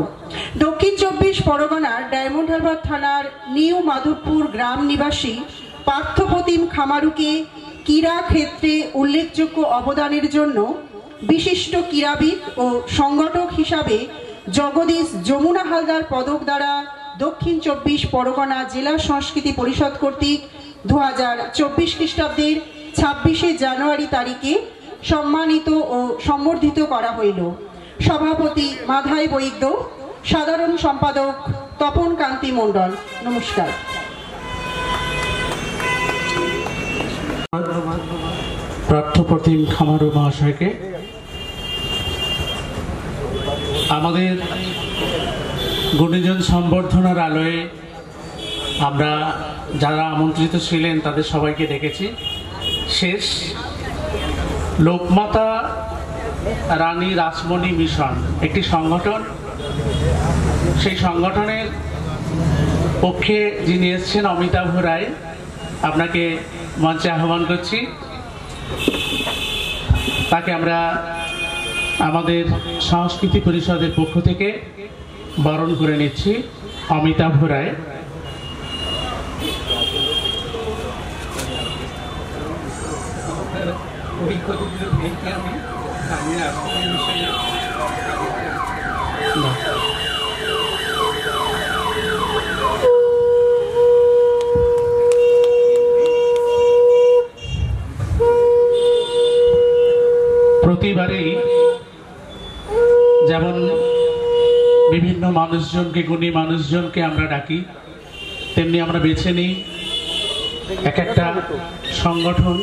দক্ষিণ 24 পরগনার ডায়মন্ড হারবার থানার নিউ মাধবপুর গ্রাম নিবাসী পার্থপ্রতিম খামারুকে ক্রীড়া ক্ষেত্রে উল্লেখযোগ্য অবদানের জন্য বিশিষ্ট ক্রীড়াবিদ ও সংগঠক হিসাবে জগদীশ যমুনা হালদার পদক দ্বারা দক্ষিণ 24 পরগনা জেলা সংস্কৃতি পরিষদ কর্তৃক 2024 খ্রিস্টাব্দের 26শে জানুয়ারি তারিখে সম্মানিত ও সম্বর্ধিত করা হইল। সভাপতি মাধাই বৈদ্য, সাধারণ সম্পাদক তপন কান্তি মণ্ডল। নমস্কার। পার্থপ্রতিম খামারু মহাশয়কে আমাদের গুণীজন সম্বর্ধনার আলোয় আমরা যারা আমন্ত্রিত ছিলেন তাদের সবাইকে ডেকেছি। শেষ লোকমাতা রানী রাসমণি মিশন একটি সংগঠন, সেই সংগঠনের পক্ষে যিনি এসছেন অমিতাভ রায়, আপনাকে মঞ্চে আহ্বান করছি। তাকে আমরা আমাদের সংস্কৃতি পরিষদের পক্ষ থেকে বরণ করে নিচ্ছি। অমিতাভ রায়। প্রতিবারেই যেমন বিভিন্ন মানুষজনকে, গুণী মানুষজনকে আমরা ডাকি, তেমনি আমরা বেছে নিই এক একটা সংগঠন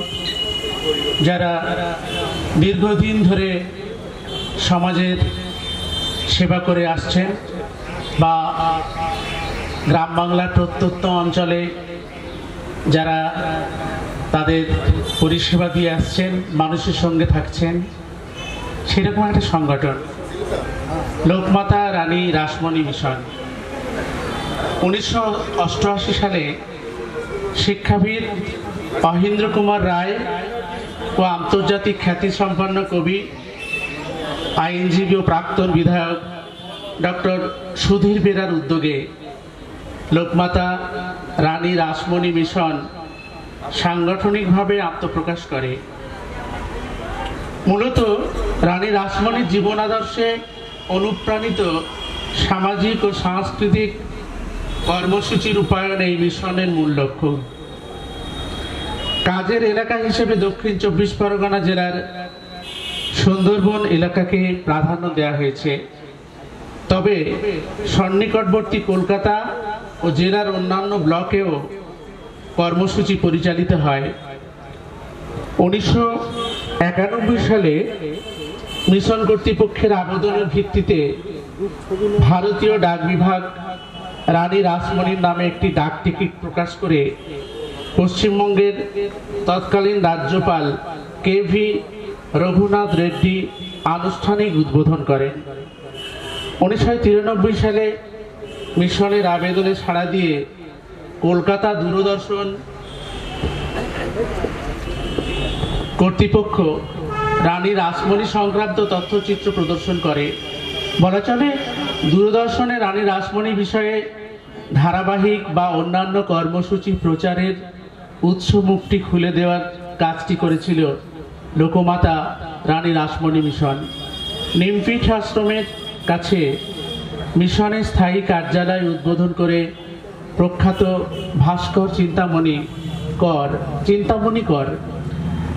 যারা দীর্ঘদিন ধরে সমাজের সেবা করে আসছেন বা গ্রাম বাংলার প্রত্যন্ত অঞ্চলে যারা তাদের পরিষেবা দিয়ে আসছেন, মানুষের সঙ্গে থাকছেন, সেরকম একটা সংগঠন লোকমাতা রানী রাসমণি মিশন। 1988 সালে শিক্ষাবিদ মহেন্দ্র কুমার রায় ও আন্তর্জাতিক খ্যাতিসম্পন্ন কবি, আইনজীবী ও প্রাক্তন বিধায়ক ডক্টর সুধীর বেরার উদ্যোগে লোকমাতা রানী রাসমণি মিশন সাংগঠনিকভাবে আত্মপ্রকাশ করে। মূলত রানী রাসমণির জীবন আদর্শে অনুপ্রাণিত সামাজিক ও সাংস্কৃতিক কর্মসূচি রূপায়ণ এই মিশনের মূল লক্ষ্য। কাজের এলাকা হিসেবে দক্ষিণ 24 পরগনা জেলার সুন্দরবন এলাকাকে প্রাধান্য দেওয়া হয়েছে, তবে সন্নিকটবর্তী কলকাতা ও জেলার অন্যান্য ব্লকেও কর্মসূচি পরিচালিত হয়। 1991 সালে মিশন কর্তৃপক্ষের আবেদনের ভিত্তিতে ভারতীয় ডাক বিভাগ রানী রাসমণির নামে একটি ডাক টিকিট প্রকাশ করে পশ্চিমবঙ্গের তৎকালীন রাজ্যপাল কেভি রঘুনাথ রেড্ডি আনুষ্ঠানিক উদ্বোধন করেন। 1993 সালে মিশনের আবেদনে সাড়া দিয়ে কলকাতা দূরদর্শন কর্তৃপক্ষ রানী রাসমণি সংক্রান্ত তথ্যচিত্র প্রদর্শন করে। বলা চলে দূরদর্শনে রানী রাসমণি বিষয়ে ধারাবাহিক বা অন্যান্য কর্মসূচি প্রচারের উৎস মুখটি খুলে দেওয়ার কাজটি করেছিল লোকমাতা রানী রাসমণি মিশন। নিমপীঠ আশ্রমের কাছে মিশনের স্থায়ী কার্যালয় উদ্বোধন করে প্রখ্যাত ভাস্কর চিন্তামণি কর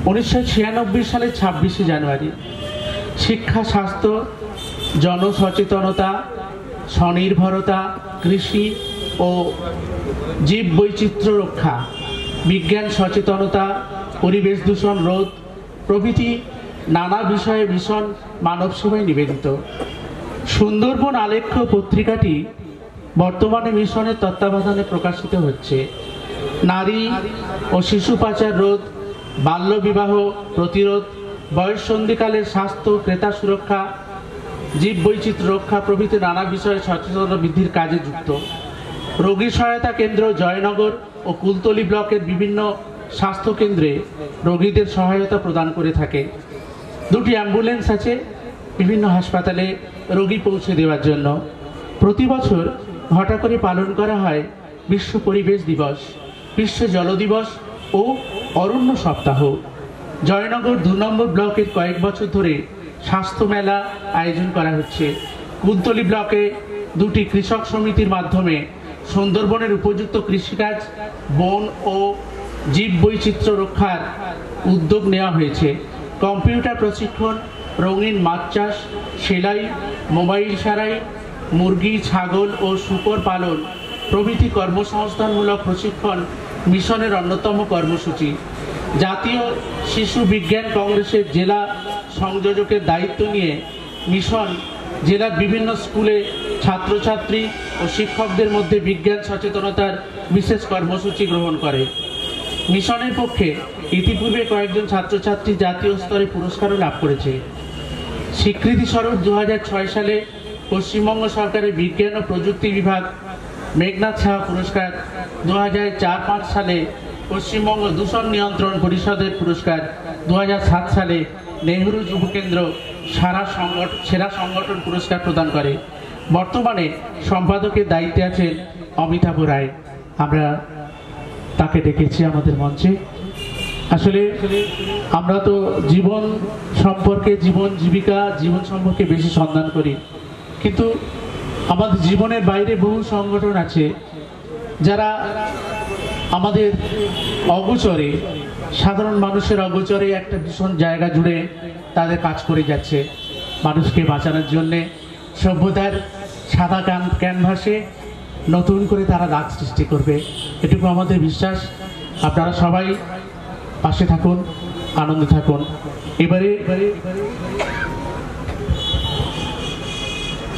1996 সালের 26শে জানুয়ারি শিক্ষা, স্বাস্থ্য, জনসচেতনতা, স্বনির্ভরতা, কৃষি ও জীব বৈচিত্র্য রক্ষা, বিজ্ঞান সচেতনতা, পরিবেশ দূষণ রোধ প্রভৃতি নানা বিষয়ে মিশন মানব সেবায় নিবেদিত। সুন্দরবন আলেখ্য পত্রিকাটি বর্তমানে মিশনের তত্ত্বাবধানে প্রকাশিত হচ্ছে। নারী ও শিশু পাচার রোধ, বাল্যবিবাহ প্রতিরোধ, বয়ঃসন্ধিকালের স্বাস্থ্য, ক্রেতা সুরক্ষা, জীব বৈচিত্র্য রক্ষা প্রভৃতি নানা বিষয়ে সচেতনতা বৃদ্ধির কাজে যুক্ত। রোগী সহায়তা কেন্দ্র জয়নগর ও কুলতলি ব্লকের বিভিন্ন স্বাস্থ্য কেন্দ্রে রোগীদের সহায়তা প্রদান করে থাকে। 2টি অ্যাম্বুলেন্স আছে বিভিন্ন হাসপাতালে রোগী পৌঁছে দেওয়ার জন্য। প্রতি বছর ঘটা করে পালন করা হয় বিশ্ব পরিবেশ দিবস, বিশ্ব জল দিবস ও অরণ্য সপ্তাহ। জয়নগর 2 নম্বর ব্লকের কয়েক বছর ধরে স্বাস্থ্য মেলা আয়োজন করা হচ্ছে। কুলতলি ব্লকে 2টি কৃষক সমিতির মাধ্যমে সুন্দরবনের উপযুক্ত কৃষিকাজ, বন ও জীব বৈচিত্র্য রক্ষার উদ্যোগ নেওয়া হয়েছে। কম্পিউটার প্রশিক্ষণ, রঙিন মাছ চাষ, সেলাই, মোবাইল সারাই, মুরগি, ছাগল ও শূকর পালন প্রভৃতি কর্মসংস্থানমূলক প্রশিক্ষণ মিশনের অন্যতম কর্মসূচি। জাতীয় শিশু বিজ্ঞান কংগ্রেসের জেলা সংযোজকের দায়িত্ব নিয়ে মিশন জেলার বিভিন্ন স্কুলে ছাত্রছাত্রী ও শিক্ষকদের মধ্যে বিজ্ঞান সচেতনতার বিশেষ কর্মসূচি গ্রহণ করে। মিশনের পক্ষে ইতিপূর্বে কয়েকজন ছাত্রছাত্রী জাতীয় স্তরে পুরস্কারও লাভ করেছে। স্বীকৃতিস্বরূপ 2006 সালে পশ্চিমবঙ্গ সরকারের বিজ্ঞান ও প্রযুক্তি বিভাগ মেঘনাথ সাহা পুরস্কার, 2004-05 সালে পশ্চিমবঙ্গ দূষণ নিয়ন্ত্রণ পরিষদের পুরস্কার, 2007 সালে নেহরু যুব কেন্দ্র সেরা সংগঠন পুরস্কার প্রদান করে। বর্তমানে সম্পাদকের দায়িত্বে আছেন অমিতাভ রায়। আমরা তাকে ডেকেছি আমাদের মঞ্চে। আসলে আমরা তো জীবন সম্পর্কে, জীবন জীবিকা, জীবন সম্পর্কে বেশি সন্ধান করি, কিন্তু আমাদের জীবনের বাইরে বহু সংগঠন আছে যারা আমাদের অগোচরে, সাধারণ মানুষের অগোচরে একটা ভীষণ জায়গা জুড়ে তাদের কাজ করে যাচ্ছে মানুষকে বাঁচানোর জন্যে। সভ্যতার সাদা ক্যানভাসে নতুন করে তারা দাগ সৃষ্টি করবে, এটুকু আমাদের বিশ্বাস। আপনারা সবাই পাশে থাকুন, আনন্দে থাকুন। এবারে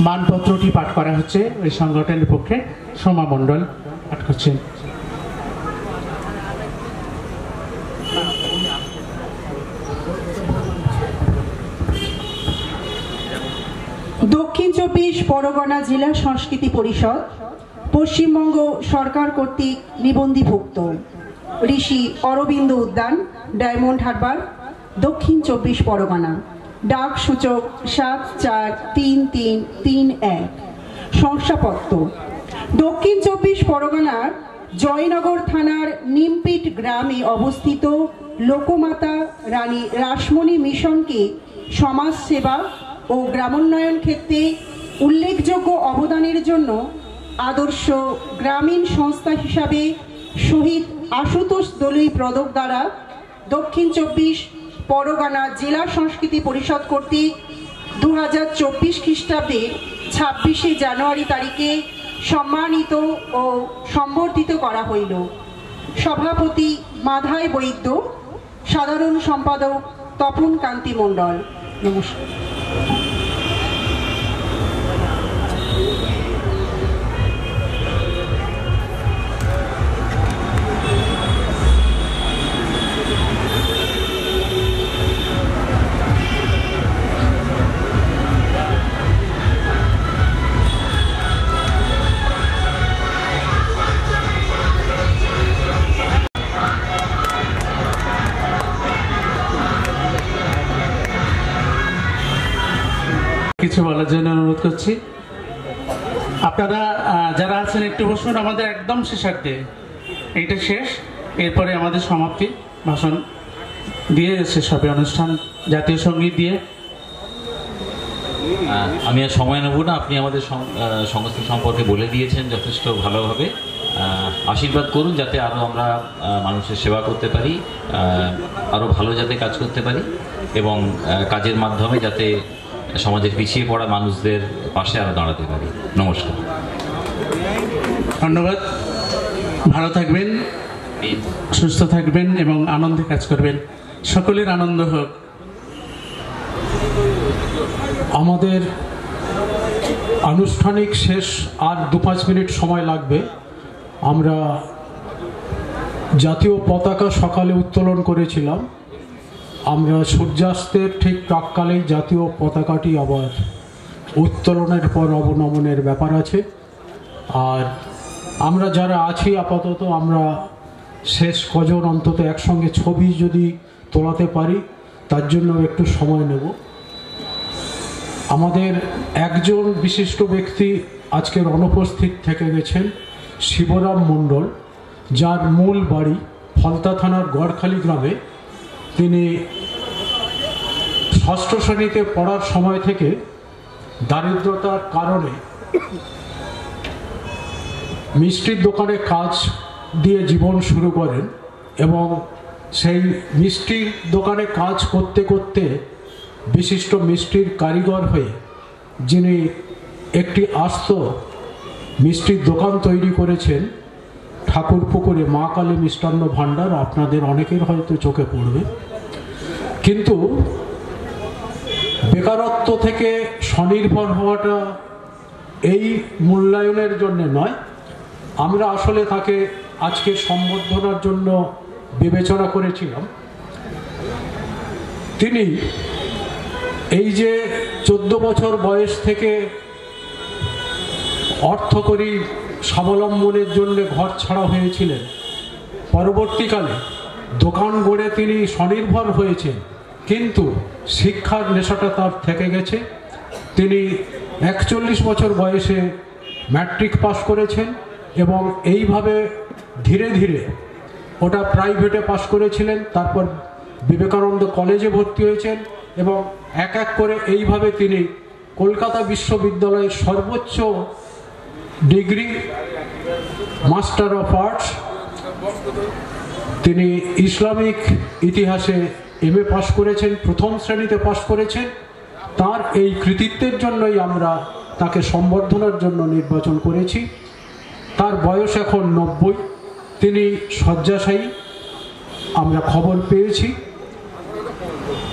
মানপত্রটি পাঠ করা হচ্ছে ওই সংগঠনের পক্ষে। সোমা মণ্ডল পাঠ করছেন। দক্ষিণ 24 পরগনা জেলা সংস্কৃতি পরিষদ পশ্চিমবঙ্গ সরকার কর্তৃক নিবন্ধীভুক্ত ঋষি অরবিন্দ উদ্যান, ডায়মন্ড হারবার, দক্ষিণ 24 পরগনা। ডাক সূচক 743331। শংসাপত্র: দক্ষিণ 24 পরগনার জয়নগর থানার নিমপীঠ গ্রামে অবস্থিত লোকমাতা রানী রাসমণি মিশনকে সমাজসেবা ও গ্রামোন্নয়ন ক্ষেত্রে উল্লেখযোগ্য অবদানের জন্য আদর্শ গ্রামীণ সংস্থা হিসাবে শহীদ আশুতোষ দলুই পদক দ্বারা দক্ষিণ 24 পরগনা জেলা সংস্কৃতি পরিষদ কর্তৃক 2024 খ্রিস্টাব্দের 26শে জানুয়ারি তারিখে সম্মানিত ও সম্বর্ধিত করা হইল। সভাপতি মাধাই বৈদ্য, সাধারণ সম্পাদক তপন কান্তি মণ্ডল। নমস্কার। কিছু বলার জন্য অনুরোধ করছি। আপনারা যারা আছেন একটু বসুন, আমাদের একদম শেষার্ধে, এইটা শেষ, এরপরে আমাদের সমাপ্তি ভাষণ দিয়ে শেষ হবে অনুষ্ঠান জাতীয় সঙ্গীত দিয়ে। আমি আর সময় নেব না, আপনি আমাদের সংস্থা সম্পর্কে বলে দিয়েছেন যথেষ্ট ভালোভাবে। আশীর্বাদ করুন যাতে আরও আমরা মানুষের সেবা করতে পারি, আরও ভালো যাতে কাজ করতে পারি এবং কাজের মাধ্যমে যাতে সমাজের পিছিয়ে পড়া মানুষদের পাশে আরও দাঁড়াতে পারি। নমস্কার, ধন্যবাদ। ভালো থাকবেন, সুস্থ থাকবেন এবং আনন্দে কাজ করবেন। সকলের আনন্দ হোক। আমাদের আনুষ্ঠানিক শেষ আর 2-5 মিনিট সময় লাগবে। আমরা জাতীয় পতাকা সকালে উত্তোলন করেছিলাম, আমরা সূর্যাস্তের ঠিক প্রাককালেই জাতীয় পতাকাটি আবার উত্তোলনের পর অবনমনের ব্যাপার আছে। আর আমরা যারা আছি আপাতত আমরা শেষ কজন অন্তত একসঙ্গে ছবি যদি তোলাতে পারি তার জন্য একটু সময় নেব। আমাদের একজন বিশিষ্ট ব্যক্তি আজকের অনুপস্থিত থেকে গেছেন, শিবরাম মণ্ডল, যার মূল বাড়ি ফলতা থানার গড়খালি গ্রামে। তিনি ষষ্ঠ শ্রেণীতে পড়ার সময় থেকে দারিদ্রতার কারণে মিষ্টির দোকানে কাজ দিয়ে জীবন শুরু করেন এবং সেই মিষ্টির দোকানে কাজ করতে করতে বিশিষ্ট মিষ্টির কারিগর হয়ে যিনি একটি আস্ত মিষ্টির দোকান তৈরি করেছেন ঠাকুরপুকুরে মা কালী মিষ্টান্ন ভাণ্ডার, আপনাদের অনেকের হয়তো চোখে পড়বে। কিন্তু বেকারত্ব থেকে স্বনির্ভর হওয়াটা এই মূল্যায়নের জন্য নয়, আমরা আসলে তাকে আজকে সম্বর্ধনার জন্য বিবেচনা করেছিলাম। তিনি এই যে 14 বছর বয়স থেকে অর্থকরী স্বাবলম্বনের জন্য ঘর ছাড়া হয়েছিলেন, পরবর্তীকালে দোকান গড়ে তিনি স্বনির্ভর হয়েছেন, কিন্তু শিক্ষার নেশাটা তার থেকে গেছে। তিনি 41 বছর বয়সে ম্যাট্রিক পাস করেছেন এবং এইভাবে ধীরে ধীরে ওটা প্রাইভেটে পাস করেছিলেন, তারপর বিবেকানন্দ কলেজে ভর্তি হয়েছেন এবং এক এক করে এইভাবে তিনি কলকাতা বিশ্ববিদ্যালয়ের সর্বোচ্চ ডিগ্রি মাস্টার অফ আর্টস, তিনি ইসলামিক ইতিহাসে MA পাস করেছেন, প্রথম শ্রেণীতে পাস করেছেন। তার এই কৃতিত্বের জন্যই আমরা তাকে সম্বর্ধনার জন্য নির্বাচন করেছি। তার বয়স এখন 90, তিনি শয্যাশায়ী, আমরা খবর পেয়েছি।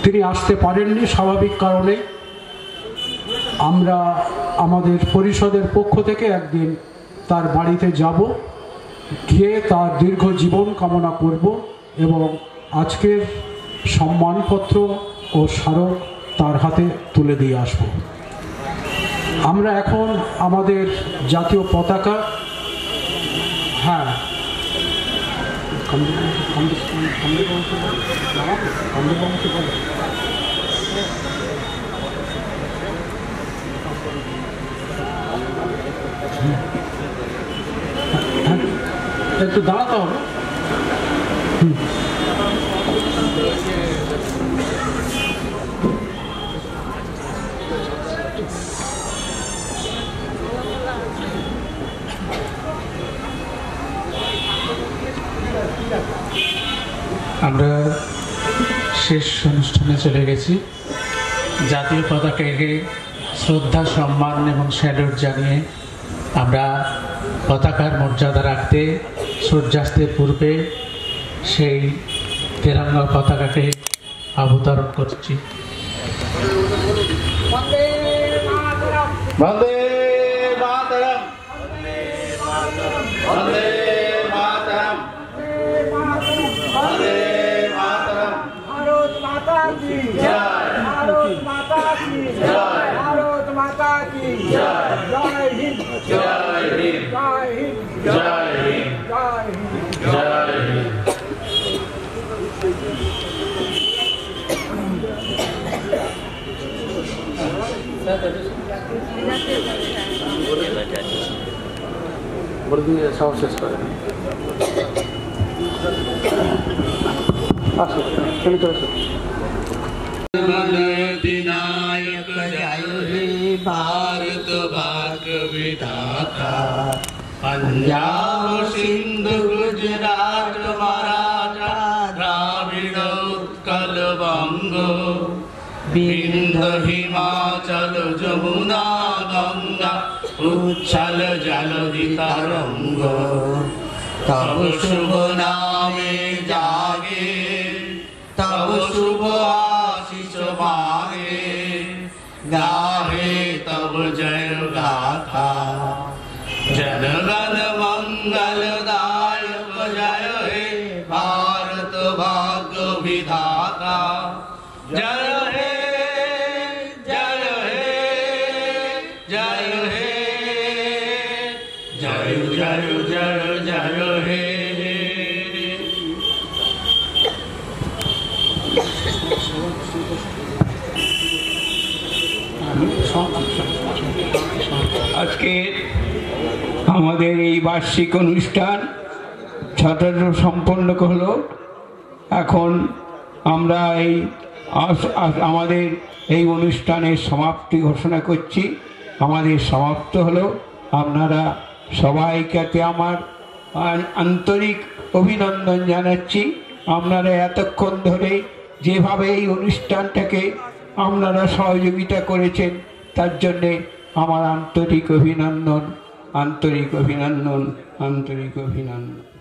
তিনি আসতে পারেননি স্বাভাবিক কারণে। আমরা আমাদের পরিষদের পক্ষ থেকে একদিন তার বাড়িতে যাব, গিয়ে তার দীর্ঘ জীবন কামনা করব এবং আজকের সম্মানপত্র ও স্মারক তার হাতে তুলে দিয়ে আসব। আমরা এখন আমাদের জাতীয় পতাকা, হ্যাঁ একটু দাঁড়াতে হবে। আমরা শেষ অনুষ্ঠানে চলে গেছি। জাতীয় পতাকাকে শ্রদ্ধা, সম্মান এবং স্যালুট জানিয়ে আমরা পতাকার মর্যাদা রাখতে সূর্যাস্তের পূর্বে সেই তেরঙ্গা পতাকাকে অবতরণ করছি। বন্দে মাতরম, বন্দে মাতরম, বন্দে মাতরম। ভারত মাতা কি জয়, ভারত মাতা কি জয়, ভারত মাতা কি জয়। জয় হিন্দ, জয় হিন্দ, জয় হিন্দ, জয় হিন্দ, জয় হিন্দ। জয় হিন্দ। সব শেষ করে আসো, তুমি চলে আসো। विनायक जय हे भारत भाग्य विधाता, पंजाब सिंध गुजरात मराठा द्राविड़ उत्कल बंग, विंध्य हिमाचल जमुना गंगा उच्छल जलधि तरंग, तब शुभ नामे जागे, तब शुभ आशीष मांगे, गाहे तब जय गाथा। जनगण मंगलदायक जय हे भारत भाग्य विधाता। जय हे, जय हे, जय हे, जय जय जय जय हे। আজকে আমাদের এই বার্ষিক অনুষ্ঠান যথাযথ সম্পন্ন হলো। এখন আমরা এই আমাদের এই অনুষ্ঠানের সমাপ্তি ঘোষণা করছি। আমাদের সমাপ্ত হলো। আপনারা সবাইকে আমার আন্তরিক অভিনন্দন জানাচ্ছি। আপনারা এতক্ষণ ধরে যেভাবে এই অনুষ্ঠানটাকে আপনারা সহযোগিতা করেছেন তার জন্যে আমার আন্তরিক অভিনন্দন, আন্তরিক অভিনন্দন, আন্তরিক অভিনন্দন।